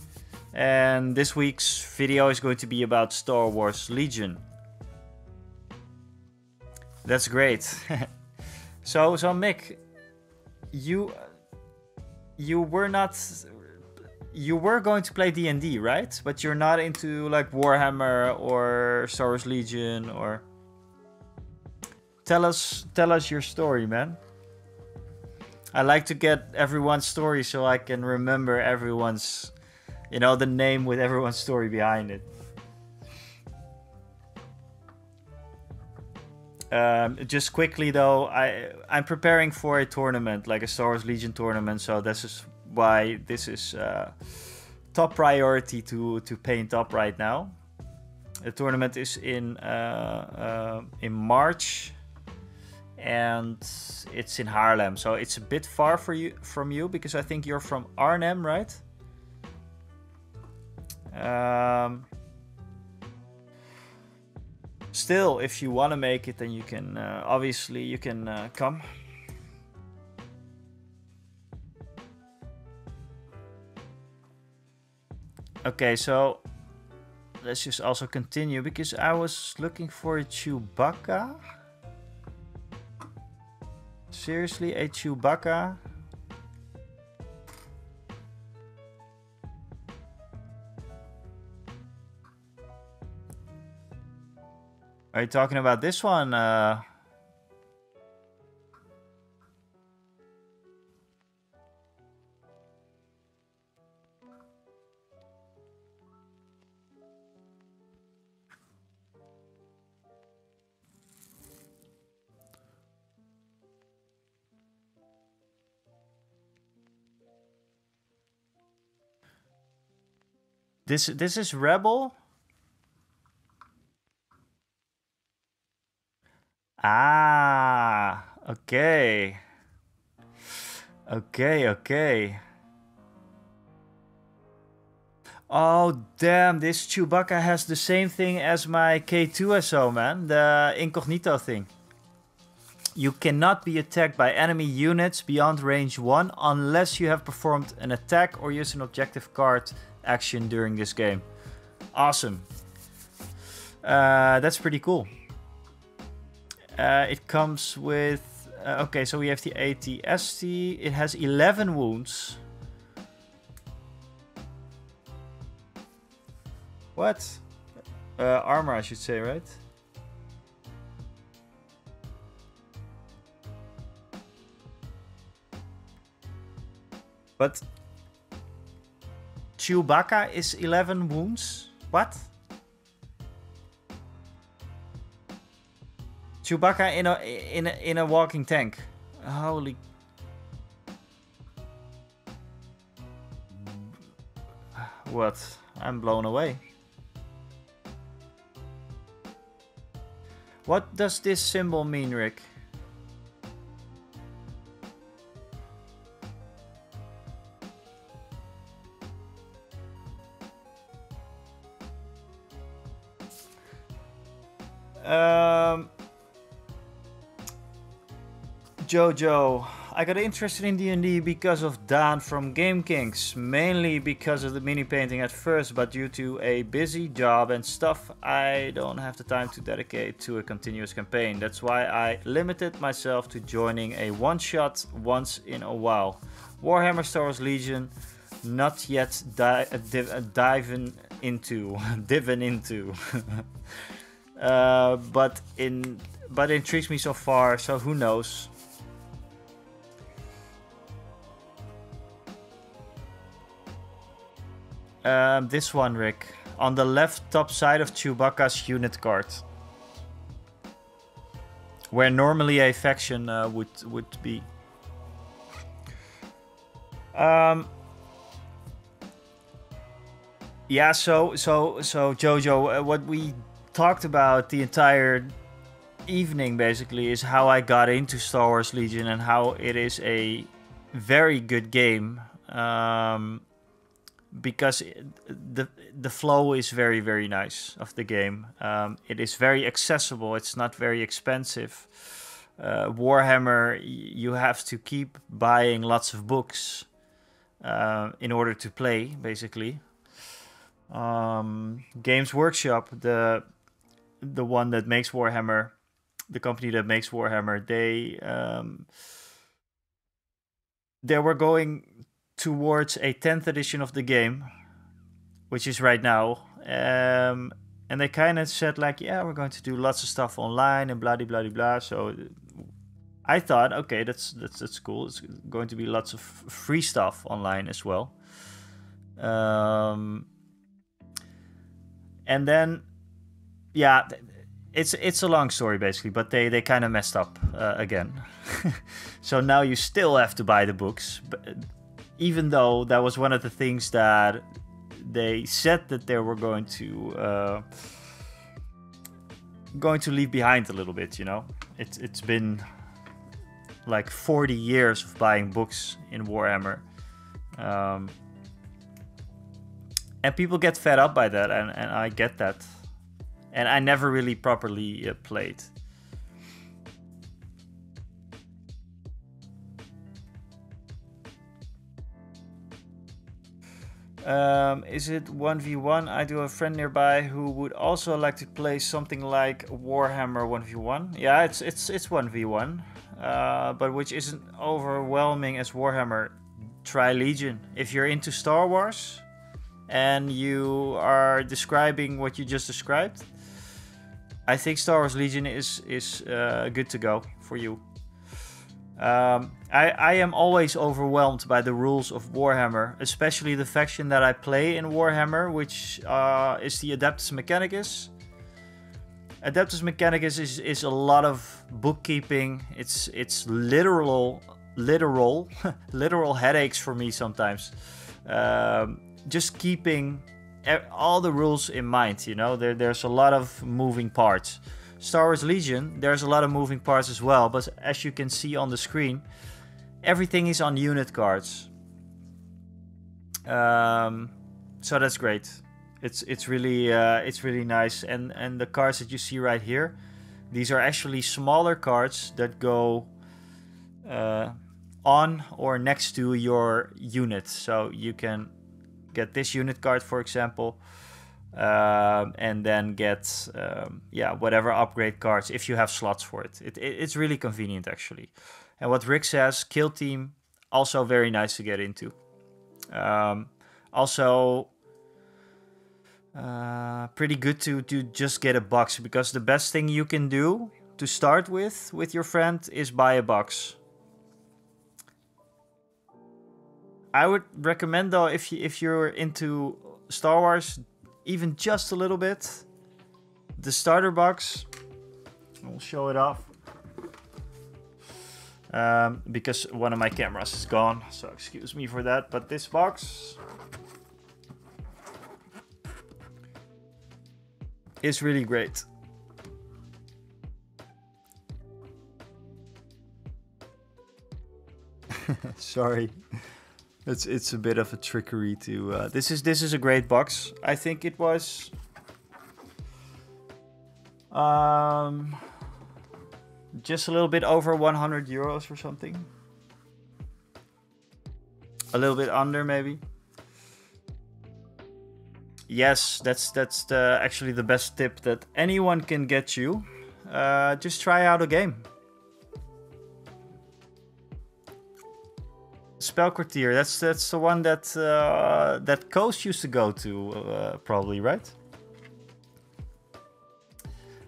And this week's video is going to be about Star Wars Legion. That's great. So Mick, you were going to play D&D, right? But you're not into like Warhammer or Star Wars Legion, or tell us your story, man. I like to get everyone's story so I can remember everyone's, the name with everyone's story behind it. Just quickly though, I'm preparing for a tournament, like a Star Wars Legion tournament, so this is why this is top priority to paint up right now. The tournament is in March, and it's in Haarlem, so it's a bit far from you because I think you're from Arnhem, right? Still, if you want to make it, then you can obviously you can come. Okay, so let's just also continue because I was looking for a Chewbacca. Seriously, a Chewbacca? Are you talking about this one? This is Rebel? Ah, okay. Okay. Oh, damn, this Chewbacca has the same thing as my K2SO, man. The incognito thing. You cannot be attacked by enemy units beyond range 1 unless you have performed an attack or used an objective card action during this game. Awesome. That's pretty cool. It comes with... okay, so we have the AT-ST. It has 11 wounds. What? Armor, I should say, right? But Chewbacca is 11 wounds? What? Chewbacca in a walking tank. Holy... What? I'm blown away. What does this symbol mean, Rick? Jojo, I got interested in D&D because of Dan from Game Kings, mainly because of the mini painting at first, but due to a busy job and stuff, I don't have the time to dedicate to a continuous campaign. That's why I limited myself to joining a one-shot once in a while. Warhammer Star Wars Legion, not yet diving into, but intrigues me so far, so who knows. This one, Rick. On the left top side of Chewbacca's unit card. Where normally a faction would be. Yeah, so Jojo, what we talked about the entire evening basically is how I got into Star Wars Legion and how it is a very good game. Because the flow is very, very nice of the game. It is very accessible. It's not very expensive. Warhammer, you have to keep buying lots of books in order to play, basically. Games Workshop, the one that makes Warhammer, the company that makes Warhammer, they were going towards a 10th edition of the game, which is right now, and they kind of said like, yeah, we're going to do lots of stuff online and blah blah blah. So I thought, okay, that's cool. It's going to be lots of free stuff online as well. And then, yeah, it's a long story basically, but they kind of messed up again. So now you still have to buy the books, but even though that was one of the things that they said that they were going to leave behind a little bit, you know. It's been like 40 years of buying books in Warhammer, and people get fed up by that, and I get that, and I never really properly played. Is it 1v1? I do have a friend nearby who would also like to play something like Warhammer 1v1. Yeah, it's 1v1, but which isn't overwhelming as Warhammer. Try Legion. If you're into Star Wars and you are describing what you just described, I think Star Wars Legion is good to go for you. I am always overwhelmed by the rules of Warhammer, especially the faction that I play in Warhammer, which is the Adeptus Mechanicus. Adeptus Mechanicus is a lot of bookkeeping. It's literal headaches for me sometimes. Just keeping all the rules in mind, you know. There's a lot of moving parts. Star Wars Legion, there's a lot of moving parts as well, but as you can see on the screen, everything is on unit cards. So that's great. It's really nice, and the cards that you see right here, these are actually smaller cards that go on or next to your unit. So you can get this unit card, for example, and then get whatever upgrade cards if you have slots for it. It's really convenient, actually. And what Rick says, kill team, also very nice to get into. Also pretty good to just get a box, because the best thing you can do to start with your friend is buy a box. I would recommend, though, if you're into Star Wars even just a little bit, the starter box, I'll show it off, because one of my cameras is gone, so excuse me for that. But this box is really great. Sorry, it's a bit of a trickery to. This is a great box. I think it was just a little bit over 100 euros or something. A little bit under, maybe. Yes, that's actually the best tip that anyone can get you. Just try out a game. Spellcourtier, that's the one that that Coast used to go to, probably, right?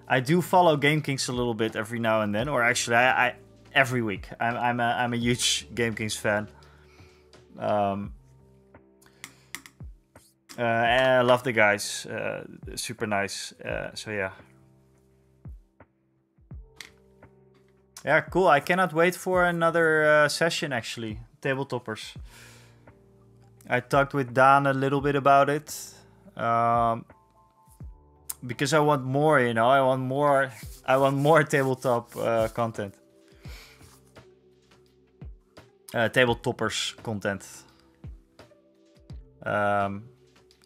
I do follow Game Kings a little bit every now and then, or actually, I every week. I'm a huge Game Kings fan. I love the guys, super nice. So yeah. Yeah, cool. I cannot wait for another session, actually. Tabletoppers. I talked with Dan a little bit about it. Because I want more, you know. I want more tabletop content. Tabletoppers content.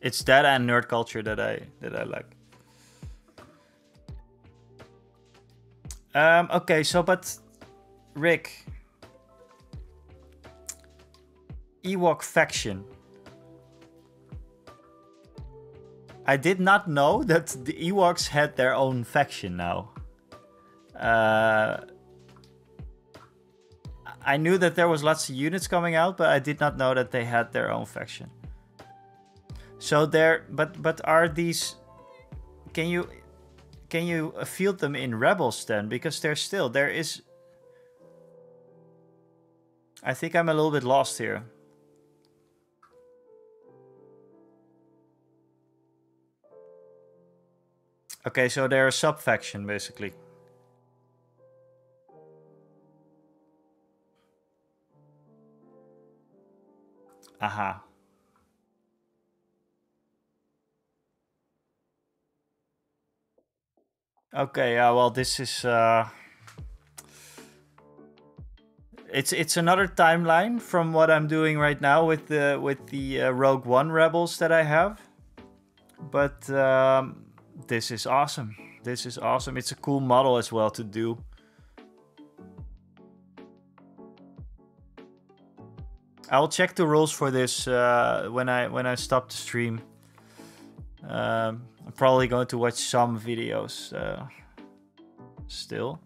It's that and nerd culture that I like. Okay, so but Rick, Ewok faction. I did not know that the Ewoks had their own faction now. I knew that there was lots of units coming out, but I did not know that they had their own faction. So but are these? Can you field them in Rebels then? Because there is. I think I'm a little bit lost here. Okay, so they're a sub-faction, basically. Aha. Okay, yeah, well, this is... It's another timeline from what I'm doing right now with the Rogue One Rebels that I have. But this is awesome. This is awesome. It's a cool model as well to do. I will check the rules for this when I stop the stream. I'm probably going to watch some videos still.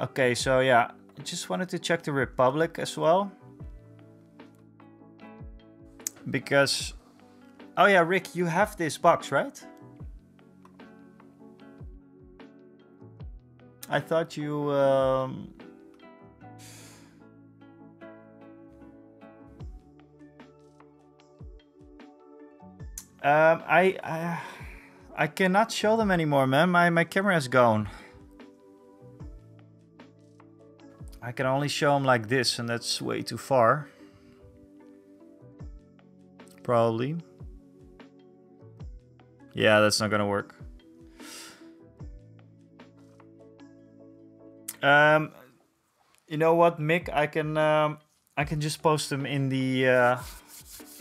Okay, so yeah, I just wanted to check the Republic as well. Because... Oh yeah, Rick, you have this box, right? I thought you... I cannot show them anymore, man. My camera is gone. I can only show them like this, and that's way too far. Probably. Yeah, that's not gonna work. You know what, Mick? I can just post them in the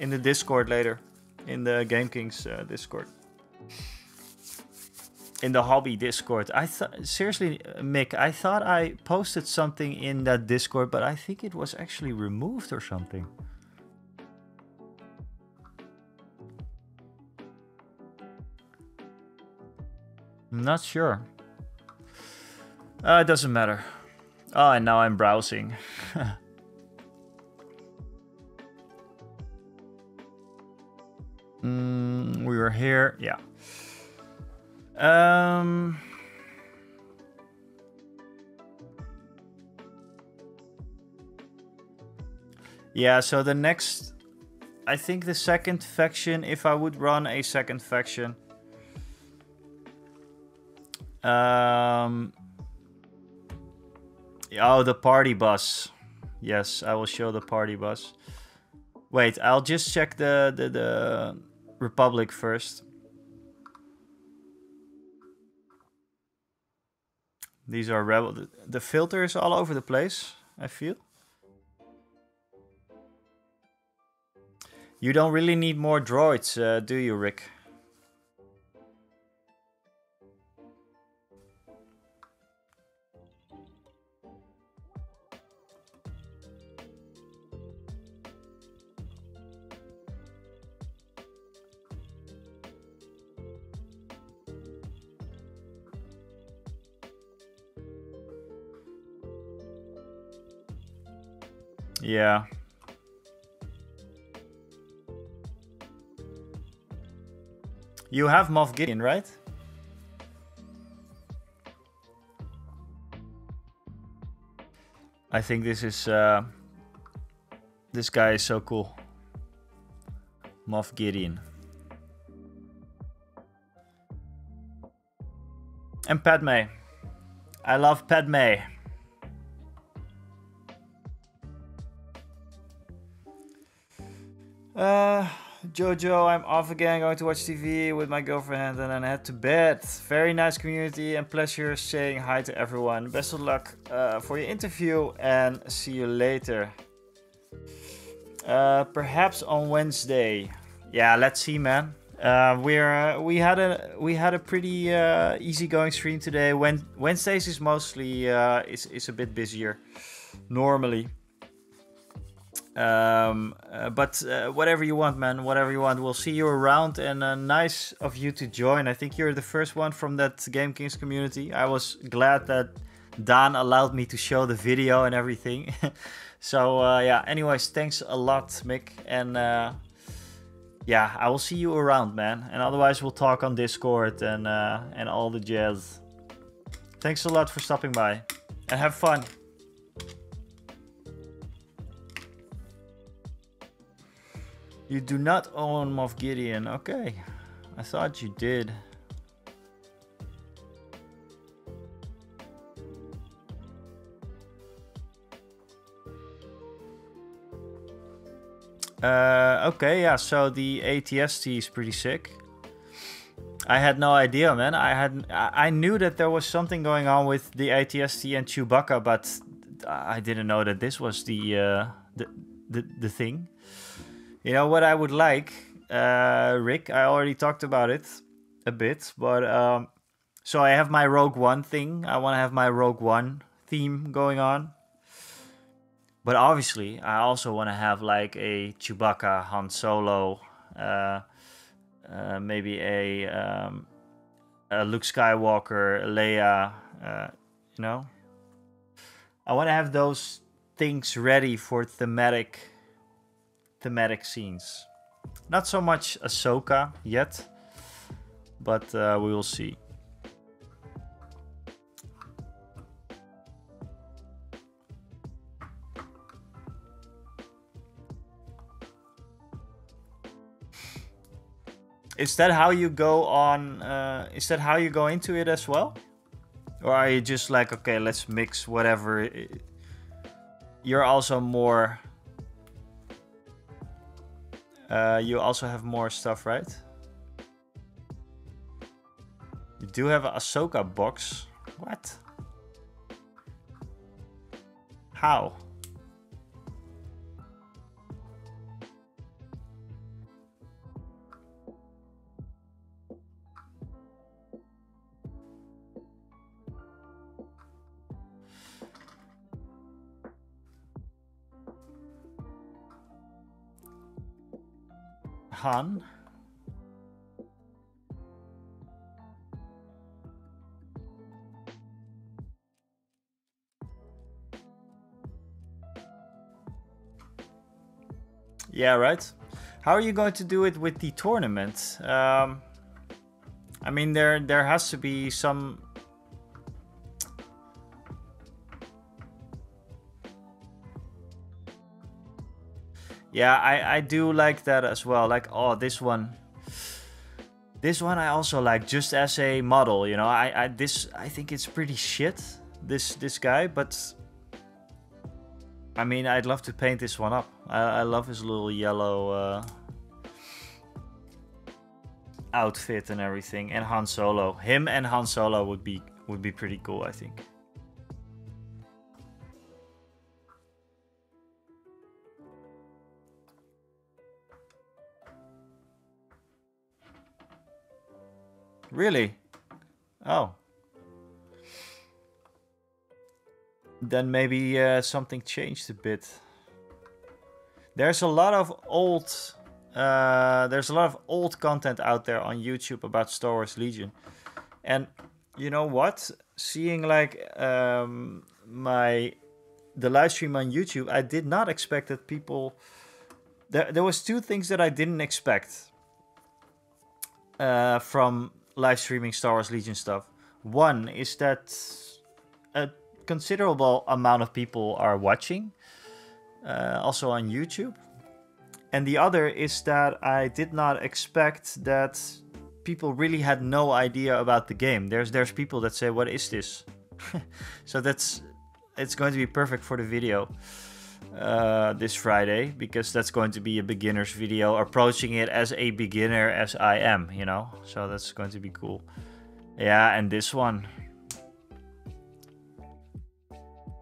Discord later, in the Game Kings Discord, in the hobby Discord. I thought, seriously, Mick, I thought I posted something in that Discord, but I think it was actually removed or something. I'm not sure. It doesn't matter. Oh, and now I'm browsing. We were here, yeah. Yeah, so the next, I think the second faction, if I would run a second faction, oh, the party bus. Yes, I will show the party bus. Wait, I'll just check the Republic first. These are rebel. The filter is all over the place, I feel. You don't really need more droids, do you, Rick? Yeah. You have Moff Gideon, right? I think this is this guy is so cool. Moff Gideon. And Padme. I love Padme. Jojo, I'm off again, going to watch TV with my girlfriend and then head to bed. Very nice community and pleasure saying hi to everyone. Best of luck for your interview and see you later. Perhaps on Wednesday. Yeah, let's see, man. We had a pretty easygoing stream today. Wednesdays is mostly is a bit busier normally. But whatever you want, man, whatever you want. We'll see you around, and nice of you to join. I think you're the first one from that Game Kings community. I was glad that Dan allowed me to show the video and everything. So yeah, anyways, thanks a lot, Mick, and yeah, I will see you around, man. And otherwise we'll talk on Discord and all the jazz. Thanks a lot for stopping by, and have fun. You do not own Moff Gideon. Okay. I thought you did. Okay, yeah, so the ATST is pretty sick. I had no idea, man. I knew that there was something going on with the ATST and Chewbacca, but I didn't know that this was the thing. You know what I would like, Rick? I already talked about it a bit, but so I have my Rogue One thing. I want to have my Rogue One theme going on. But obviously, I also want to have like a Chewbacca, Han Solo, maybe a Luke Skywalker, Leia, you know? I want to have those things ready for thematic scenes. Not so much Ahsoka yet, but we will see. Is that how you go on? Is that how you go into it as well? Or are you just like, okay, let's mix whatever? You're also more... you also have more stuff, right? You do have an Ahsoka box. What? How? Han? Yeah, right. How are you going to do it with the tournament? I mean, there has to be some... Yeah, I do like that as well. Like, oh, this one. This one I also like, just as a model, you know. I think it's pretty shit, this guy, but I mean, I'd love to paint this one up. I love his little yellow outfit and everything, and Han Solo. Him and Han Solo would be pretty cool, I think. Really? Oh. Then maybe something changed a bit. There's a lot of old content out there on YouTube about Star Wars Legion. And you know what? Seeing like the live stream on YouTube, I did not expect that people... There was two things that I didn't expect from live streaming Star Wars Legion stuff. One is that a considerable amount of people are watching, also on YouTube. And the other is that I did not expect that people really had no idea about the game. There's people that say, what is this? So it's going to be perfect for the video this Friday, because that's going to be a beginner's video, approaching it as a beginner as I am, you know. So that's going to be cool. Yeah, and this one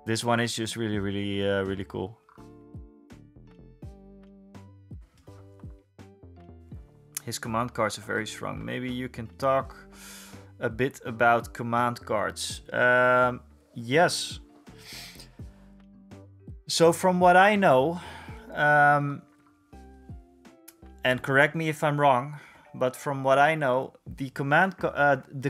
is just really cool. His command cards are very strong. Maybe you can talk a bit about command cards. Yes. So from what I know, and correct me if I'm wrong, but from what I know, the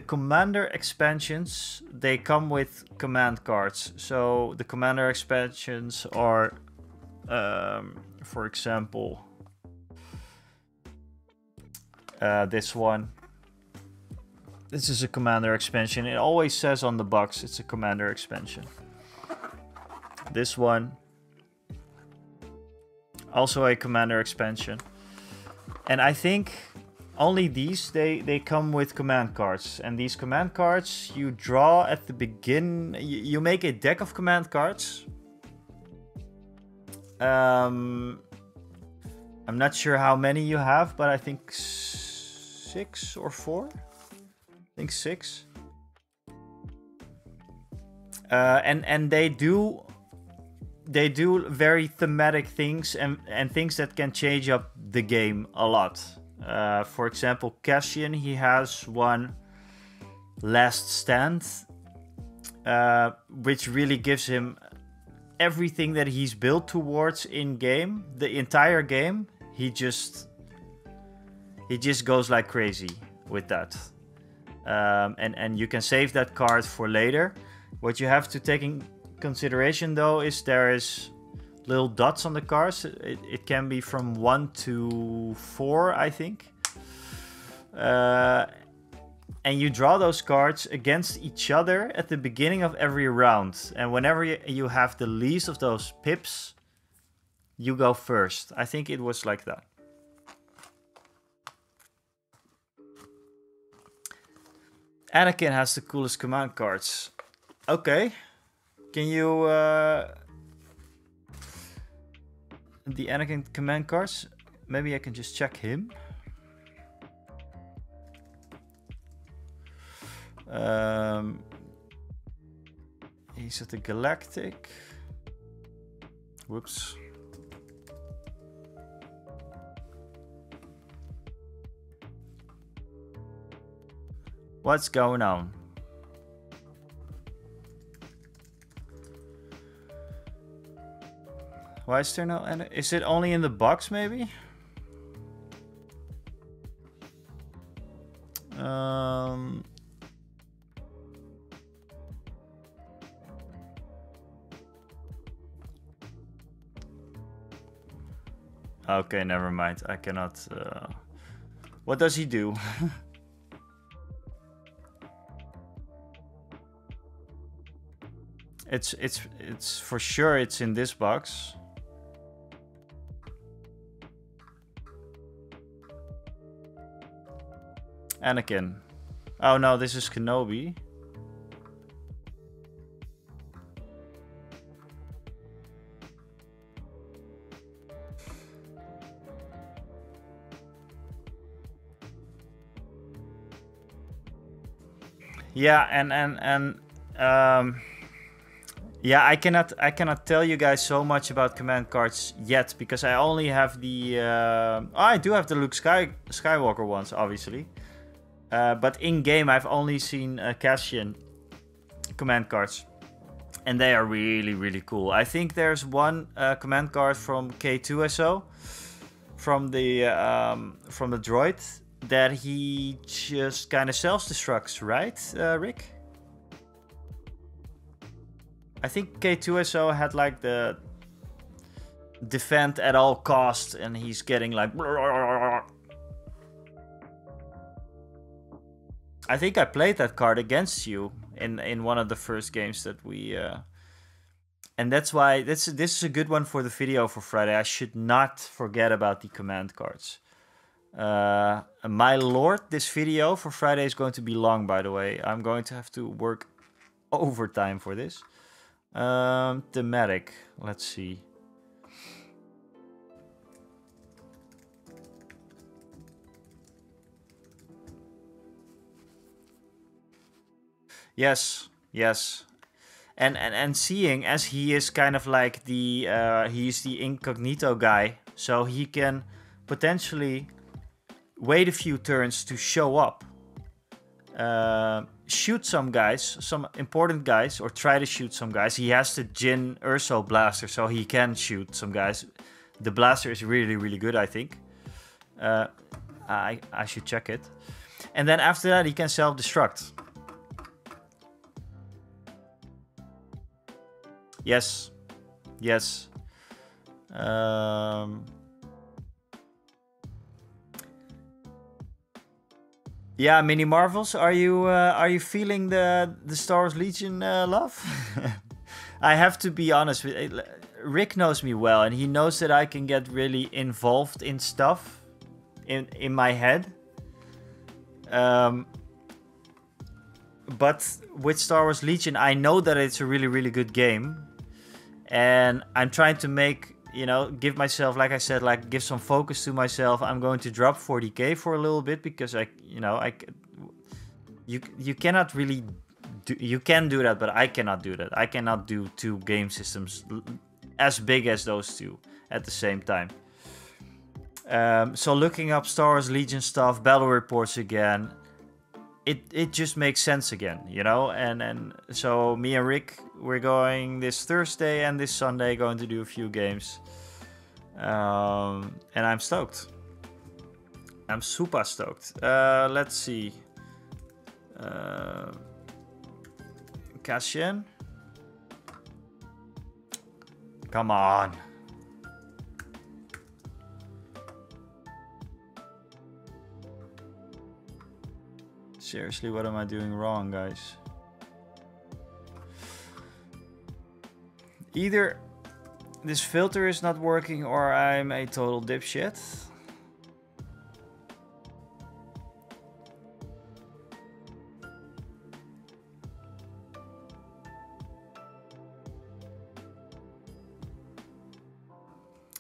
commander expansions, they come with command cards. So the commander expansions are, for example, this one. This is a commander expansion. It always says on the box it's a commander expansion. This one, also a commander expansion. And I think only these, they come with command cards. And these command cards you draw at the begin. You make a deck of command cards. I'm not sure how many you have, but I think 6 or 4. I think 6. And they do very thematic things and things that can change up the game a lot. For example, Cassian, he has one Last Stand, which really gives him everything that he's built towards in game. The entire game, he just goes like crazy with that. And you can save that card for later. What you have to take in consideration though is there is little dots on the cards. It can be from 1 to 4, I think. And you draw those cards against each other at the beginning of every round. And whenever you have the least of those pips, you go first. I think it was like that. Anakin has the coolest command cards. Okay. Can you... the Anakin command cards? Maybe I can just check him. He's at the Galactic. Whoops. What's going on? Why is there no... Is it only in the box, maybe? Okay, never mind. I cannot... What does he do? It's for sure it's in this box. Anakin. Oh no, this is Kenobi. Yeah, yeah, I cannot tell you guys so much about command cards yet because I only have the I do have the Luke Skywalker ones, obviously. But in game, I've only seen Cassian command cards, and they are really, really cool. I think there's one command card from K2SO, from the droid, that he just kind of self-destructs, right, Rick? I think K2SO had like the defend at all costs, and he's getting like... I think I played that card against you in one of the first games that we... And that's why this is a good one for the video for Friday. I should not forget about the command cards. My lord, this video for Friday is going to be long, by the way. I'm going to have to work overtime for this. Thematic. Let's see. Yes, yes. And seeing as he is kind of like the he's the incognito guy, so he can potentially wait a few turns to show up, shoot some guys, some important guys, or try to shoot some guys. He has the Jyn Urso blaster, so he can shoot some guys. The blaster is really, really good, I think. I should check it. And then after that, he can self-destruct. Yes, yes. Yeah, Mini Marvels. Are you feeling the Star Wars Legion love? I have to be honest with Rick knows me well, and he knows that I can get really involved in stuff in my head. But with Star Wars Legion, I know that it's a really, really good game. And I'm trying to make, you know, give myself, like I said, like give some focus to myself. I'm going to drop 40k for a little bit because you cannot really do, you can do that, but I cannot do that. I cannot do two game systems as big as those two at the same time. So looking up Star Wars Legion stuff, battle reports again, it just makes sense again, you know. And so me and Rick, we're going this Thursday and this Sunday, going to do a few games, and I'm stoked. I'm super stoked. Let's see. Cassian, come on. Seriously, what am I doing wrong, guys? Either this filter is not working or I'm a total dipshit.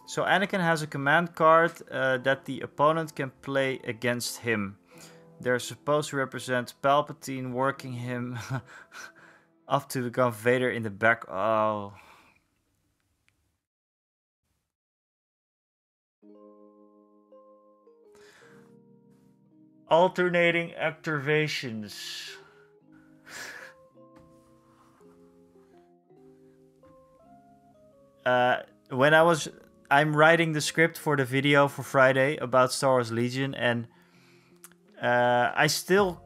So Anakin has a command card that the opponent can play against him. They're supposed to represent Palpatine working him up to become Vader in the back. Oh. Alternating activations. I'm writing the script for the video for Friday about Star Wars Legion, and I still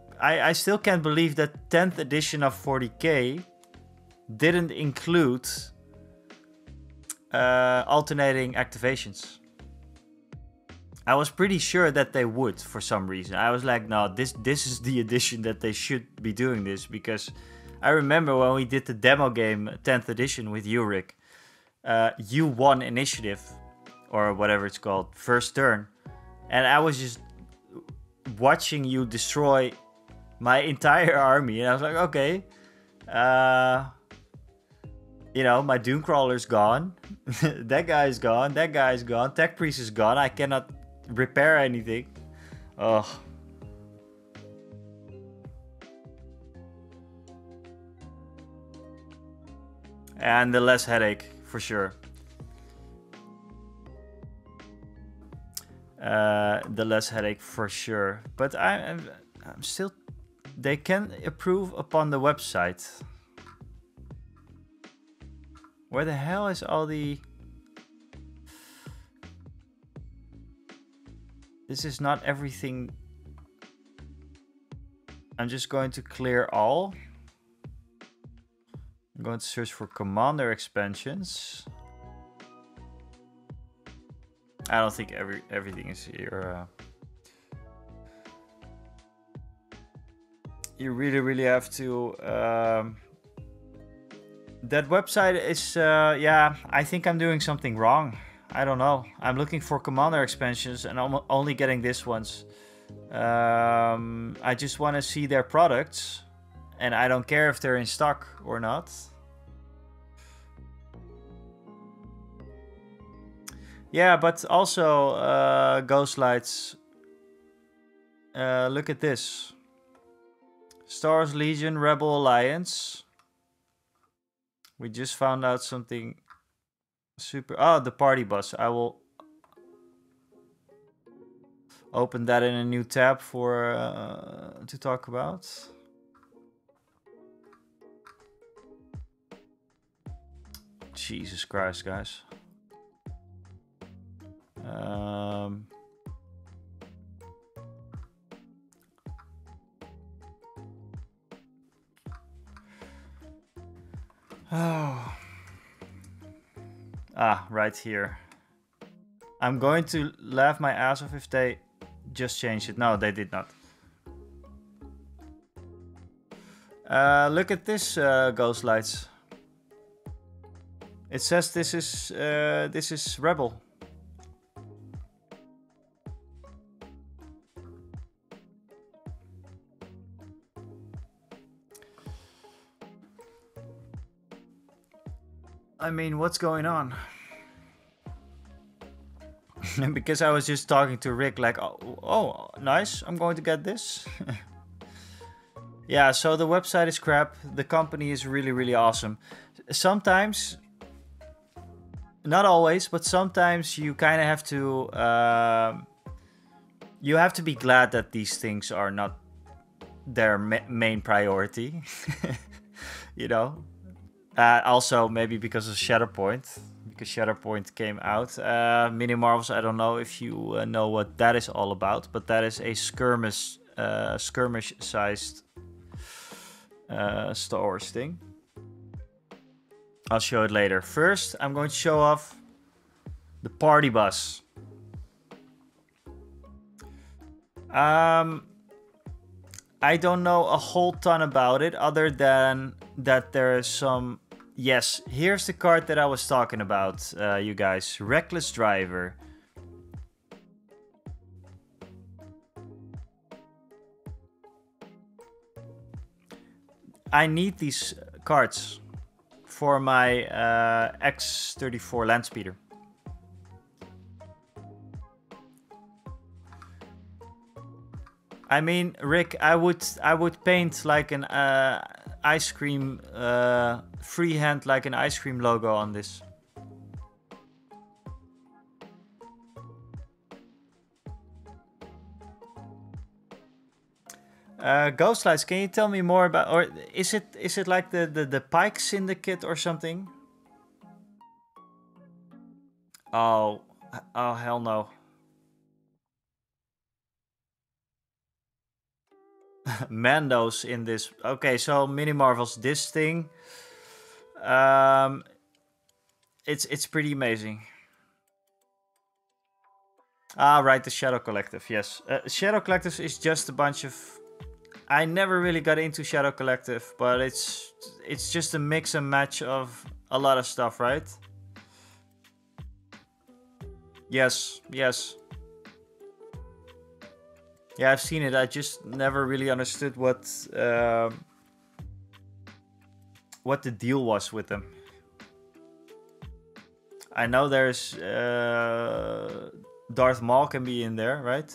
can't believe that 10th edition of 40k didn't include alternating activations. I was pretty sure that they would for some reason. I was like, no, this is the edition that they should be doing this, because I remember when we did the demo game 10th edition with Ulrich, you won initiative, or whatever it's called, first turn, and I was just watching you destroy my entire army, and I was like, okay, you know, my Doomcrawler's gone, that guy's gone, that guy's gone, Tech Priest is gone, I cannot repair anything. Oh. And the less headache, for sure. The less headache, for sure. But I'm still... They can approve upon the website. Where the hell is all the... This is not everything. I'm just going to clear all. I'm going to search for commander expansions. I don't think everything is here. You really have to... that website is... yeah, I think I'm doing something wrong. I don't know. I'm looking for commander expansions and I'm only getting this ones. I just want to see their products. And I don't care if they're in stock or not. Yeah, but also Ghost Lights. Look at this. Star Wars Legion Rebel Alliance. We just found out something super... Oh, the party bus. I will open that in a new tab for to talk about. Jesus Christ, guys. Oh. Ah, right here. I'm going to laugh my ass off if they just changed it. No, they did not. Look at this, Ghost Lights. It says this is Rebel. I mean, what's going on? Because I was just talking to Rick like, oh, nice, I'm going to get this. Yeah, so the website is crap. The company is really awesome. Sometimes, not always, but sometimes you kind of have to... you have to be glad that these things are not their main priority. You know? Also, maybe because of Shatterpoint. Because Shatterpoint came out. Mini Marvels, I don't know if you know what that is all about. But that is a skirmish-sized Star Wars thing. I'll show it later. First, I'm going to show off the party bus. I don't know a whole ton about it, other than that there is some... Yes, here's the card that I was talking about, you guys. Reckless Driver. I need these cards for my X-34 Landspeeder. I mean, Rick, I would paint like an ice cream freehand, like an ice cream logo on this. Ghostlights, can you tell me more about, or is it like the Pike Syndicate or something? Oh hell no. Mandos in this. Okay, so Mini Marvels, this thing, it's pretty amazing. Ah, right, the Shadow Collective, yes. Shadow Collective is just a bunch of... I never really got into Shadow Collective, but it's just a mix and match of a lot of stuff, right? Yes, yes. Yeah, I've seen it. I just never really understood what the deal was with them. I know there's Darth Maul can be in there, right?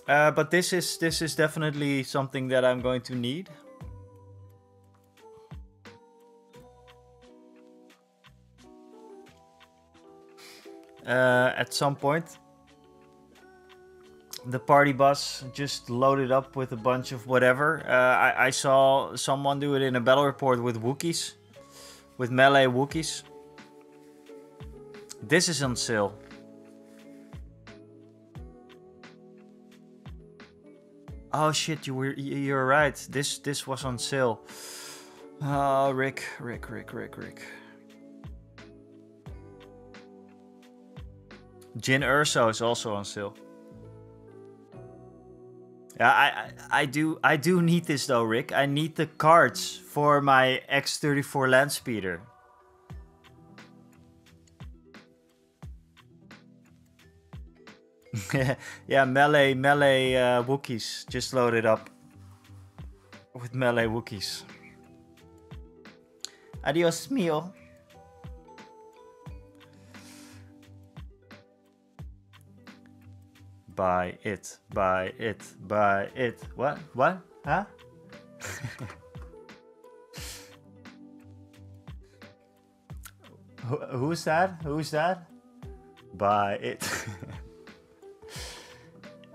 But this is definitely something that I'm going to need. At some point. The party bus just loaded up with a bunch of whatever. I saw someone do it in a battle report with Wookiees. With melee Wookiees. This is on sale. Oh shit, you're right. This was on sale. Oh, Rick. Jin Urso is also on sale. Yeah, I do need this though, Rick. I need the cards for my X-34 land speeder. Yeah, melee Wookiees just loaded up with melee Wookiees. Adios mio. Buy it. What? Huh? Who's that? Buy it.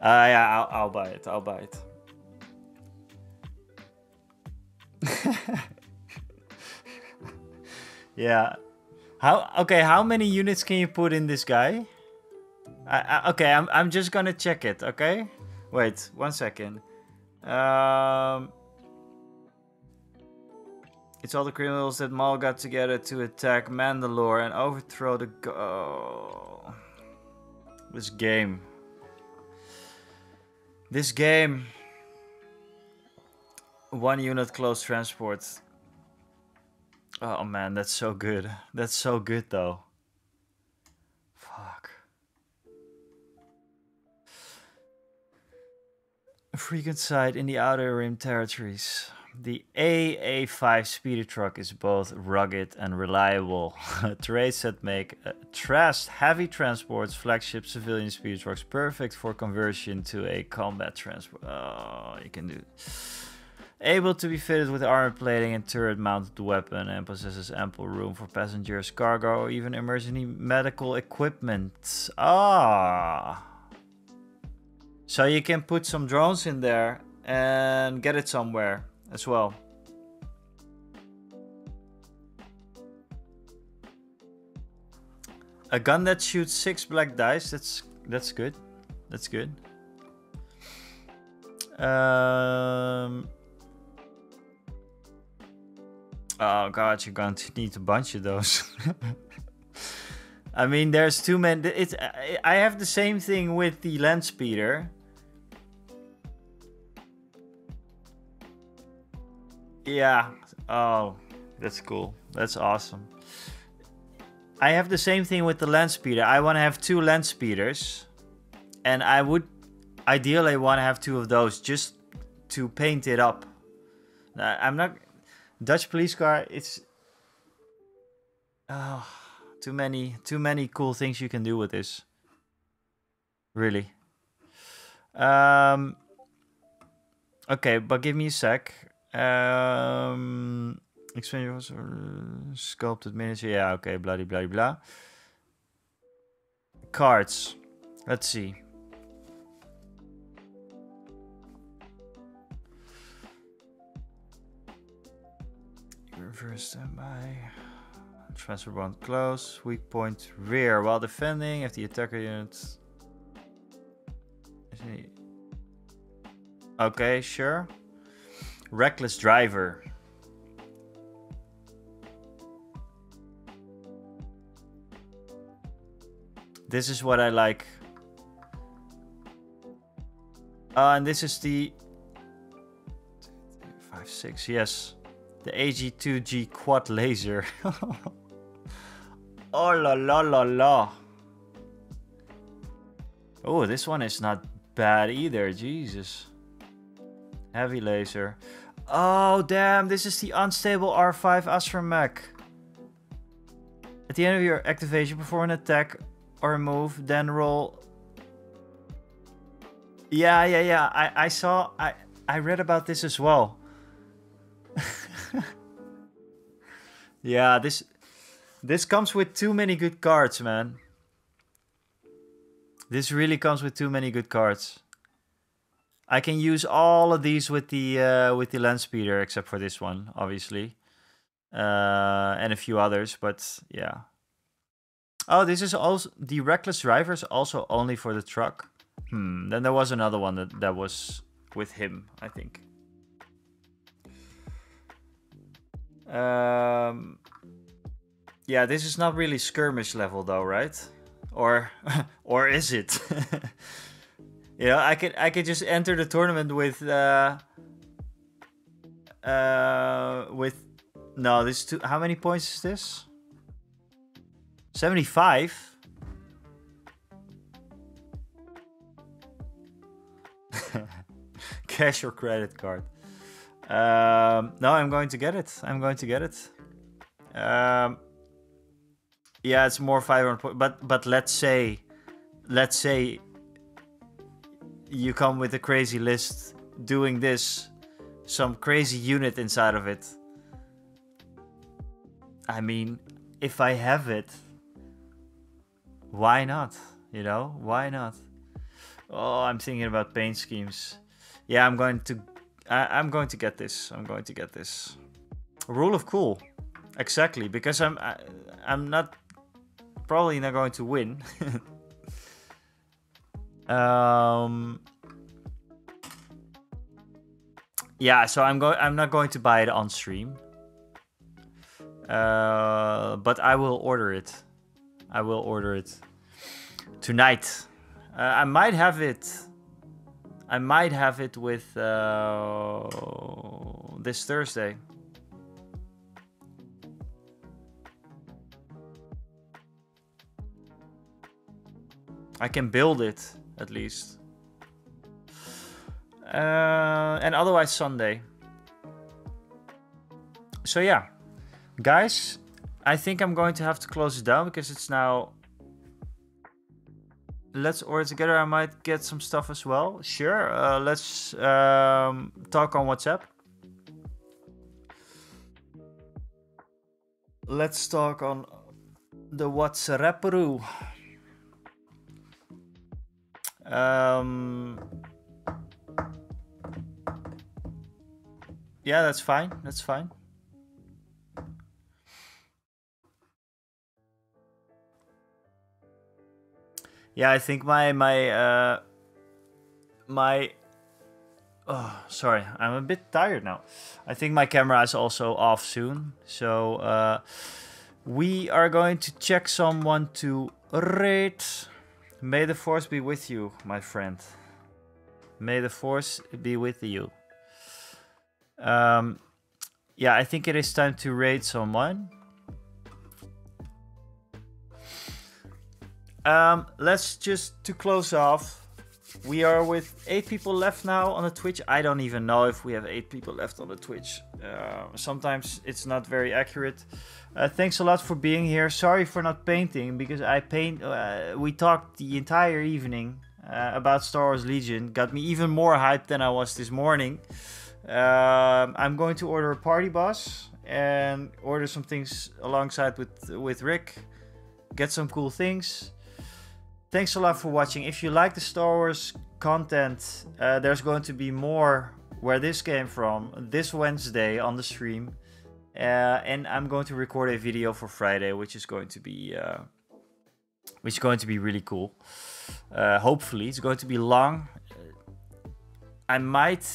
Yeah, I'll buy it. Yeah. How many units can you put in this guy? Okay, I'm just gonna check it, okay? Wait, 1 second. It's all the criminals that Maul got together to attack Mandalore and overthrow the This game. One unit close transport. Oh man, that's so good. That's so good though. Fuck. A frequent sight in the Outer Rim territories. The AA5 speeder truck is both rugged and reliable. Traits that make heavy transports, flagship civilian speeder trucks, perfect for conversion to a combat transport. Oh, you can do it. Able to be fitted with armor plating and turret-mounted weapon, and possesses ample room for passengers, cargo, or even emergency medical equipment. Ah. So you can put some drones in there and get it somewhere as well. A gun that shoots 6 black dice. That's good. That's good. Oh god, you're going to need a bunch of those. I mean, there's too many. I have the same thing with the land speeder. Yeah. Oh, that's cool. That's awesome. I have the same thing with the land speeder. I want to have 2 land speeders. And I would ideally want to have 2 of those just to paint it up. I'm not... Dutch police car, it's... Oh, Too many cool things you can do with this. Really. Okay, but give me a sec. Explain was sculpted miniature. Yeah, okay, blah blah blah. Cards. Let's see. Reverse standby. Transfer bond close. Weak point rear while defending. If the attacker unit. Okay, sure. Reckless driver. This is what I like. And this is the 5.6, yes. The AG2G quad laser. Oh la la la la. Oh, this one is not bad either. Jesus. Heavy laser. Oh, damn. This is the unstable R5 astromech. At the end of your activation, perform an attack or a move, then roll. Yeah. I saw. I read about this as well. Yeah, this comes with too many good cards, man. This really comes with too many good cards. I can use all of these with the land speeder, except for this one, obviously, and a few others. But yeah. Oh, this is also the reckless drivers, also only for the truck. Then there was another one that was with him, I think. Yeah, this is not really skirmish level though, right? Or is it? You know, I could just enter the tournament with no, this two. How many points is this? 75. Cash or credit card? No, I'm going to get it. Yeah, it's more 500 points. But let's say you come with a crazy list doing this, some crazy unit inside of it. I mean, if I have it, why not? You know, why not? Oh, I'm thinking about paint schemes. Yeah, I'm going to get this. Rule of cool, exactly, because I'm probably not going to win. Yeah, so I'm not going to buy it on stream. But I will order it. Tonight. I might have it with this Thursday. I can build it at least. And otherwise Sunday. So yeah, guys, I think I'm going to have to close it down because it's now. Let's order together. I might get some stuff as well. Sure. Let's talk on WhatsApp. Let's talk on the WhatsApp. Yeah, that's fine. Yeah, I think my oh, sorry, I'm a bit tired now. I think my camera is also off soon. So we are going to check someone to raid. May the force be with you, my friend. May the force be with you. Yeah, I think it is time to raid someone. Let's just to close off. We are with 8 people left now on the Twitch. I don't even know if we have 8 people left on the Twitch. Sometimes it's not very accurate. Thanks a lot for being here. Sorry for not painting, because I paint. We talked the entire evening about Star Wars Legion. Got me even more hyped than I was this morning. I'm going to order a party boss and order some things alongside with Rick. Get some cool things. Thanks a lot for watching. If you like the Star Wars content, there's going to be more where this came from this Wednesday on the stream. And I'm going to record a video for Friday, which is going to be really cool. Hopefully, it's going to be long. It might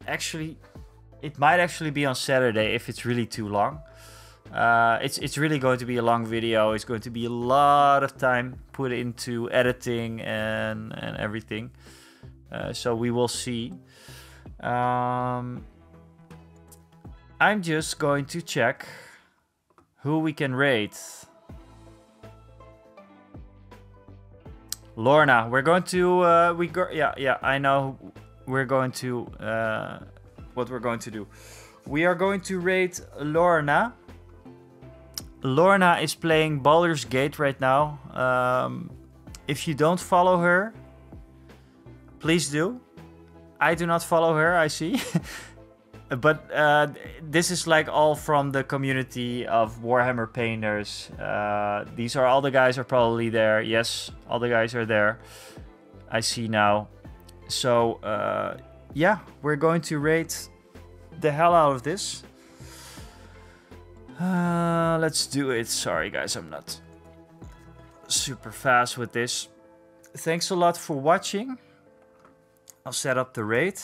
actually be on Saturday if it's really too long. It's really going to be a long video. It's going to be a lot of time put into editing and everything. So we will see. I'm just going to check who we can raid. Lorna, we're going to I know we're going to what we're going to do. We are going to raid Lorna. Lorna is playing Baldur's Gate right now. If you don't follow her, please do. I do not follow her, I see. But this is like all from the community of Warhammer painters. These are all the guys are probably there. Yes, all the guys are there. I see now. So yeah, we're going to raid the hell out of this. Let's do it. Sorry guys, I'm not super fast with this. Thanks a lot for watching. I'll set up the raid.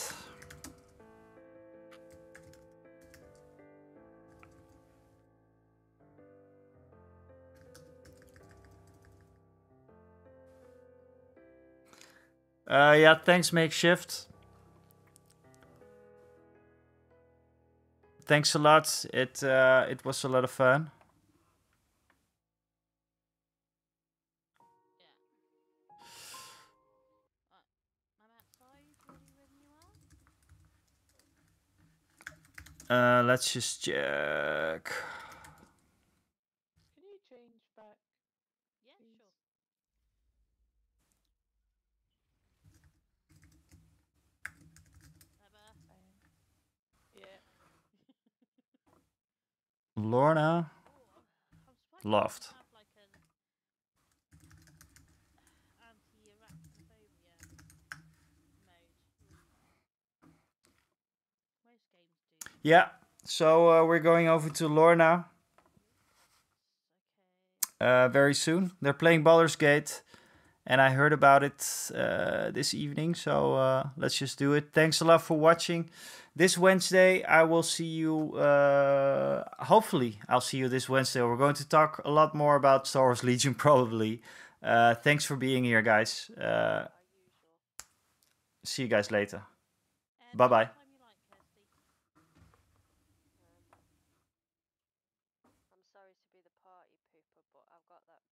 Yeah, thanks Makeshift. Thanks a lot. It was a lot of fun. Let's just check. Can you change back? Yeah, sure. Yeah. Lorna. Loft. Have like an anti-arachnophobia mode. Most games do. Yeah. So we're going over to Lorna. Okay. Very soon. They're playing Baldur's Gate, and I heard about it this evening. So let's just do it. Thanks a lot for watching. This Wednesday, I will see you. Hopefully, I'll see you this Wednesday. We're going to talk a lot more about Star Wars Legion, probably. Thanks for being here, guys. See you guys later. Bye bye.